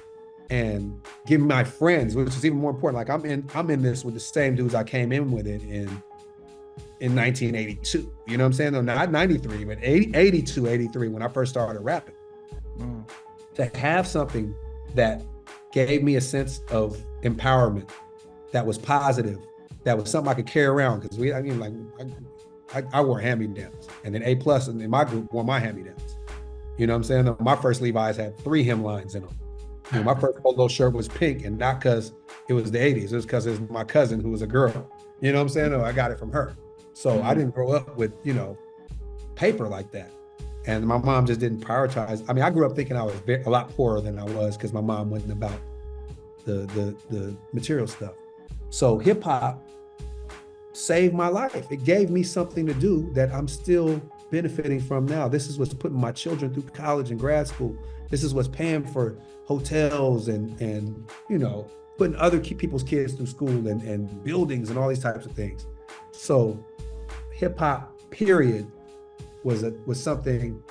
and give my friends, which is even more important. Like I'm in this with the same dudes I came in with it in 1982. You know what I'm saying? No, not 93, but 82, 83 when I first started rapping. To have something that gave me a sense of empowerment, that was positive, that was something I could carry around. Because I wore hand-me-downs, and then A+ in my group wore my hand-me-downs. You know what I'm saying? My first Levi's had 3 hemlines in them. My first polo shirt was pink, and not because it was the 80s. It was because it was my cousin who was a girl. You know what I'm saying? No, I got it from her. So I didn't grow up with, paper like that. And my mom just didn't prioritize. I grew up thinking I was a lot poorer than I was because my mom wasn't about the material stuff. So hip hop saved my life. It gave me something to do that I'm still benefiting from now. This is what's putting my children through college and grad school. This is what's paying for hotels and putting other people's kids through school and buildings and all these types of things. So hip hop, period, was something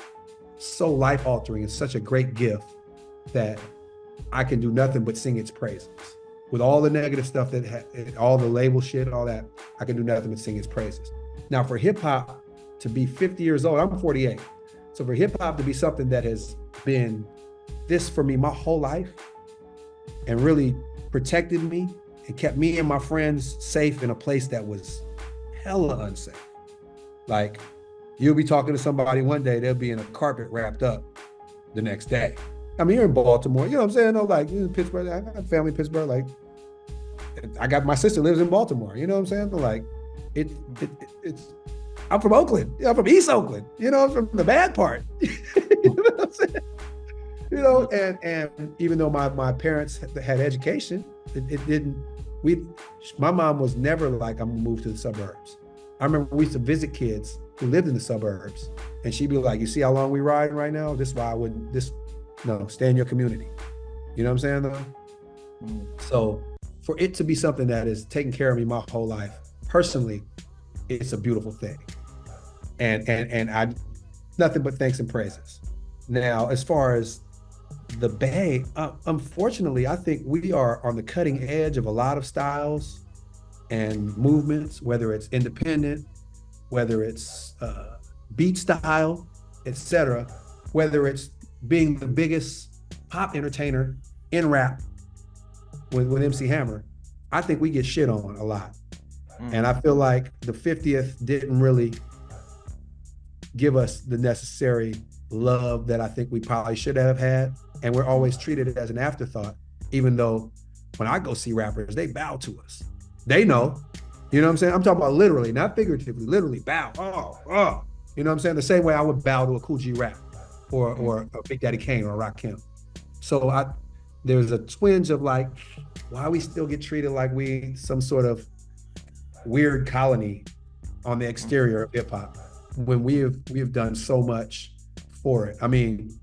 so life altering and such a great gift that I can do nothing but sing its praises. With all the negative stuff all the label shit, all that, I can do nothing but sing its praises. Now for hip hop to be 50 years old, I'm 48. So for hip hop to be something that has been this for me my whole life and really protected me and kept me and my friends safe in a place that was hella unsafe. Like you'll be talking to somebody one day, they'll be in a carpet wrapped up the next day. You're in Baltimore, you know what I'm saying? No, like in Pittsburgh, I got family in Pittsburgh, like I got my sister lives in Baltimore, you know what I'm saying? Like it's I'm from Oakland, I'm from East Oakland, I'm from the bad part. You know what I'm saying? And even though my parents had education, my mom was never like, I'm gonna move to the suburbs. I remember we used to visit kids who lived in the suburbs, and she'd be like, you see how long we riding right now? This is why I wouldn't, no, stay in your community. You know what I'm saying though? So for it to be something that is taking care of me my whole life, personally, it's a beautiful thing. And I nothing but thanks and praises. Now, as far as the Bay, unfortunately, I think we are on the cutting edge of a lot of styles and movements, whether it's independent, whether it's beat style, etc., whether it's being the biggest pop entertainer in rap with MC Hammer. I think we get shit on a lot. And I feel like the 50th didn't really give us the necessary love that I think we probably should have had. And we're always treated as an afterthought, even though when I go see rappers, they bow to us. They know, you know what I'm saying? I'm talking about literally, not figuratively, literally bow. Oh. You know what I'm saying? The same way I would bow to a Cool G Rap or a Big Daddy Kane or a Rakim. So there's a twinge of like, why we still get treated like we some sort of weird colony on the exterior of hip hop when we have done so much for it. I mean,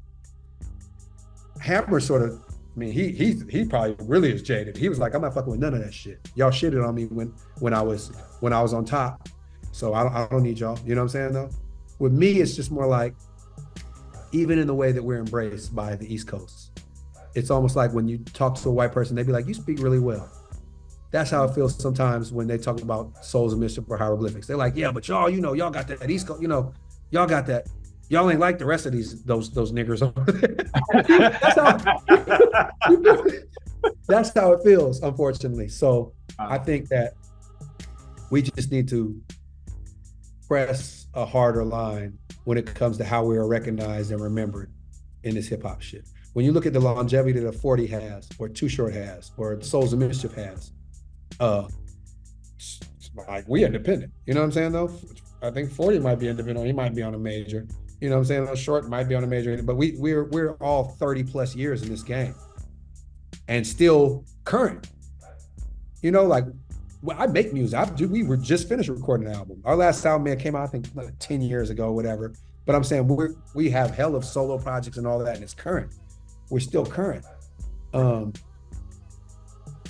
Hammer sort of, I mean, he probably really is jaded. He was like, I'm not fucking with none of that shit. Y'all shitted on me when I was on top. So I don't need y'all. You know what I'm saying though? With me, it's just more like, even in the way that we're embraced by the East Coast, it's almost like when you talk to a white person, they'd be like, you speak really well. That's how it feels sometimes when they talk about Souls of Mischief or hieroglyphics. They're like, yeah, but y'all, y'all got that East Coast, y'all got that. Y'all ain't like the rest of those niggers over there. That's how it feels, unfortunately. So I think that we just need to press a harder line when it comes to how we are recognized and remembered in this hip hop shit. When you look at the longevity that a 40 has, or Too Short has, or Souls of Mischief has, like we independent. You know what I'm saying though? I think 40 might be independent. He might be on a major. You know what I'm saying? Though Short might be on a major, but we're all 30 plus years in this game, and still current. You know, like I make music. We were just finished recording an album. Our last album, man, came out I think like 10 years ago, whatever. But I'm saying we have hell of solo projects and all that, and it's current. We're still current. I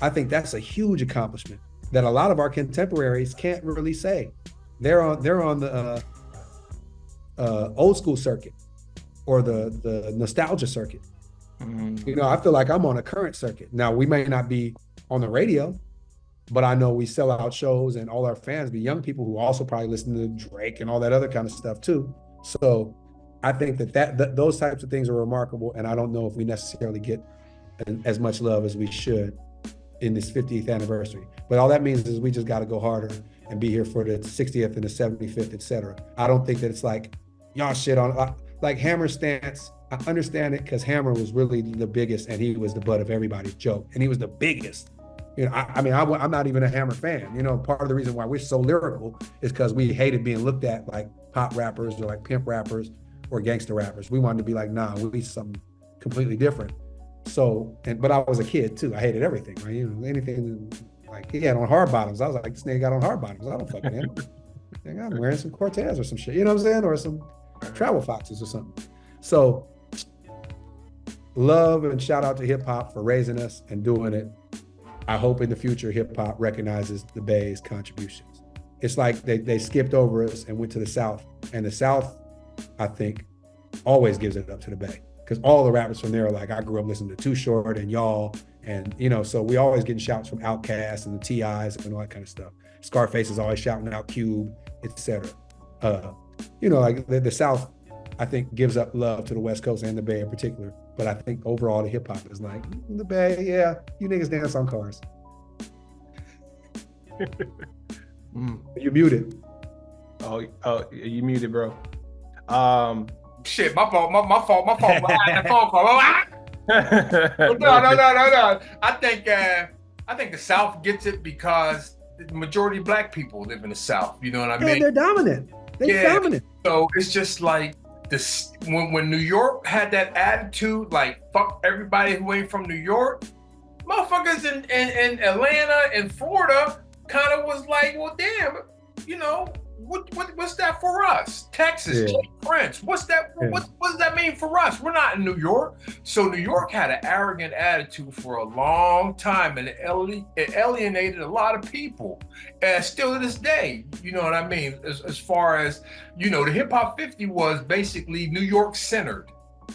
think that's a huge accomplishment that a lot of our contemporaries can't really say. They're on the old school circuit or the nostalgia circuit. You know, I feel like I'm on a current circuit. Now, we may not be on the radio, but I know we sell out shows and all our fans be young people who also probably listen to Drake and all that other kind of stuff too. So I think that those types of things are remarkable, and I don't know if we necessarily get as much love as we should in this 50th anniversary. But all that means is we just got to go harder and be here for the 60th and the 75th, et cetera. I don't think that it's like, y'all shit on, like Hammer's stance. I understand it because Hammer was really the biggest and he was the butt of everybody's joke and he was the biggest. You know, I'm not even a Hammer fan. You know, part of the reason why we're so lyrical is because we hated being looked at like pop rappers or like pimp rappers or gangster rappers. We wanted to be like, nah, we need something completely different. So, but I was a kid too. I hated everything, right? You know, anything like he had on hard bottoms. I was like, this nigga got on hard bottoms. I don't fucking him. I'm wearing some Cortez or some shit. You know what I'm saying? Or some Travel Foxes or something. So, love and shout out to hip hop for raising us and doing it. I hope in the future hip hop recognizes the Bay's contributions. It's like they skipped over us and went to the South, and the South, I think, always gives it up to the Bay. Because all the rappers from there are like, I grew up listening to Too Short and y'all, and you know, so we always getting shouts from Outkast and the T.I.s and all that kind of stuff. Scarface is always shouting out Cube, etc. You know, like the South, I think gives up love to the West Coast and the Bay in particular. But I think overall the hip hop is like, the Bay, yeah, you niggas dance on cars. You muted. Oh, you muted, bro. Shit, my fault. My fault. The phone call. No. I think the South gets it because the majority of Black people live in the South. You know what I mean? They're dominant. They're dominant. So it's just like this when New York had that attitude, like fuck everybody who ain't from New York. Motherfuckers in Atlanta and Florida kind of was like, well, damn, you know, what's that for us? Texas, Jay Prince. What's that? What does that mean for us? We're not in New York. So New York had an arrogant attitude for a long time, and it alienated a lot of people. And still to this day, you know what I mean? As far as, you know, the Hip Hop 50 was basically New York centered.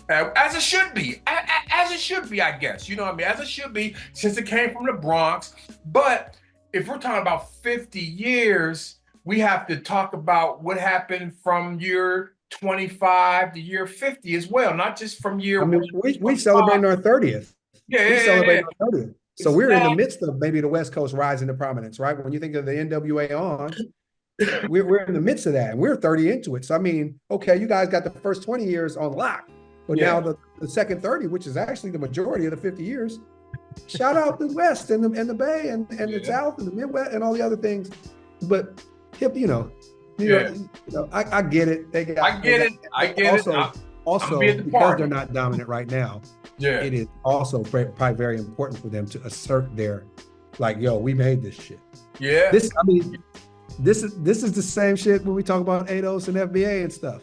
As it should be, as it should be, I guess. You know what I mean? As it should be, since it came from the Bronx. But if we're talking about 50 years, we have to talk about what happened from year 25 to year 50 as well, not just from year. I mean, we celebrating our 30th. We celebrating our 30th. So we're in the midst of maybe the West Coast rising to prominence, right? When you think of the NWA on, we're in the midst of that, and we're 30 into it. So I mean, okay, you guys got the first 20 years on lock. But now the second 30, which is actually the majority of the 50 years, shout out the West and the Bay and the South and the Midwest and all the other things. But hip, I get it. I get it. Also, because they're not dominant right now, it is also probably very important for them to assert their, like, yo, we made this shit. Yeah. This is the same shit when we talk about ADOS and FBA and stuff.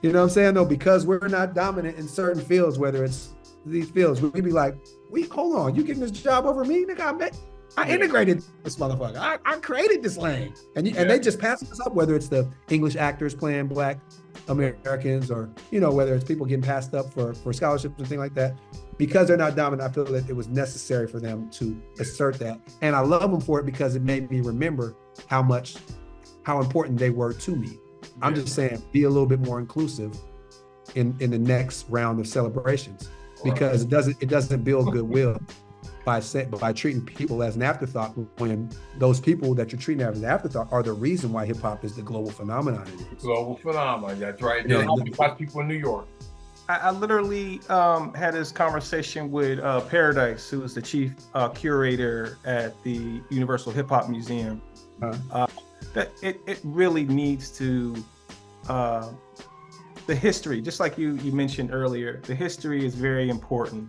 You know what I'm saying? No, because we're not dominant in certain fields, whether it's these fields, we'd be like, hold on, you getting this job over me? Nigga, I integrated this motherfucker. I created this lane. And they just pass us up, whether it's the English actors playing Black Americans or, you know, whether it's people getting passed up for scholarships and things like that. Because they're not dominant, I feel that it was necessary for them to assert that. And I love them for it because it made me remember how important they were to me. I'm just saying, be a little bit more inclusive in the next round of celebrations, because it doesn't build goodwill by treating people as an afterthought when those people that you're treating as an afterthought are the reason why hip hop is the global phenomenon it is. Global phenomenon, that's right. There's a lot of people in New York. I literally had this conversation with Paradise, who is the chief curator at the Universal Hip Hop Museum. That it really needs to, the history, just like you mentioned earlier, the history is very important.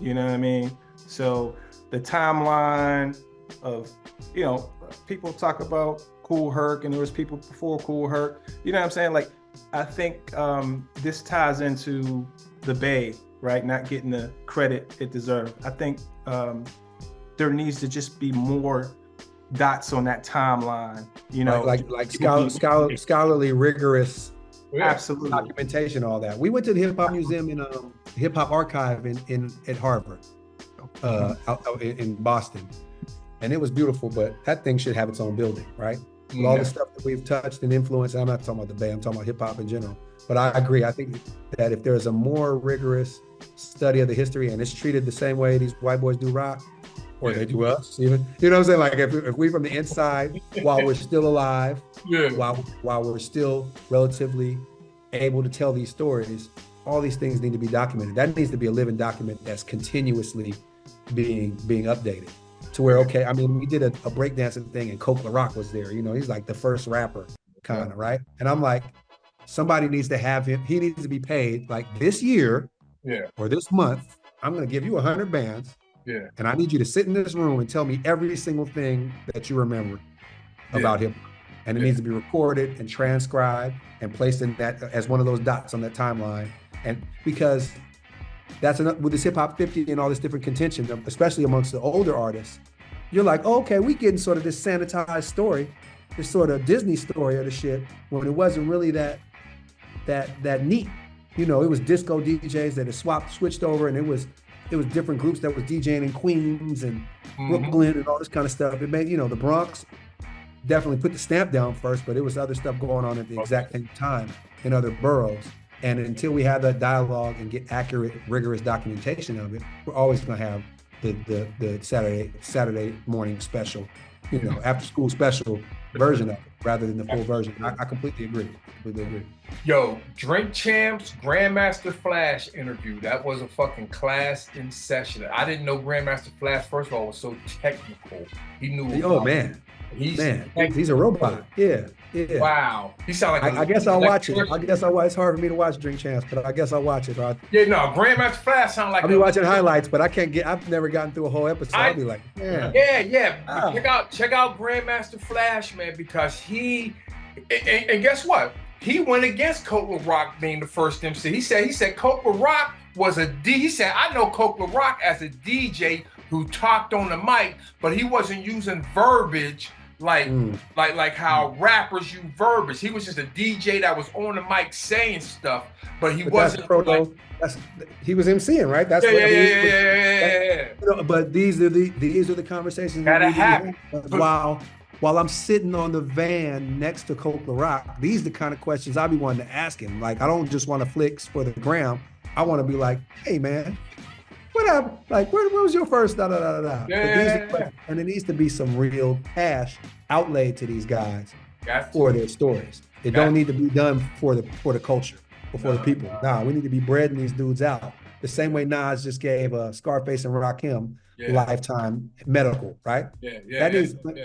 You know what I mean? So the timeline of, you know, people talk about Kool Herc, and there was people before Kool Herc. You know what I'm saying? Like, I think this ties into the Bay, right? Not getting the credit it deserves. I think there needs to just be more dots on that timeline, you know, like scholarly, rigorous, absolutely documentation, all that. We went to the Hip Hop Museum in Hip Hop Archive at Harvard, out in Boston, and it was beautiful. But that thing should have its own building, right? With all the stuff that we've touched and influenced. I'm not talking about the Bay. I'm talking about hip hop in general. But I agree. I think that if there's a more rigorous study of the history and it's treated the same way these white boys do rock, or they do us even, you know what I'm saying? Like if we from the inside, while we're still alive, while we're still relatively able to tell these stories, all these things need to be documented. That needs to be a living document that's continuously being updated to where, okay, I mean, we did a breakdancing thing and Coke LaRock was there, you know, he's like the first rapper kind of, right? And I'm like, somebody needs to have him, he needs to be paid like this year or this month, I'm gonna give you 100 bands. Yeah. And I need you to sit in this room and tell me every single thing that you remember about him. And it needs to be recorded and transcribed and placed in that as one of those dots on that timeline. And because that's enough with this hip hop 50 and all this different contention, especially amongst the older artists, you're like, oh, okay, we getting sort of this sanitized story, this sort of Disney story of the shit, when it wasn't really that neat. You know, it was disco DJs that had switched over, and it was different groups that was DJing in Queens and Brooklyn and all this kind of stuff. It made, you know, the Bronx definitely put the stamp down first, but it was other stuff going on at the exact same time in other boroughs. And until we have that dialogue and get accurate, rigorous documentation of it, we're always going to have the Saturday morning special, you know, after school special version of it rather than the full version. I completely agree. Yo, Drink Champs Grandmaster Flash interview. That was a fucking class in session. I didn't know Grandmaster Flash, first of all, was so technical. He knew. Oh, man. He's a robot. Yeah. Wow. He sound like I guess I'll watch it. It's hard for me to watch Drink Champs, but I guess I'll watch it. Right? Yeah, no, Grandmaster Flash sound like I'll be watching highlights, but I've never gotten through a whole episode. I'll be like, yeah. Check out Grandmaster Flash, man, because he And guess what? He went against Coke LaRock being the first MC. He said Coke LaRock was a D. He said, I know Coke LaRock as a DJ who talked on the mic, but he wasn't using verbiage like how rappers use verbiage. He was just a DJ that was on the mic saying stuff, but he wasn't. He was MCing, right? That's yeah. You know, but these are the conversations that happen. While I'm sitting on the van next to Coke LaRock, these are the kind of questions I be wanting to ask him. Like, I don't just want to flicks for the gram. I want to be like, hey man, what happened? Like, where was your first da-da-da-da-da? Yeah. And there needs to be some real cash outlaid to these guys for their stories. It don't need to be done for the culture or for the people. Nah, we need to be breading these dudes out. The same way Nas just gave Scarface and Rakim lifetime medical, right?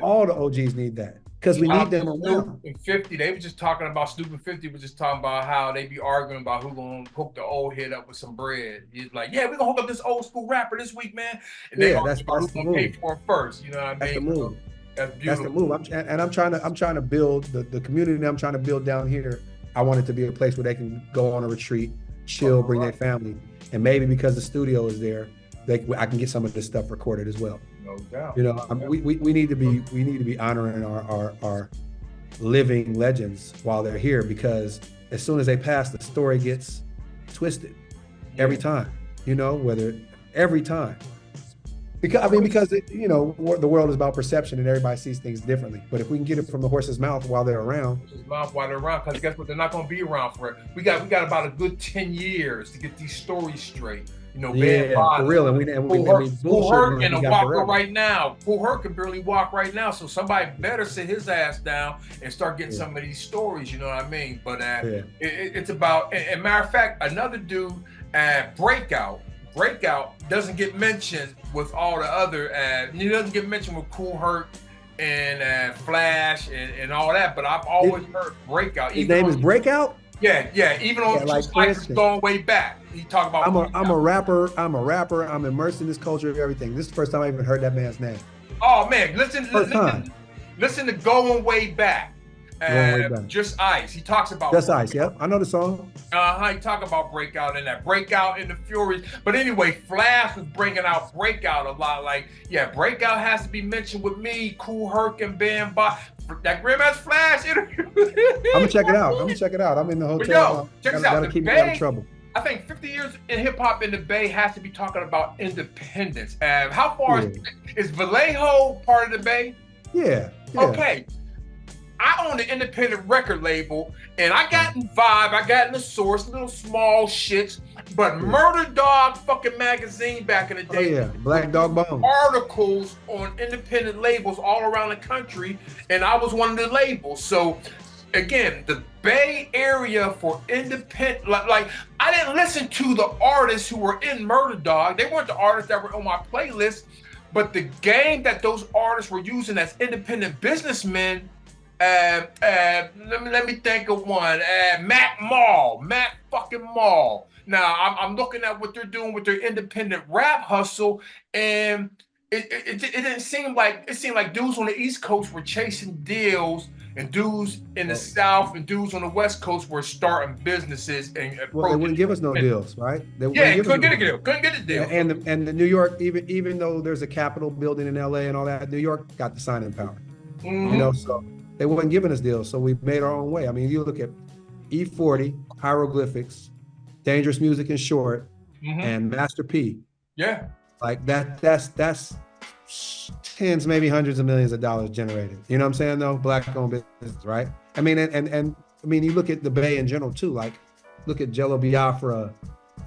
All the OGs need that. Because we need them around. In 50, they were just talking about Snoop and 50 was just talking about how they be arguing about who gonna hook the old head up with some bread. He's like, yeah, we're gonna hook up this old school rapper this week, man. And they that's who's gonna pay for it first. You know what I mean? That's the move. That's beautiful. That's the move. I'm trying to build the community I'm trying to build down here. I want it to be a place where they can go on a retreat, chill, bring their family, and maybe because the studio is there, I can get some of this stuff recorded as well. No doubt. You know, we need to be honoring our living legends while they're here, because as soon as they pass, the story gets twisted every time. You know, every time. Because you know, the world is about perception and everybody sees things differently. But if we can get it from the horse's mouth while they're around. Because guess what? They're not going to be around forever. We got about a good 10 years to get these stories straight. You know, for real. And we Kool Herc in a walker right now. Kool Herc can barely walk right now. So somebody better sit his ass down and start getting some of these stories. You know what I mean? But it's about. And matter of fact, another dude, Breakout doesn't get mentioned with all the other. He doesn't get mentioned with Kool Herc and Flash and all that. But I've always heard Breakout. His name is Breakout. Yeah. Even on like going way back, he talked about. I'm a rapper. I'm immersed in this culture of everything. This is the first time I even heard that man's name. Oh man, listen to Going Way Back. Just Ice. He talks about Just Ice. Yep, I know the song. He talk about Breakout and that Breakout in the Furies. But anyway, Flash was bringing out Breakout a lot. Like, Breakout has to be mentioned with me, Kool Herc and Ben Bot. That Grandma's Flash interview. I'm gonna check it out. I'm in the hotel. Check this out. Keep me out of trouble. I think 50 years in hip hop in the Bay has to be talking about independence. How far is Vallejo part of the Bay? Yeah. Okay. I own an independent record label, and I got in Vibe, I got in The Source, little small shits, but Murder Dog fucking magazine back in the day. Black Dog Bone. Articles on independent labels all around the country, and I was one of the labels. So, again, the Bay Area for independent, like I didn't listen to the artists who were in Murder Dog. They weren't the artists that were on my playlist, but the game that those artists were using as independent businessmen. Let me think of one. Mac fucking Mall. Now I'm looking at what they're doing with their independent rap hustle, and it didn't seem like it seemed like dudes on the East Coast were chasing deals, and dudes in the South and dudes on the West Coast were starting businesses. And they wouldn't give us no deals, right? Couldn't get a deal. And the New York, even though there's a Capitol building in LA and all that, New York got the signing power. You know, so. They weren't giving us deals, so we made our own way. I mean, you look at E40, Hieroglyphics, Dangerous Music in Short, and Master P. Yeah. Like that's tens, maybe hundreds of millions of dollars generated. You know what I'm saying though? Black-owned business, right? I mean, and I mean, you look at the Bay in general too. Like, look at Jello Biafra,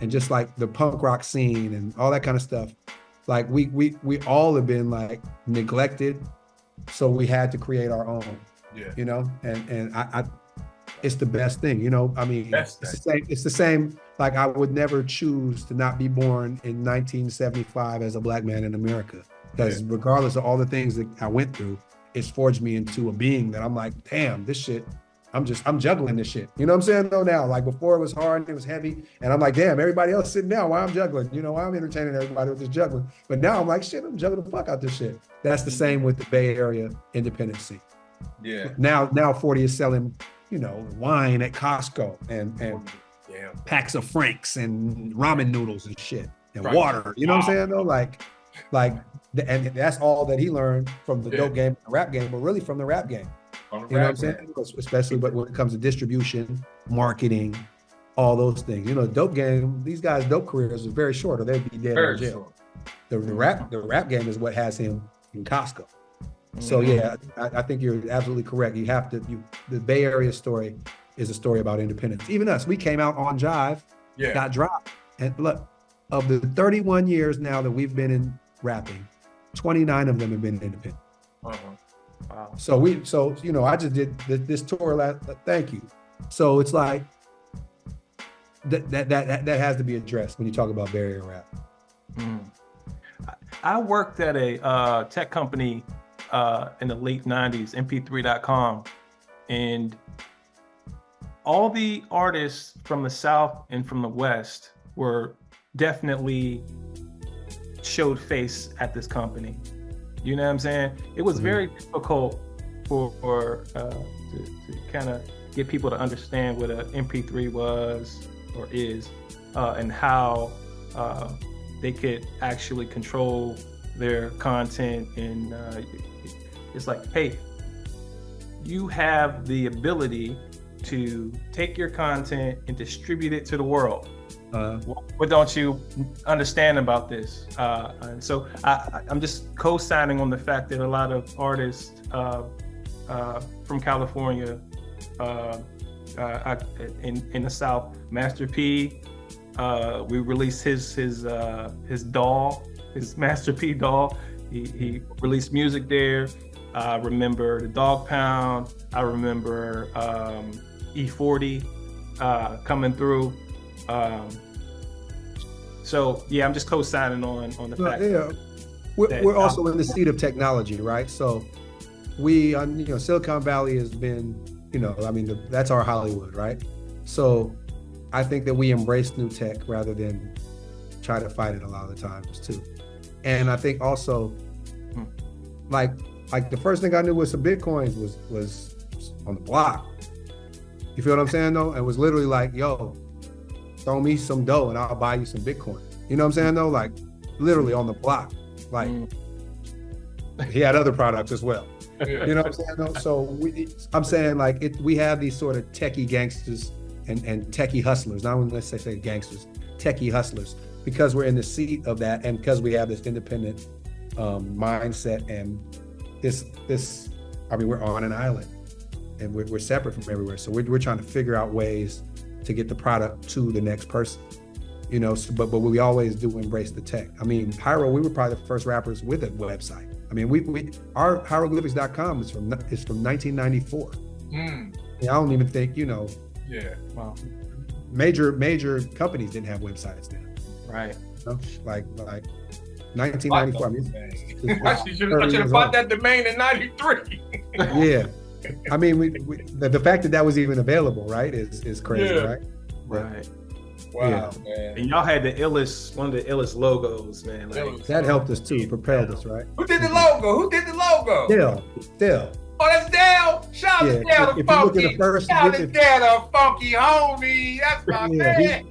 and just like the punk rock scene and all that kind of stuff. Like we all have been like neglected, so we had to create our own. Yeah. You know, and I it's the best thing, you know. I mean, it's the same. Like, I would never choose to not be born in 1975 as a black man in America, because regardless of all the things that I went through, it's forged me into a being that I'm like, damn, this shit, I'm juggling this shit. You know what I'm saying though now? Like, before it was hard, it was heavy, and I'm like, damn, everybody else sitting down, why I'm juggling? You know, why I'm entertaining everybody with this juggling. But now I'm like, shit, I'm juggling the fuck out this shit. That's the same with the Bay Area independent scene. Yeah. Now 40 is selling, wine at Costco and packs of Franks and ramen noodles and shit and water. You know what I'm saying though? And that's all that he learned from the dope game, the rap game, but really from the rap game. You know what I'm saying? Especially but when it comes to distribution, marketing, all those things. Dope game, these guys' dope careers are very short or they'd be dead in jail. The rap game is what has him in Costco. So yeah, I think you're absolutely correct. You have to, the Bay Area story is a story about independence. Even us, we came out on Jive, got dropped. And look, of the 31 years now that we've been in rapping, 29 of them have been independent. Wow. So I just did this tour thank you. So it's like, that has to be addressed when you talk about Bay Area rap. I worked at a tech company in the late 90s, mp3.com, and all the artists from the South and from the West were definitely showed face at this company. You know what I'm saying? It was very difficult for to kind of get people to understand what an MP3 was or is, and how they could actually control their content. And it's like, hey, you have the ability to take your content and distribute it to the world. What don't you understand about this? And so I'm just co-signing on the fact that a lot of artists from California, in the South, Master P, we released his doll, his Master P doll. He released music there. I remember the Dog Pound. I remember E40 coming through. So yeah, I'm just co-signing on the fact. Yeah, we're also in the seat of technology, right? So we, Silicon Valley has been, that's our Hollywood, right? So I think that we embrace new tech rather than try to fight it a lot of the times too. And I think also, like the first thing I knew was some Bitcoins was on the block. You feel what I'm saying though? It was literally like, yo, throw me some dough and I'll buy you some Bitcoin. You know what I'm saying though? Like literally on the block. Like he had other products as well. You know what I'm saying though? So I'm saying like we have these sort of techie gangsters and techie hustlers. Not only let's say gangsters, techie hustlers, because we're in the seat of that and because we have this independent mindset and we're on an island and we're separate from everywhere. So we're trying to figure out ways to get the product to the next person, but we always do embrace the tech. I mean, Pyro, we were probably the first rappers with a website. I mean, our hieroglyphics.com is from 1994. I don't even think, wow. Major companies didn't have websites then. Right. Like 1994. I should have bought that domain in 93. Yeah. I mean, the fact that was even available, right, is crazy, right? Right. Wow, man. And y'all had one of the illest logos, man. Like, that helped us too, propelled us, right? Who did the logo? Dale. Oh, that's Dale. Shout out to Dale the Funky. Shout out to Dale the Funky homie. That's my man.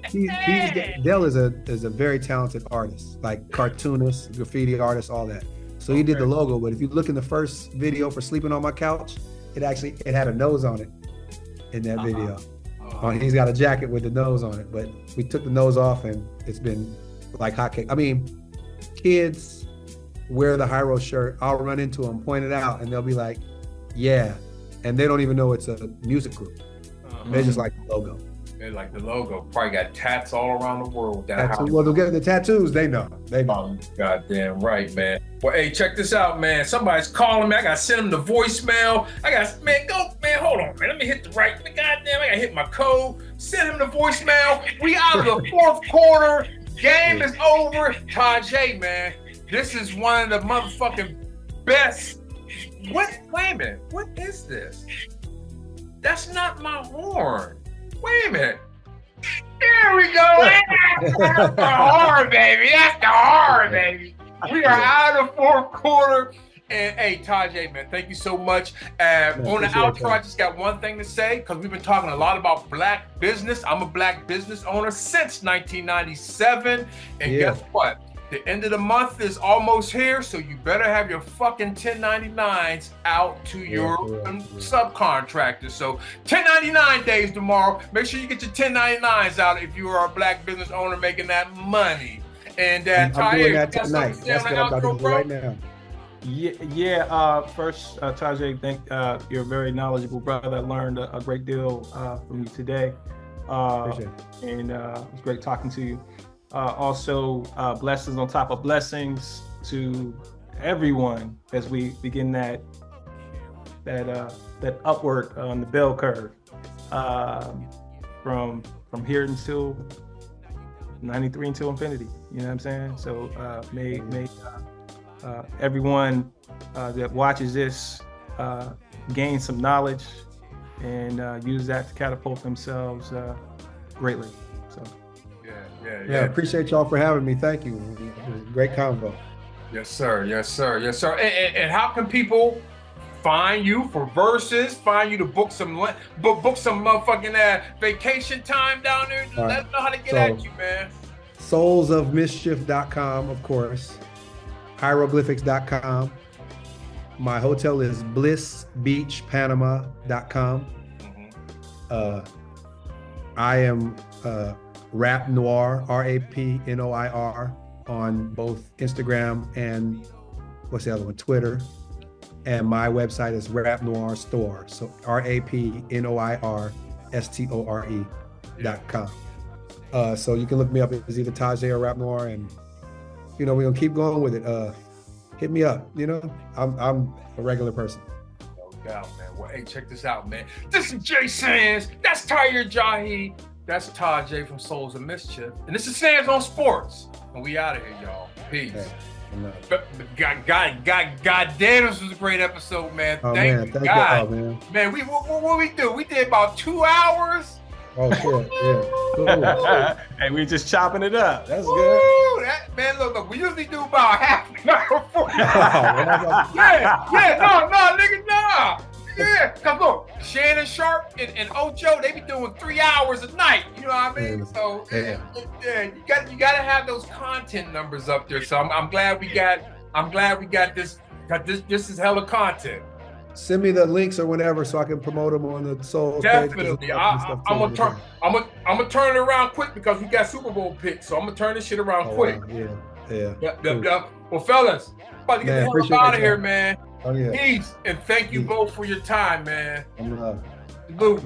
Dale is a very talented artist, like cartoonist, graffiti artist, all that. So he did the logo, but if you look in the first video for Sleeping on My Couch, it had a nose on it in that video. He's got a jacket with the nose on it, but we took the nose off and it's been like hotcakes. I mean, kids wear the Hyro shirt. I'll run into them, point it out, and they'll be like, yeah. And they don't even know it's a music group. They just like the logo. They like the logo. Probably got tats all around the world. Well, they'll get the tattoos. They know. Goddamn right, man. Well, hey, check this out, man. Somebody's calling me. I got to send them the voicemail. Hold on, man. Let me hit the right. Goddamn, I got to hit my code. Send him the voicemail. We out of the fourth quarter. Game is over. Tajai, man. This is one of the motherfucking best. Wait a minute. What is this? That's not my horn. Wait a minute. There we go. That's the horn, baby. We are out of the fourth quarter. And hey, Tajai, man, thank you so much. On the outro, I just got one thing to say, because we've been talking a lot about black business. I'm a black business owner since 1997. And guess what? The end of the month is almost here, so you better have your fucking 1099s out to your subcontractors. So 1099 days tomorrow. Make sure you get your 1099s out if you are a black business owner making that money. And I'm Tahir, doing that tonight. That's what I'm about to do right now. First, Tajai, you're a very knowledgeable brother. I learned a great deal from you today. Appreciate it. And it was great talking to you. Also, blessings on top of blessings to everyone as we begin that upward on the bell curve, from here until 93 until infinity. You know what I'm saying? So may everyone that watches this gain some knowledge and use that to catapult themselves greatly. So. Yeah, appreciate y'all for having me. Thank you. Great convo. Yes, sir. And how can people find you for verses? Find you to book some motherfucking vacation time down there? Let them know how to get at you, man. Soulsofmischief.com, of course. Hieroglyphics.com. My hotel is blissbeachpanama.com. I am Rap Noir, RAPNOIR, on both Instagram and what's the other one? Twitter. And my website is Rap Noir Store. So RAPNOIRSTORE.com. So you can look me up as either Tajai or Rap Noir, and we're gonna keep going with it. Hit me up. I'm a regular person. No doubt, man. Well, hey, check this out, man. This is Jay Sands. That's Tahir Jahi. That's Tajai from Souls of Mischief. And this is Sands on Sports. And we out of here, y'all. Peace. God damn, this was a great episode, man. Thank God. Man, what we do? We did about 2 hours. Oh, shit. Yeah. Cool. Hey, we just chopping it up. That's good. Man, look, we usually do about half an hour. Nigga. Yeah, cause look, Shannon Sharp and Ocho, they be doing 3 hours a night. You know what I mean? So you gotta have those content numbers up there. So I'm glad we got this. This is hella content. Send me the links or whatever so I can promote them on the Soul. Definitely. I'm gonna turn it around quick because we got Super Bowl picks. So I'm gonna turn this shit around quick. Wow. Yeah. Well, fellas, about to get the hell out of here, man. Oh, yeah. Peace, and thank you both for your time, man. I'm Salute.